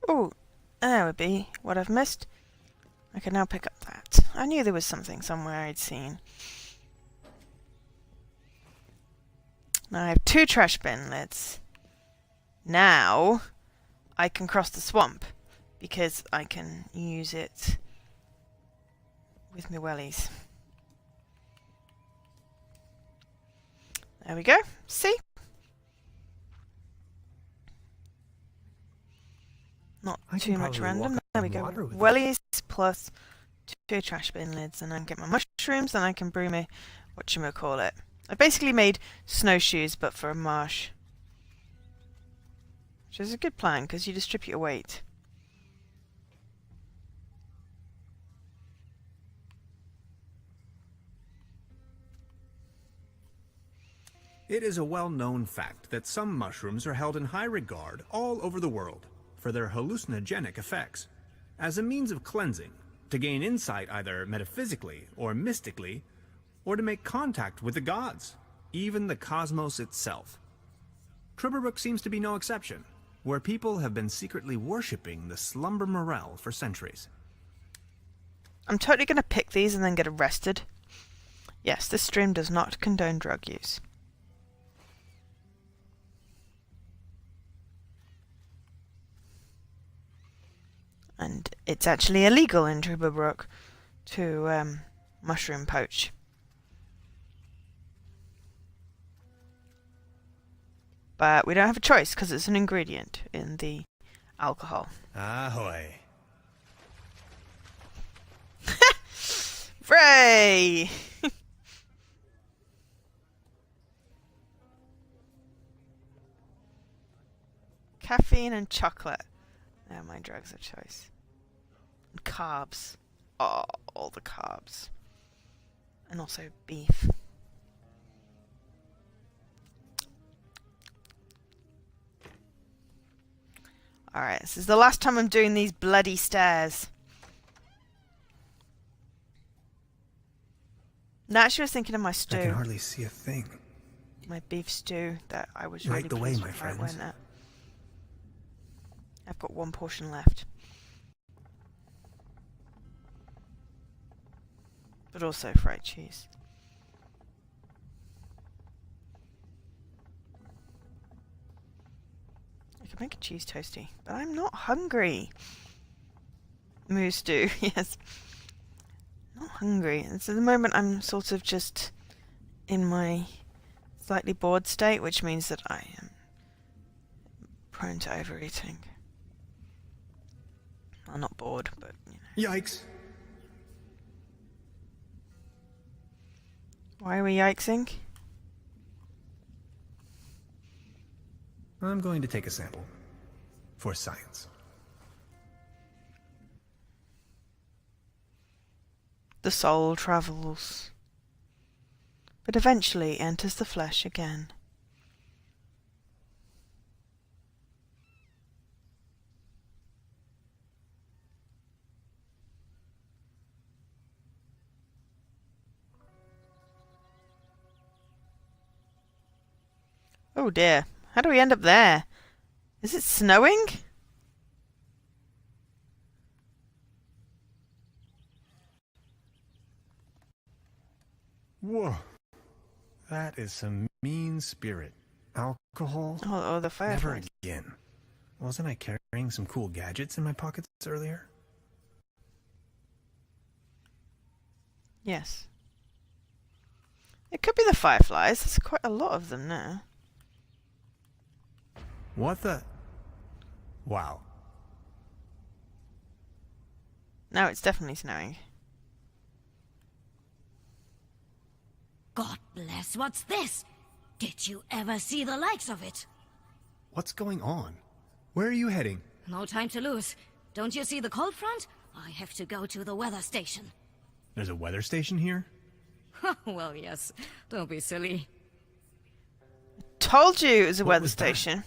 Oh, there would be what I've missed. I can now pick up that. I knew there was something somewhere I'd seen. Now I have 2 trash bin lids. Now I can cross the swamp because I can use it with my wellies. There we go. See? Not too much random. There we go. Wellies plus 2 trash bin lids, and I can get my mushrooms, and I can brew my whatchamacallit. I basically made snowshoes, but for a marsh. Which is a good plan, because you distribute your weight. It is a well-known fact that some mushrooms are held in high regard all over the world for their hallucinogenic effects, as a means of cleansing, to gain insight either metaphysically or mystically, or to make contact with the gods, even the cosmos itself. Trüberbrook seems to be no exception, where people have been secretly worshipping the slumber morel for centuries. I'm totally going to pick these and then get arrested. Yes, this stream does not condone drug use. And it's actually illegal in Trüberbrook to mushroom poach. But we don't have a choice because it's an ingredient in the alcohol. Ahoy. Hooray! Caffeine and chocolate. They're my drugs of choice. And carbs. Oh, all the carbs. And also beef. Alright, this is the last time I'm doing these bloody stairs. Now, actually, I was thinking of my stew. I can hardly see a thing. My beef stew that I was Light really the way, pleased my with how it friends. went at. I've got 1 portion left. But also fried cheese. I could make a cheese toasty, but I'm not hungry. Moose stew, yes. Not hungry. And so at the moment I'm sort of just in my slightly bored state, which means that I am prone to overeating. Well, not bored, but you know. Yikes. Why are we yikesing? I'm going to take a sample. For science. The soul travels, but eventually enters the flesh again. Oh dear, how do we end up there? Is it snowing? Whoa. That is some mean spirit. Alcohol? Oh, the Never fireflies. again. Wasn't I carrying some cool gadgets in my pockets earlier? Yes. It could be the fireflies. There's quite a lot of them now. What the? Wow. Now it's definitely snowing. God bless, what's this? Did you ever see the likes of it? What's going on? Where are you heading? No time to lose. Don't you see the cold front? I have to go to the weather station. There's a weather station here? Well, yes. Don't be silly. Told you it was a What weather was that? station.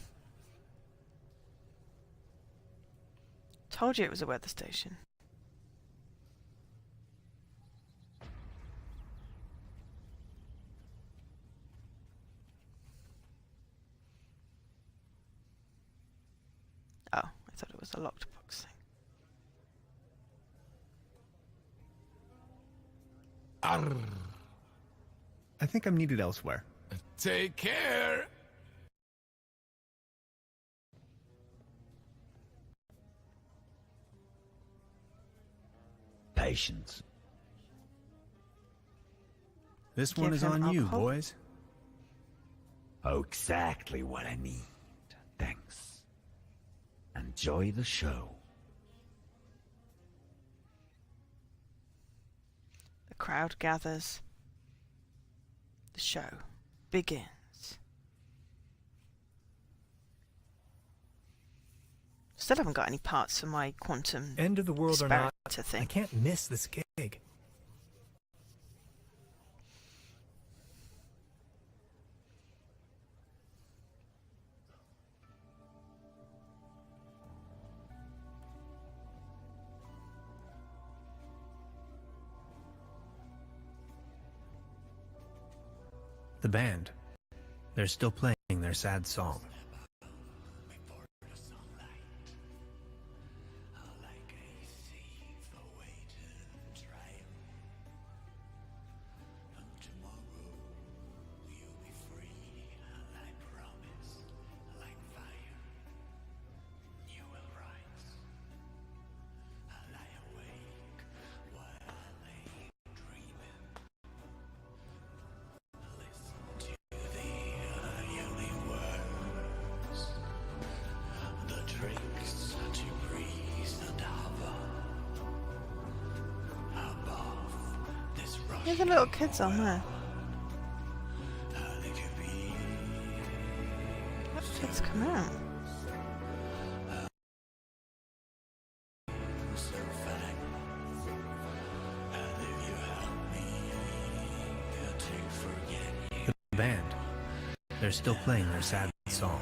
Told you it was a weather station. Oh, I thought it was a locked box thing. Arr. I think I'm needed elsewhere. Take care. Patience. This one Give is him on you, alcohol? boys. Oh, exactly what I need. Thanks. Enjoy the show. The crowd gathers. The show begins. Still haven't got any parts for my quantum End of the world or not, sparator I thing. can't miss this gig. The band. They're still playing their sad song. There's the little kids on there. What kids come out? The band. They're still playing their sad song.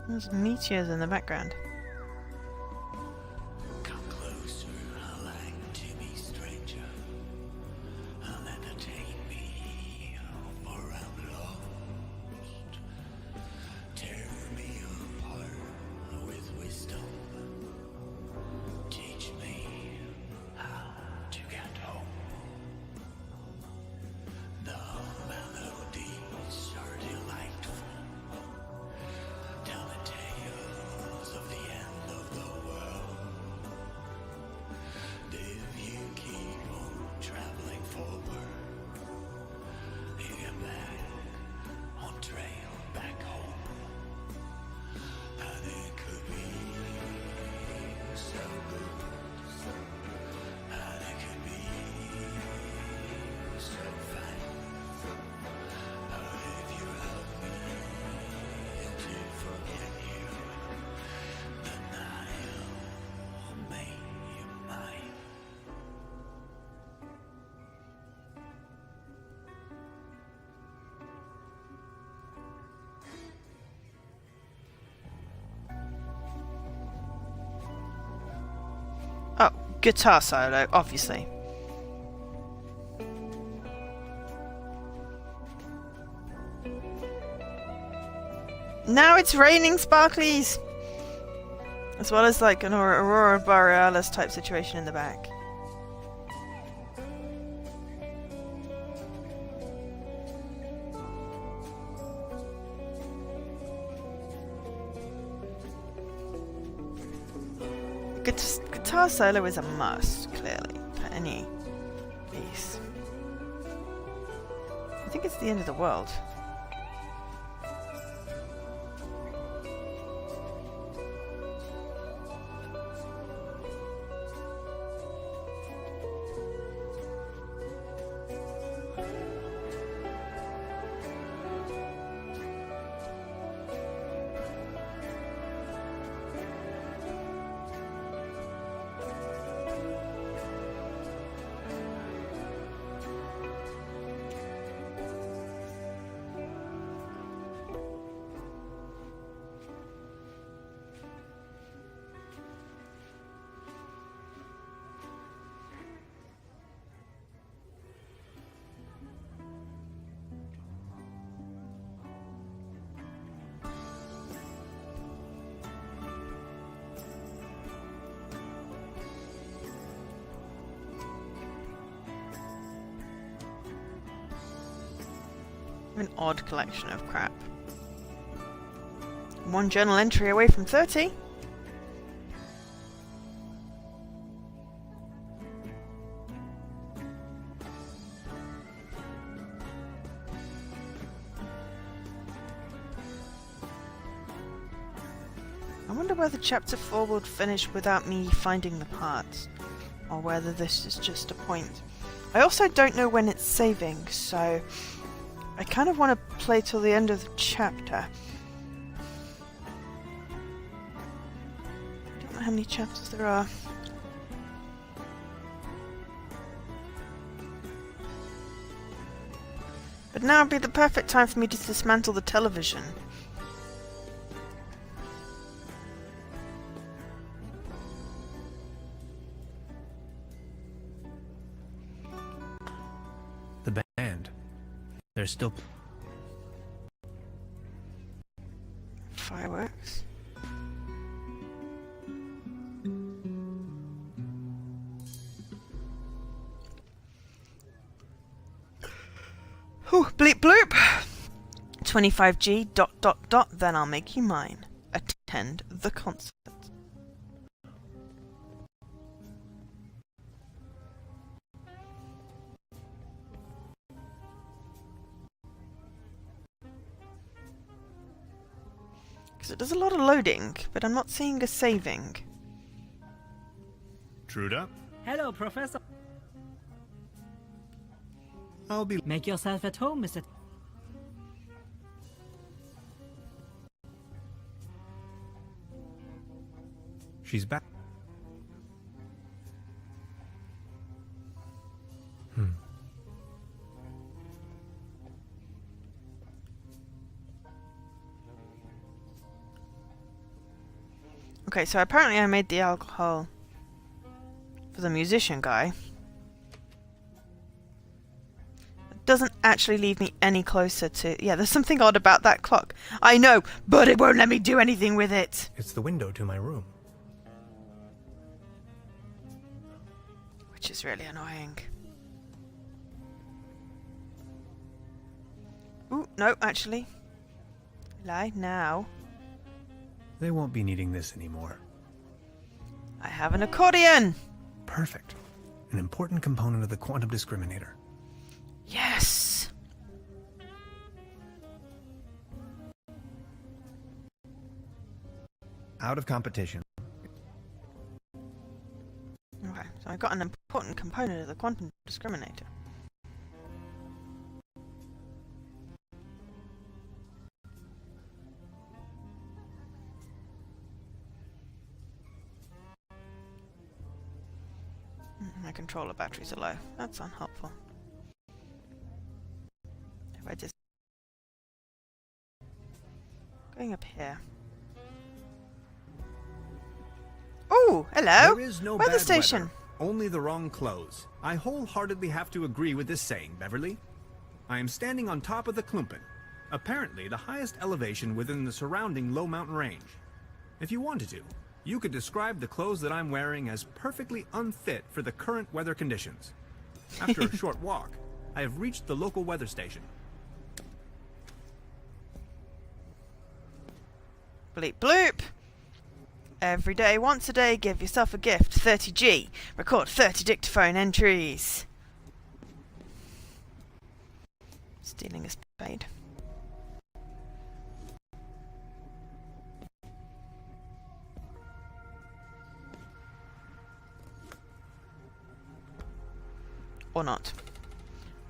There's meteors in the background. Come closer, like to me, stranger. Entertain me, for I'm lost. Tear me apart with wisdom. Teach me how to get home. The melodies are delightful. Tell guitar solo, obviously. Now it's raining sparklies! As well as like an Aurora Borealis type situation in the back. Guitar solo is a must, clearly, for any piece. I think it's the end of the world. An odd collection of crap. One journal entry away from 30. I wonder whether chapter 4 would finish without me finding the parts, or whether this is just a point. I also don't know when it's saving, so I kind of want to play till the end of the chapter. I don't know how many chapters there are. But now would be the perfect time for me to dismantle the television. The band. There's still fireworks. Ooh, bleep bloop. 25G ... then I'll make you mine. Attend the concert. Because it does a lot of loading, but I'm not seeing a saving. Truda? Hello, Professor. I'll be... Make yourself at home, Mr. She's back. Okay, so apparently I made the alcohol for the musician guy. It doesn't actually leave me any closer to... Yeah, there's something odd about that clock. I know, but it won't let me do anything with it. It's the window to my room. Which is really annoying. Ooh, no, actually. Lie now. They won't be needing this anymore. I have an accordion! Perfect. An important component of the quantum discriminator. Yes! Out of competition. Okay, so I got an important component of the quantum discriminator. My controller batteries are low. That's unhelpful. If I just... Going up here. Oh, hello! There is no Weather bad station! weather, only the wrong clothes. I wholeheartedly have to agree with this saying, Beverly. I am standing on top of the Klumpen, apparently the highest elevation within the surrounding low mountain range. If you wanted to, you could describe the clothes that I'm wearing as perfectly unfit for the current weather conditions. After a short walk, I have reached the local weather station. Bleep bloop. Every day, once a day, give yourself a gift. 30G. Record 30 dictaphone entries. Stealing a spade. Or not.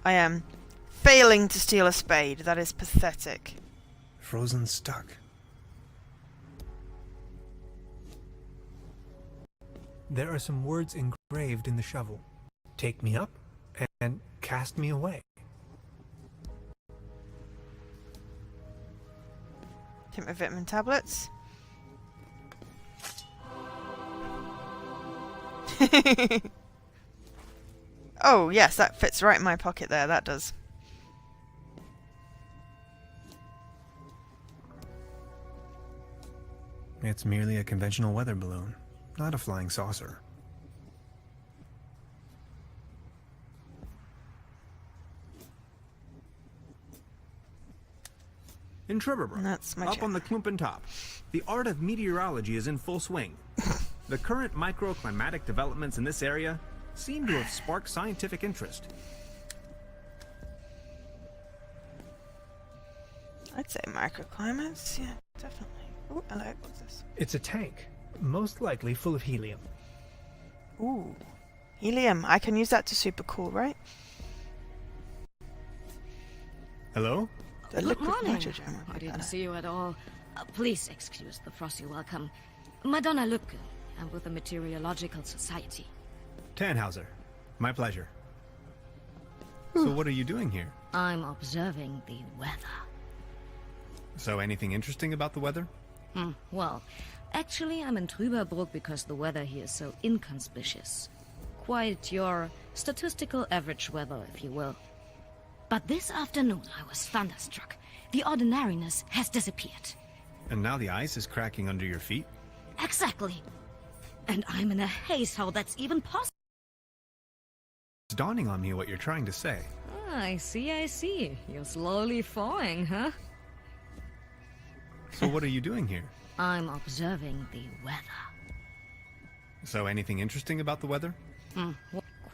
I am failing to steal a spade. That is pathetic. Frozen stuck. There are some words engraved in the shovel. Take me up and cast me away. Take my vitamin tablets. Oh, yes, that fits right in my pocket there. That does. It's merely a conventional weather balloon, not a flying saucer. In Trüberbrook, That's my up joke. on the Klumpen top, the art of meteorology is in full swing. The current microclimatic developments in this area seem to have sparked scientific interest. I'd say microclimates. Yeah, definitely. Ooh, hello. What's this? It's a tank, most likely full of helium. Ooh. Helium. I can use that to super cool, right? Hello? The Good liquid morning. nitrogen would I be didn't better. see you at all. Please excuse the frosty welcome. Madonna Lübke. I'm with the Meteorological Society. Tannhauser, my pleasure. So what are you doing here? I'm observing the weather. So anything interesting about the weather? Well, actually I'm in Trüberbrook because the weather here is so inconspicuous. Quite your statistical average weather, if you will. But this afternoon I was thunderstruck. The ordinariness has disappeared. And now the ice is cracking under your feet? Exactly. And I'm in a haze how that's even possible. It's dawning on me what you're trying to say. I see. You're slowly thawing, huh? So what are you doing here? I'm observing the weather. So anything interesting about the weather?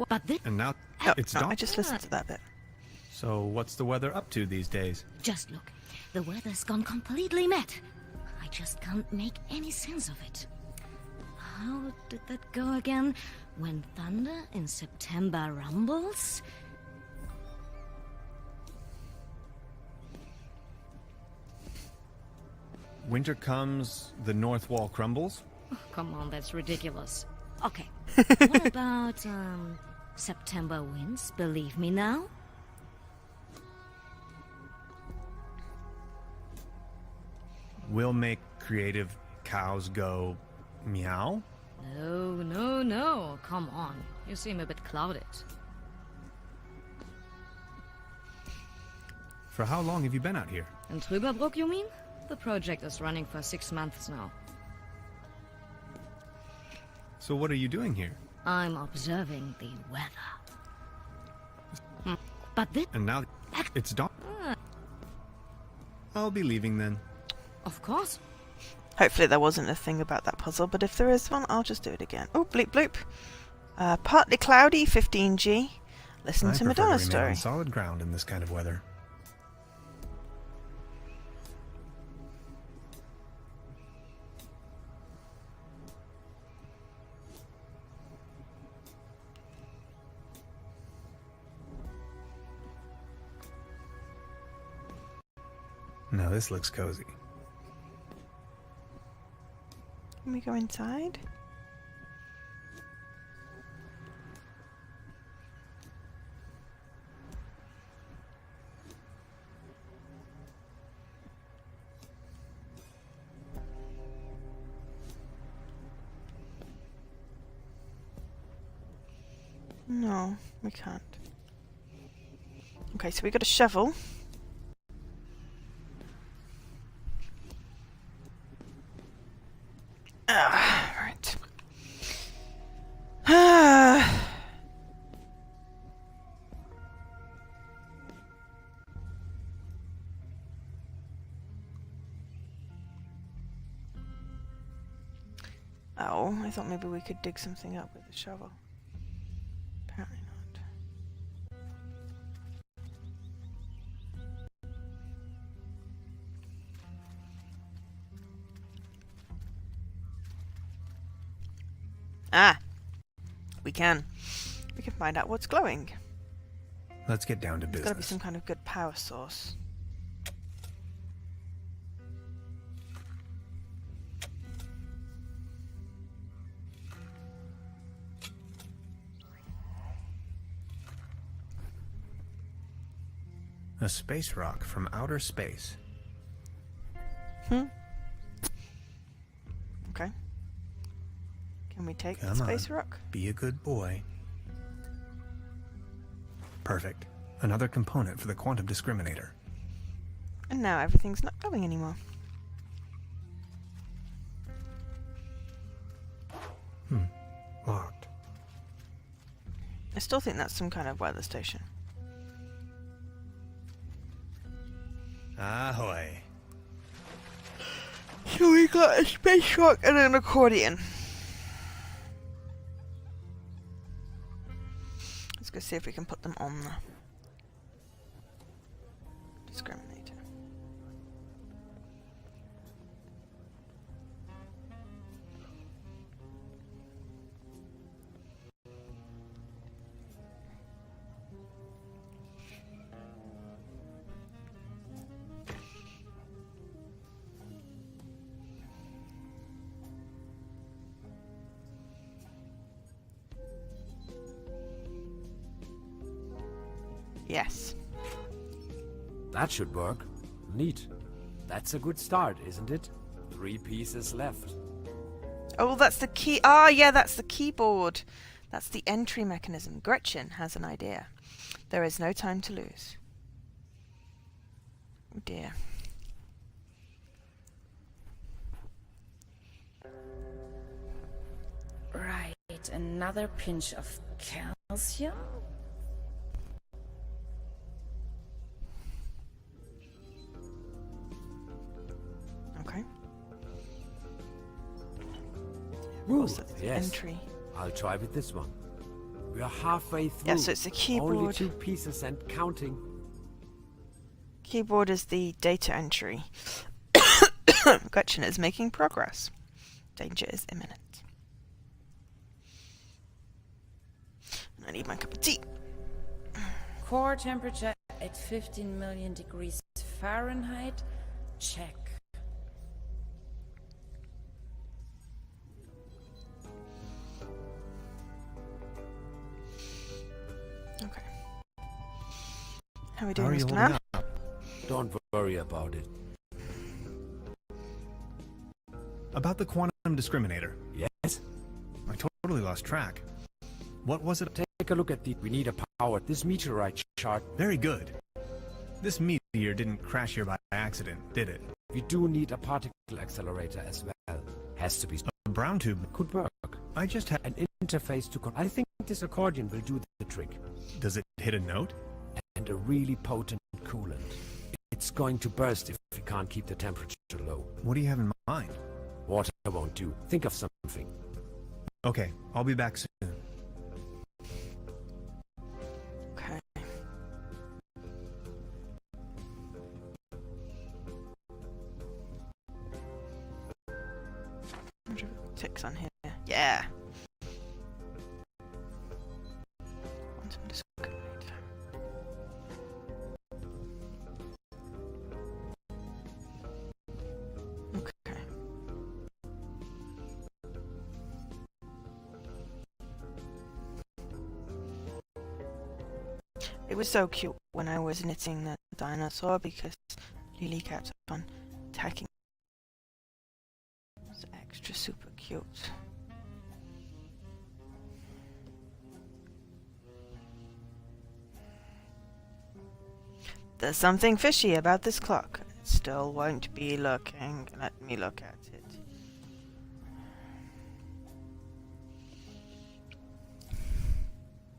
But this... And now it's No, dawn. I just listened to that bit. So what's the weather up to these days? Just look. The weather's gone completely mad. I just can't make any sense of it. How did that go again? When thunder in September rumbles? Winter comes, the north wall crumbles? Oh, come on, that's ridiculous. Okay. What about, September winds? Believe me now? We'll make creative cows go meow? No. Come on. You seem a bit clouded. For how long have you been out here? In Trüberbrook, you mean? The project is running for 6 months now. So what are you doing here? I'm observing the weather. But this... And now it's dawn. I'll be leaving then. Of course. Hopefully there wasn't a thing about that puzzle, but if there is one, I'll just do it again. Oh, bleep bloop. Partly cloudy, 15G. Listen to Madonna's remain story. on solid ground in this kind of weather. Now this looks cozy. Can we go inside? No, we can't. Okay, so we got a shovel. Right. Oh, I thought maybe we could dig something up with a shovel. Apparently not. Ah! We can. We can find out what's glowing. Let's get down to There's gotta be business. some kind of good power source. A space rock from outer space. Okay. Can we take the Come space on. rock? Be a good boy. Perfect. Another component for the quantum discriminator. And now everything's not glowing anymore. Locked. I still think that's some kind of weather station. Ahoy. So we got a space rock and an accordion. Let's go see if we can put them on the discriminator. Yes. That should work. Neat. That's a good start, isn't it? 3 pieces left. Oh, that's the key. Ah, yeah, that's the keyboard. That's the entry mechanism. Gretchen has an idea. There is no time to lose. Oh dear. Right, another pinch of calcium. Okay. Ooh, So that's the yes. entry. I'll try with this one. We are halfway through. Yeah, so it's the keyboard. Only 2 pieces and counting. Keyboard is the data entry. Gretchen is making progress. Danger is imminent. I need my cup of tea. Core temperature at 15 million degrees Fahrenheit. Check. Okay. How are we How doing, are you Mr. holding Lamb? up? Don't worry about it. About the quantum discriminator. Yes? I totally lost track. What was it? Take a look at the... We need a power. This meteorite chart. Very good. This meteor didn't crash here by accident, did it? We do need a particle accelerator as well. Has to be... A brown tube Could work. I just had... An interface to... I think this accordion will do the trick. Does it hit a note? And a really potent coolant. It's going to burst if we can't keep the temperature low. What do you have in mind? Water won't do. Think of something. Okay, I'll be back soon. Okay. Ticks on here. Yeah. Quantum discriminator. Okay. It was so cute when I was knitting the dinosaur because Lily kept on attacking. It's extra super cute. There's something fishy about this clock. It still won't be looking. Let me look at it.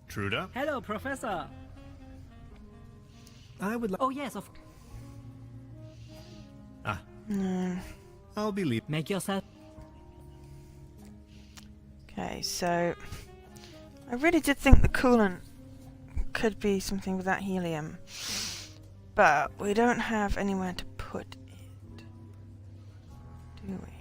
Truda? Hello, Professor. I would like... Oh, yes, of... Ah. No. I'll be leaving. Make yourself... Okay, so... I really did think the coolant could be something with that helium. But we don't have anywhere to put it. Do we?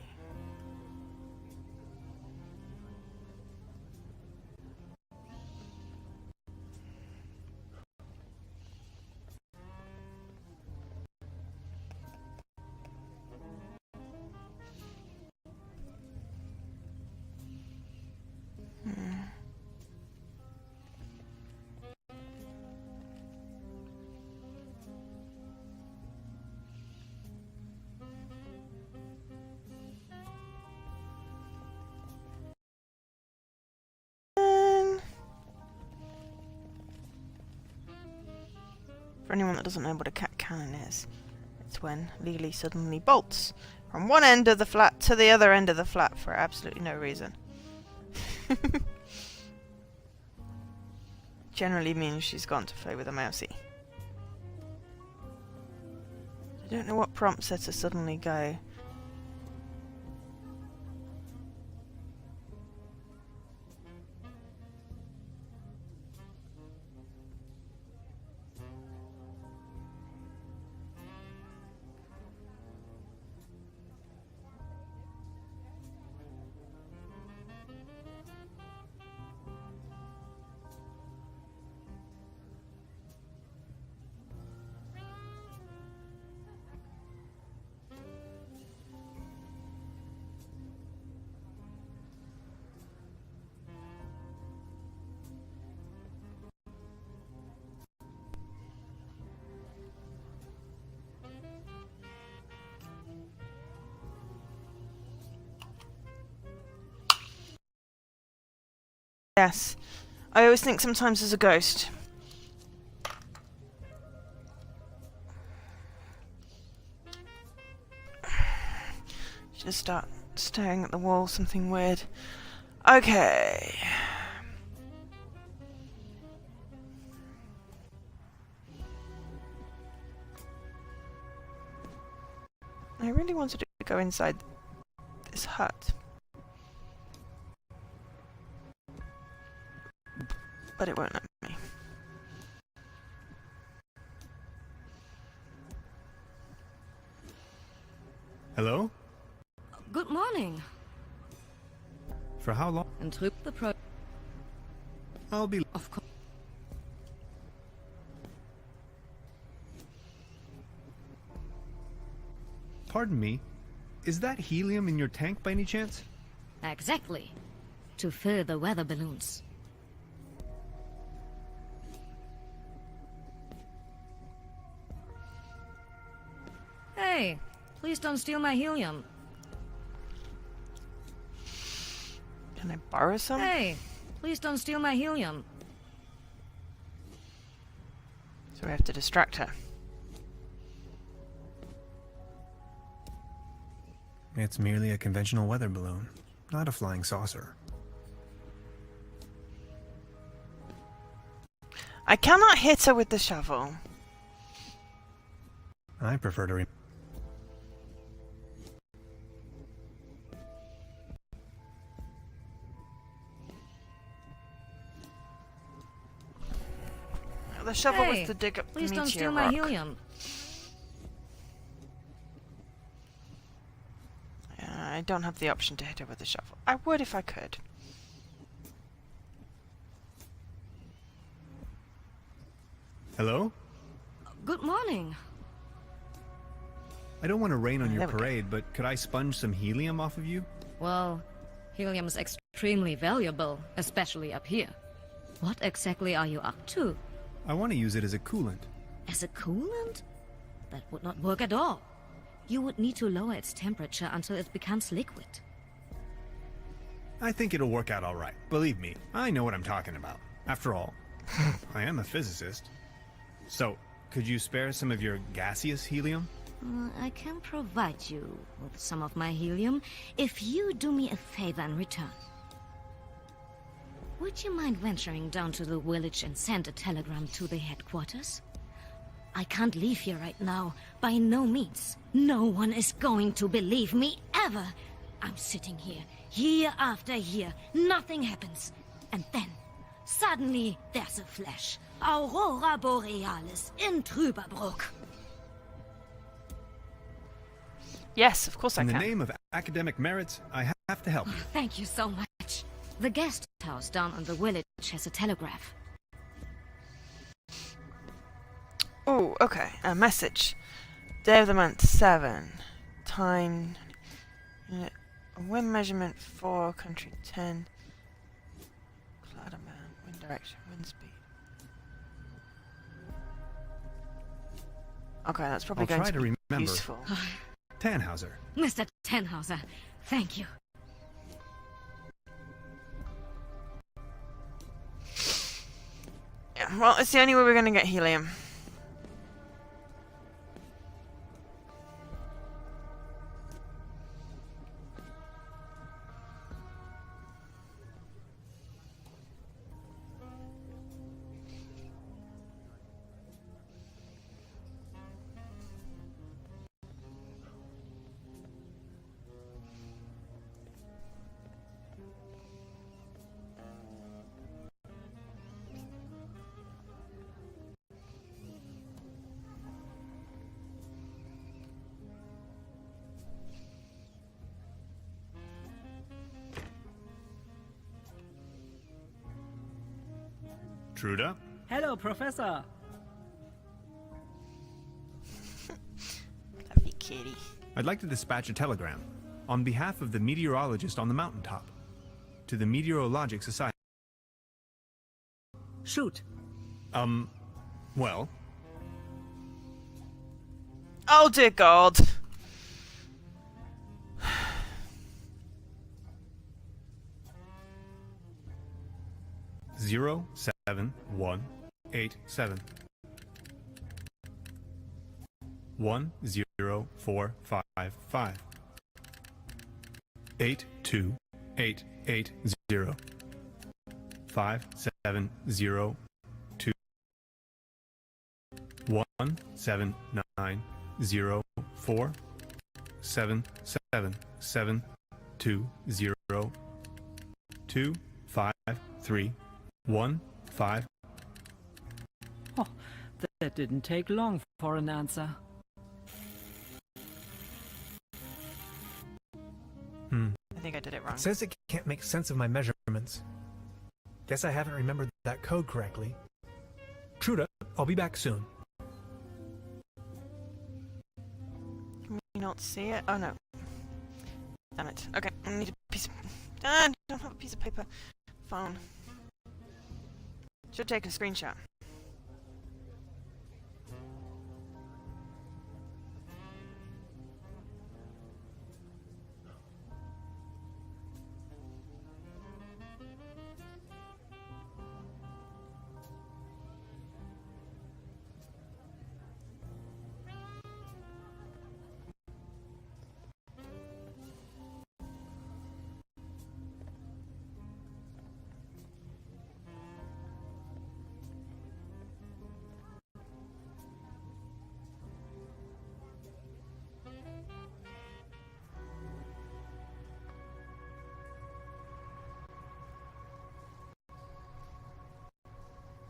For anyone that doesn't know what a cat cannon is, it's when Lily suddenly bolts from one end of the flat to the other end of the flat for absolutely no reason. Generally means she's gone to play with a mousey. I don't know what prompts her to suddenly go. Yes. I always think sometimes there's a ghost. Just start staring at the wall, something weird. Okay. I really wanted to go inside this hut. But it won't let me. Hello? Good morning. For how long? And Trüberbrook. I'll be... Of course. Pardon me. Is that helium in your tank by any chance? Exactly. To fill the weather balloons. Hey, please don't steal my helium. Can I borrow some? Hey, please don't steal my helium. So we have to distract her. It's merely a conventional weather balloon, not a flying saucer. I cannot hit her with the shovel. I prefer to... The shovel Hey, was to dig up the please don't meteor steal my rock. helium. I don't have the option to hit her with the shovel. I would if I could. Hello? Good morning. I don't want to rain on your There we go. parade, but could I sponge some helium off of you? Well, helium is extremely valuable, especially up here. What exactly are you up to? I want to use it as a coolant. As a coolant? That would not work at all. You would need to lower its temperature until it becomes liquid. I think it'll work out all right. Believe me, I know what I'm talking about. After all, I am a physicist. So, Could you spare some of your gaseous helium? I can provide you with some of my helium if you do me a favor in return. Would you mind venturing down to the village and send a telegram to the headquarters? I can't leave here right now, by no means. No one is going to believe me, ever. I'm sitting here, year after year, nothing happens. And then, suddenly, there's a flash. Aurora Borealis in Trüberbrook. Yes, of course I can. can. In the name of academic merits, I have to help you. Thank you so much. The guest house down on the village has a telegraph. Oh, okay. A message. Day of the month, 7. Time... Wind measurement, 4. Country, 10. Cloud amount. Wind direction. Wind speed. Okay, that's probably I'll going try to to be remember. useful. Tannhauser. Mr. Tannhauser, thank you. Yeah, well, it's the only way we're going to get helium. Truda? Hello, Professor. Love you, kitty. I'd like to dispatch a telegram on behalf of the meteorologist on the mountaintop to the Meteorologic Society. Shoot. Well. Oh, dear God. Zero 7-1-8-7 1-0-4-5-5 8-2-8-8-0 5-7-0-2 1-7-9-0-4 7-7-7-2-0 2-5-3-1-5. Oh, that didn't take long for an answer. I think I did it wrong. It says it can't make sense of my measurements. Guess I haven't remembered that code correctly. Truda, I'll be back soon. Can we not see it? Oh, no. Damn it. Okay, I need a piece of... I don't have a piece of paper. Phone. Should take a screenshot.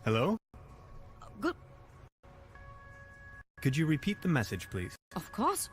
Hello? Good. Could you repeat the message, please? Of course.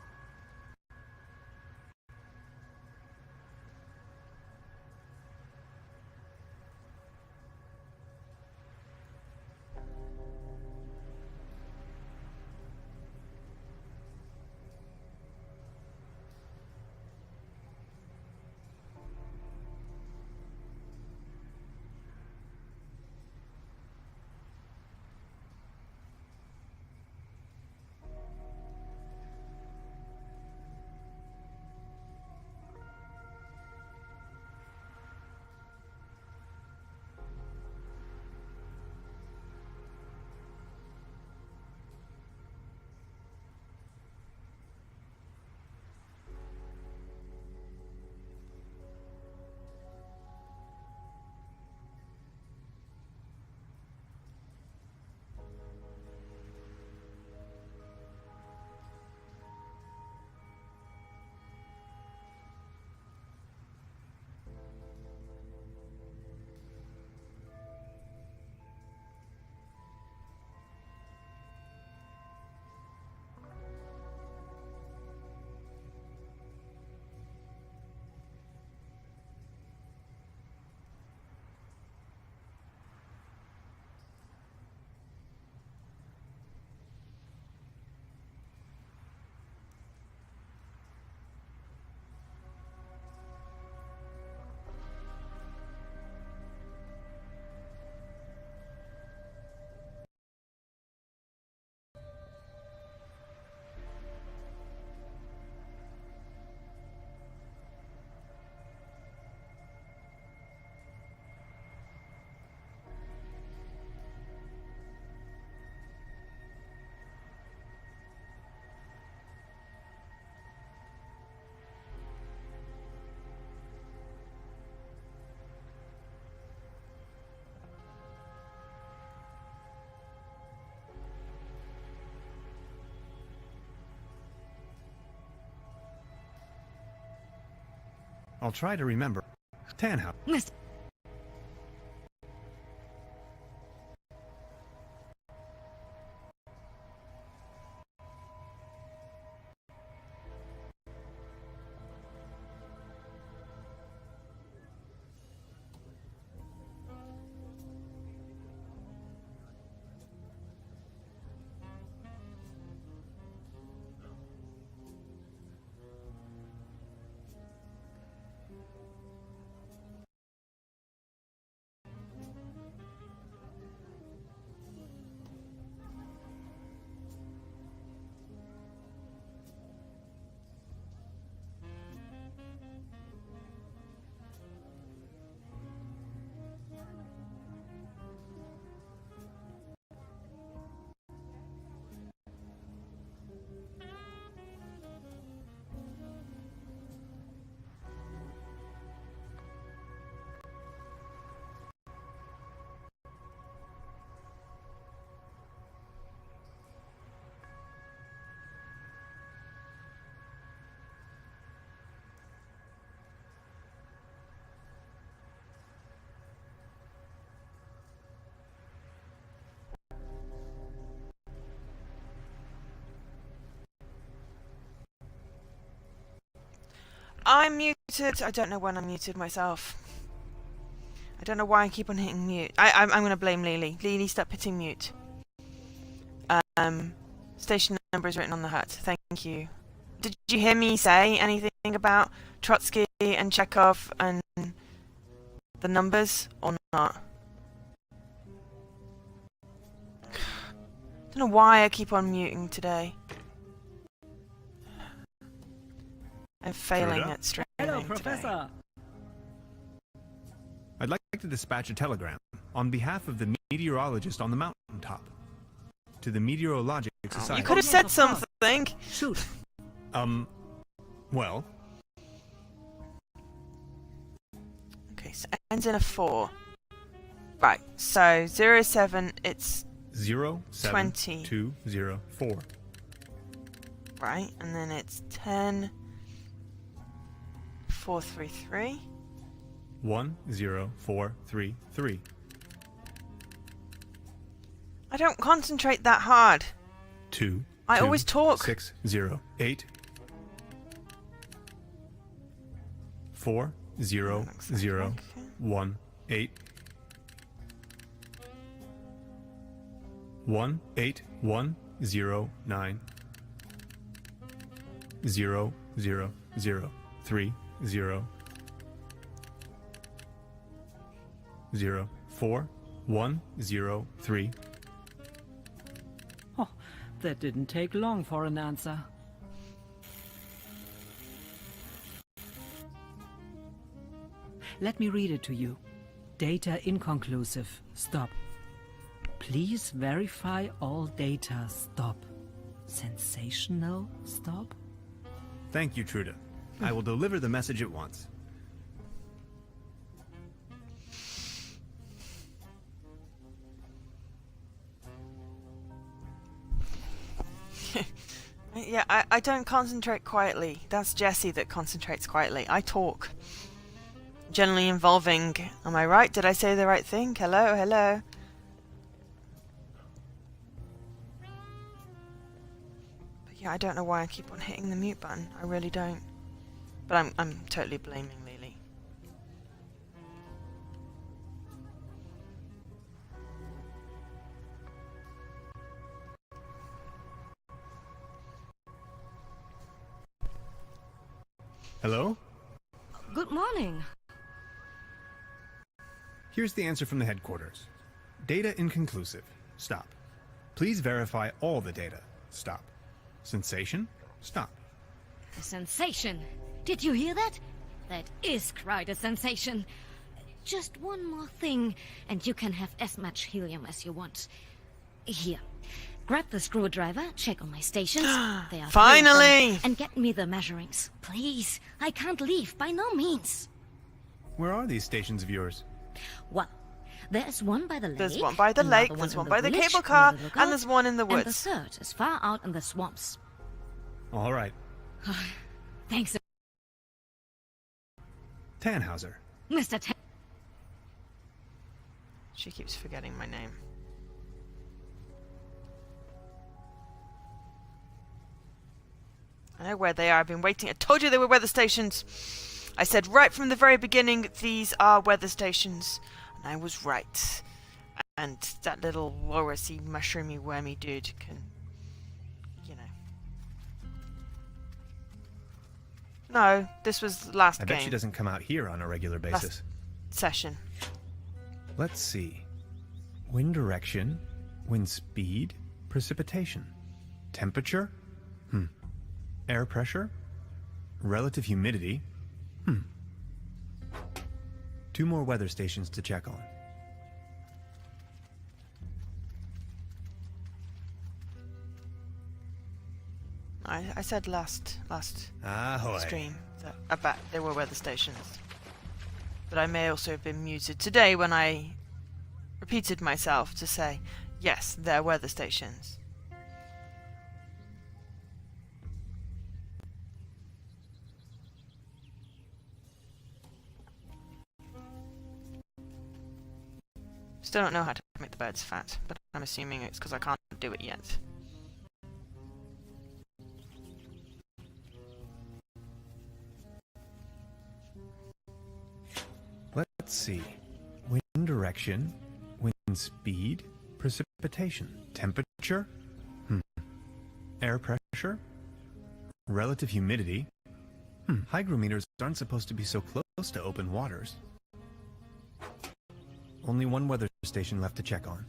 I'll try to remember. Tannhouse. Mr. I'm muted. I don't know when I muted myself. I don't know why I keep on hitting mute. I'm going to blame Lily. Lily, stop hitting mute. Station number is written on the hut. Thank you. Did you hear me say anything about Trotsky and Chekhov and the numbers or not? I don't know why I keep on muting today. I'm failing at streaming. Hello, Professor. Today. I'd like to dispatch a telegram on behalf of the meteorologist on the mountaintop to the Meteorologic Society. You could have said something. Shoot. Well. Okay, so it ends in a 4. Right, so 07, it's 07204. Right, and then it's 10433. 10433. I don't concentrate that hard. 2. I always talk. 608. 40018. 18109. 00030. 04103. Oh, that didn't take long for an answer. Let me read it to you. Data inconclusive. Stop. Please verify all data. Stop. Sensational. Stop. Thank you, Trude. I will deliver the message at once. Yeah, I don't concentrate quietly. That's Jessie that concentrates quietly. I talk. Generally involving... Am I right? Did I say the right thing? Hello, hello. But yeah, I don't know why I keep on hitting the mute button. I really don't. But I'm totally blaming Lily. Hello? Good morning. Here's the answer from the headquarters. Data inconclusive. Stop. Please verify all the data. Stop. Sensation? Stop. A sensation. Did you hear that? That is quite a sensation. Just one more thing, and you can have as much helium as you want. Here. Grab the screwdriver, check on my stations. They are finally! And get me the measurings. Please. I can't leave, by no means. Where are these stations of yours? Well, there's one by the lake. There's one by the lake, there's one by the cable car, and there's one in the woods. And the third is far out in the swamps. All right. Thanks. Tannhauser. Mr. She keeps forgetting my name. I know where they are. I've been waiting. I told you they were weather stations. I said right from the very beginning, these are weather stations. And I was right. And that little walrusy, mushroomy, wormy dude can, you know. No, this was last game. I bet she doesn't come out here on a regular basis. Last session. Let's see. Wind direction, wind speed, precipitation. Temperature? Air pressure? Relative humidity? 2 more weather stations to check on. I said last Ahoy. stream that about there were weather stations. But I may also have been muted today when I repeated myself to say, yes, they're weather stations. Still don't know how to make the birds fat, but I'm assuming it's because I can't do it yet. Let's see. Wind direction, wind speed, precipitation. Temperature? Air pressure? Relative humidity? Hygrometers aren't supposed to be so close to open waters. Only 1 weather station left to check on.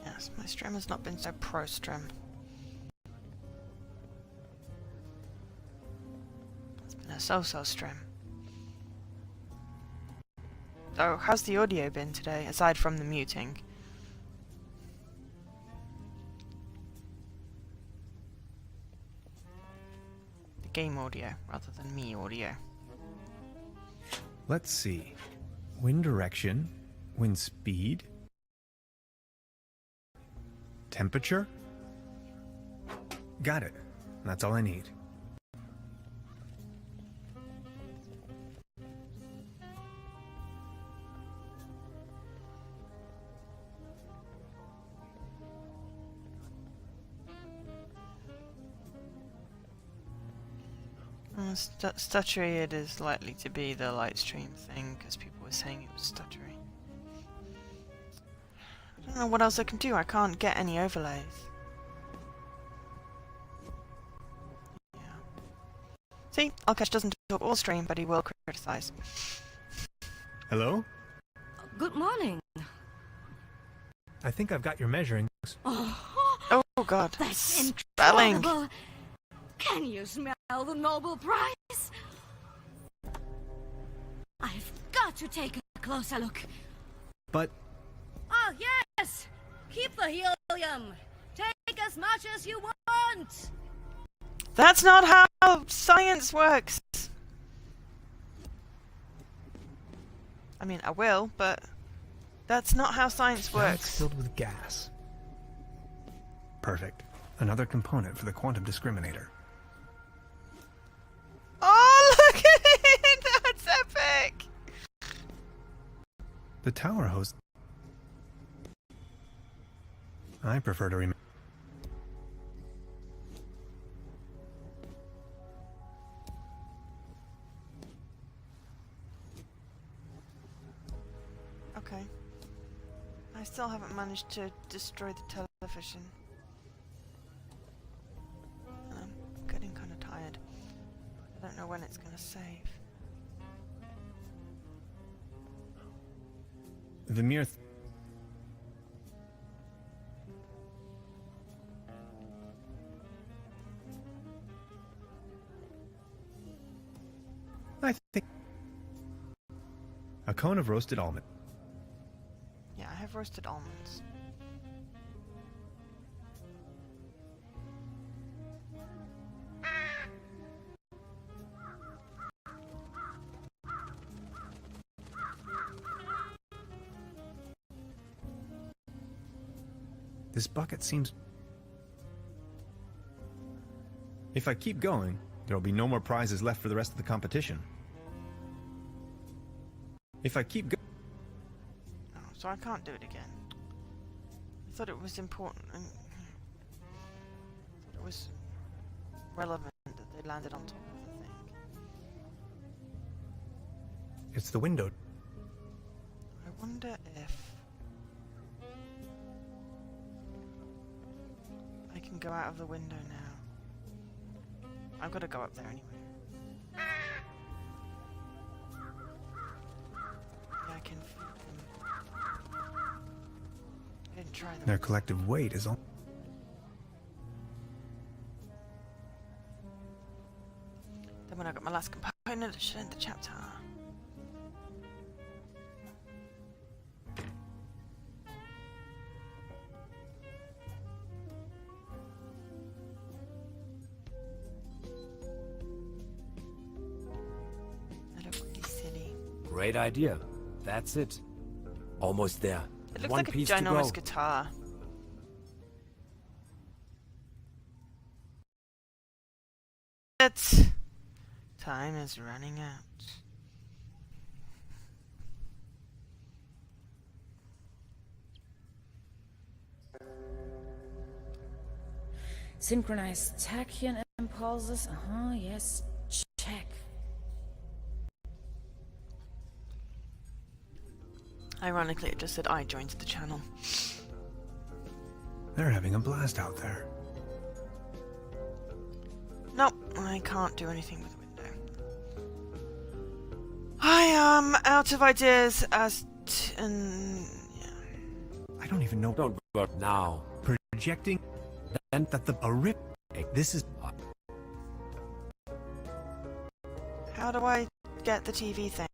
Yes, my stream has not been so pro-stream. It's been a so-so stream. So, how's the audio been today, aside from the muting? The game audio, rather than me audio. Let's see. Wind direction, wind speed, temperature? Got it. That's all I need. Stuttery, it is likely to be the light stream thing, because people were saying it was stuttery. I don't know what else I can do, I can't get any overlays. Yeah. See, Alkesh doesn't talk all stream, but he will criticize. Hello? Good morning. I think I've got your measurings. Oh god, That's spelling! incredible. Can you smell the Nobel Prize? I've got to take a closer look. But... Oh, yes! Keep the helium! Take as much as you want! That's not how science works! I mean, I will, but that's not how science Now it's works. filled with gas. Perfect. Another component for the quantum discriminator. Oh, look at it! That's epic! The tower host... I prefer to remember... Okay. I still haven't managed to destroy the television. And I'm getting kind of tired. I don't know when it's going to save. The mere... I think... A cone of roasted almond. Yeah, I have roasted almonds. This bucket seems If I keep going, there will be no more prizes left for the rest of the competition. If I keep going... Oh, so I can't do it again. I thought it was important and it was relevant that they landed on top of the thing. It's the window. I wonder if I can go out of the window now. I've got to go up there anyway. Yeah, I can feed them. I didn't try them. Their collective weight is all. Then when I got my last component, it should end the chapter. Great idea. That's it. Almost there. It looks One like a piece to go. ginormous guitar. It's time is running out. Synchronized tachyon impulses. Yes. Check. Ironically, it just said I joined the channel. They're having a blast out there. Nope, I can't do anything with the window. I am out of ideas as to... yeah. I don't even know. Don't work now. Projecting and that the a rip. This is. How do I get the TV thing?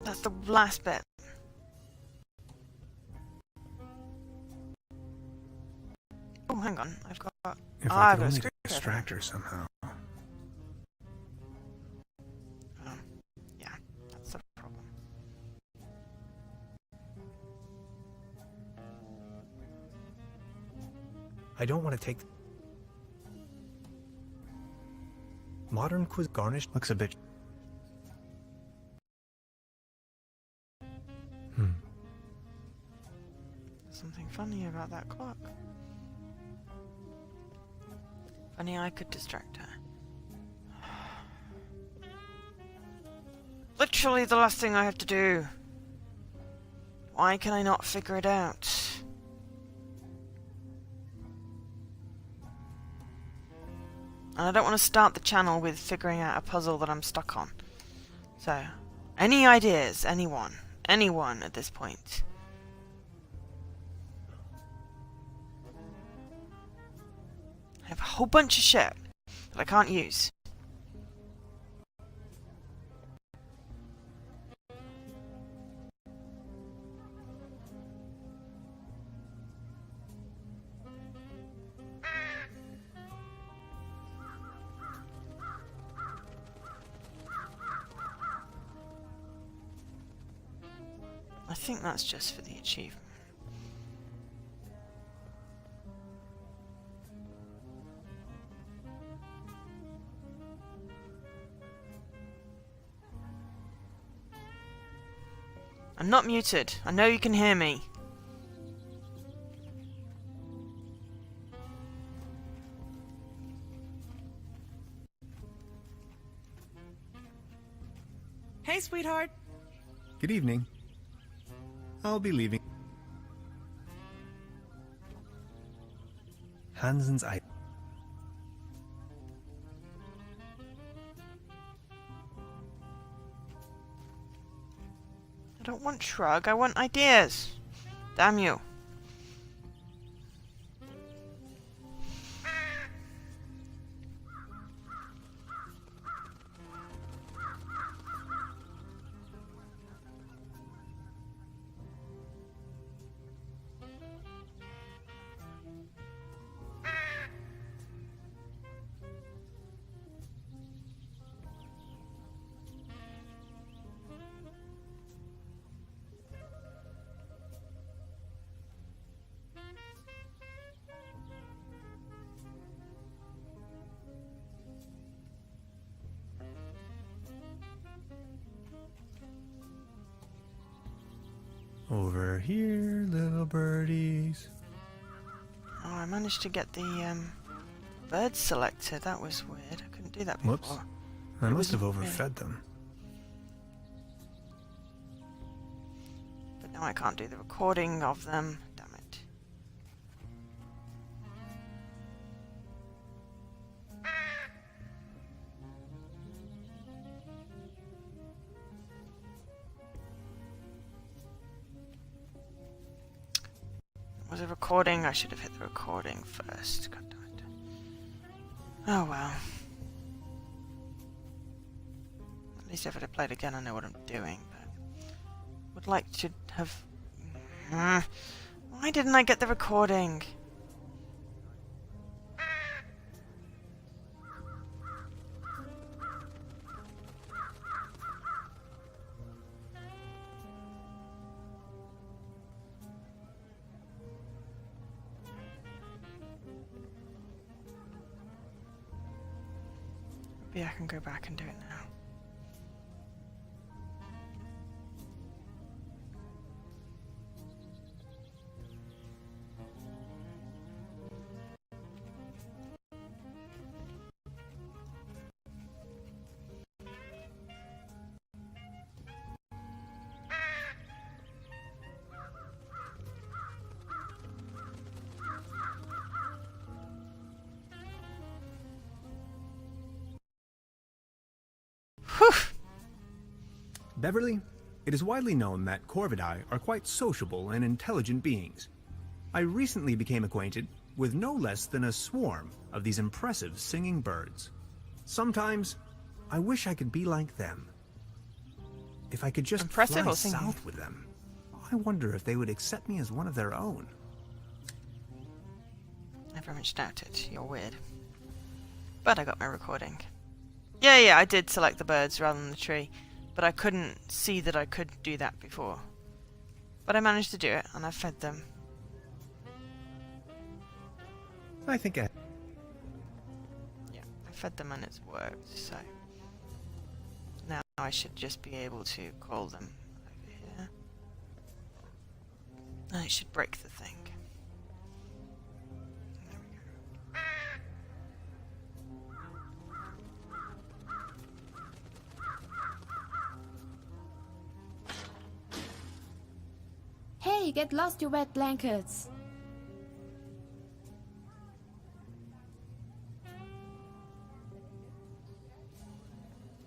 That's the last bit. Oh, hang on. I've got... If I've I could got a only screwdriver. distract her somehow. Yeah, that's the problem. I don't want to take. Modern quiz garnish looks a bit. Something funny about that clock. Funny I could distract her. Literally the last thing I have to do. Why can I not figure it out? And I don't want to start the channel with figuring out a puzzle that I'm stuck on. So, any ideas? Anyone? Anyone at this point? I have a whole bunch of shit that I can't use. I think that's just for the achievement. I'm not muted. I know you can hear me. Hey, sweetheart. Good evening. I'll be leaving. Hansen's eye. I don't want shrug, I want ideas. Damn you. Over here, little birdies. Oh, I managed to get the birds selected. That was weird. I couldn't do that before. Whoops. I must have overfed them. But now I can't do the recording of them. Damn it. Was it recording? I should have hit the recording first. God damn it. Oh well. At least if I play it again, I know what I'm doing. But would like to have. Why didn't I get the recording? Maybe I can go back and do it now. Beverly, it is widely known that Corvidae are quite sociable and intelligent beings. I recently became acquainted with no less than a swarm of these impressive singing birds. Sometimes, I wish I could be like them. If I could just fly south with them, I wonder if they would accept me as one of their own. I very much doubt it. You're weird. But I got my recording. Yeah, I did select the birds rather than the tree. But I couldn't see that I could do that before. But I managed to do it, and I fed them. I think I fed them and it's worked, so... Now I should just be able to call them over here. And it should break the thing. Hey, get lost, you wet blankets!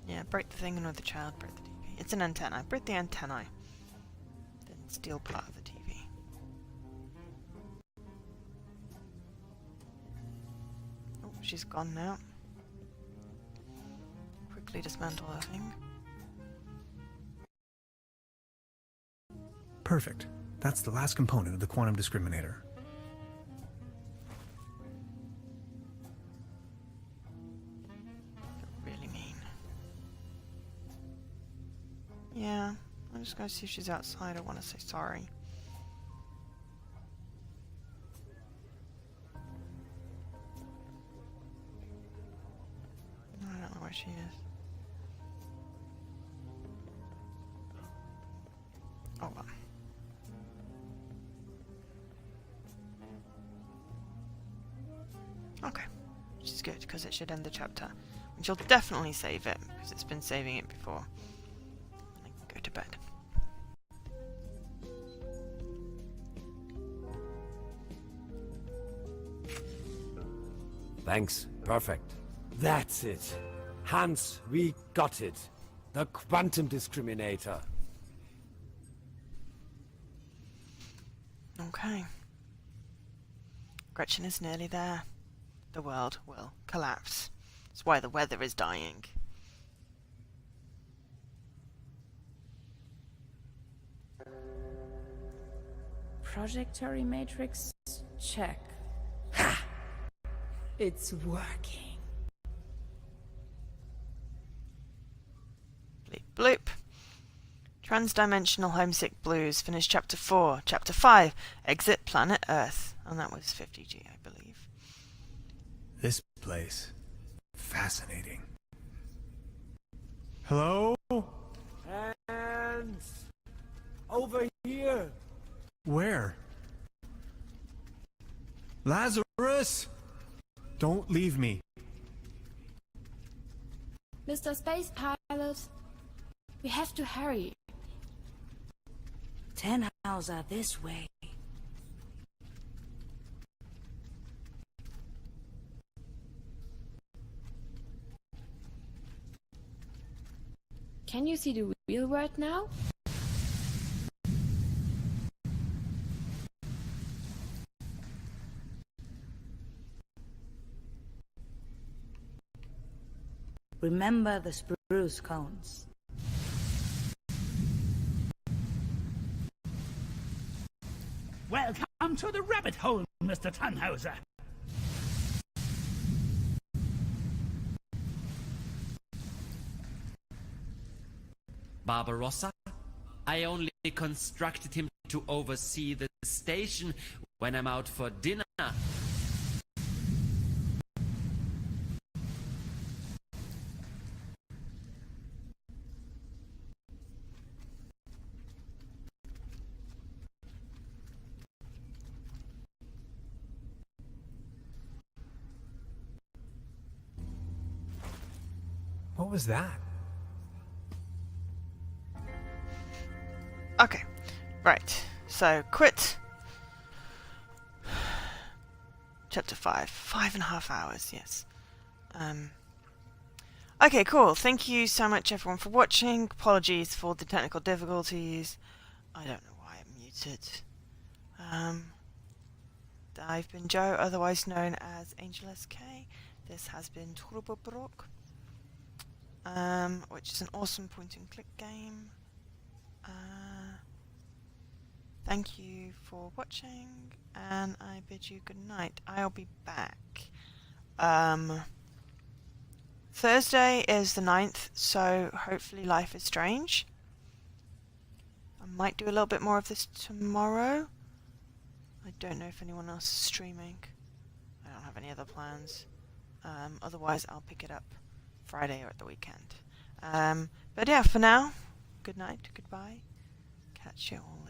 Yeah, break the thing and with the child, break the TV. It's an antenna. Break the antennae. Then steal part of the TV. Oh, she's gone now. Quickly dismantle her thing. Perfect. That's the last component of the quantum discriminator. Really mean. Yeah, I'm just gonna see if she's outside. I want to say sorry. I don't know where she is. Oh well. Okay, which is good because it should end the chapter. And she'll definitely save it because it's been saving it before. And I can go to bed. Thanks. Perfect. That's it. Hans, we got it. The quantum discriminator. Okay. Gretchen is nearly there. The world will collapse. That's why the weather is dying. Projectory matrix check. Ha! It's working. Bleep bloop. Transdimensional Homesick Blues. Finish Chapter 4. Chapter 5. Exit Planet Earth. And that was 50G, I believe. This place. Fascinating. Hello? Hans! Over here! Where? Lazarus! Don't leave me. Mr. Space Pilot, we have to hurry. 10 hours are this way. Can you see the real world now? Remember the spruce cones. Welcome to the rabbit hole, Mr. Tannhauser. Barbarossa? I only constructed him to oversee the station when I'm out for dinner. What was that? Okay, right. So, quit. Chapter 5. 5.5 hours, yes. Okay, cool. Thank you so much, everyone, for watching. Apologies for the technical difficulties. I don't know why I'm muted. I've been Joe, otherwise known as Angel SK. This has been Trüberbrook, which is an awesome point-and-click game. Thank you for watching, and I bid you good night. I'll be back. Thursday is the 9th, so hopefully Life is Strange. I might do a little bit more of this tomorrow. I don't know if anyone else is streaming. I don't have any other plans. Otherwise, I'll pick it up Friday or at the weekend. But yeah, for now, good night, goodbye. Catch you all later.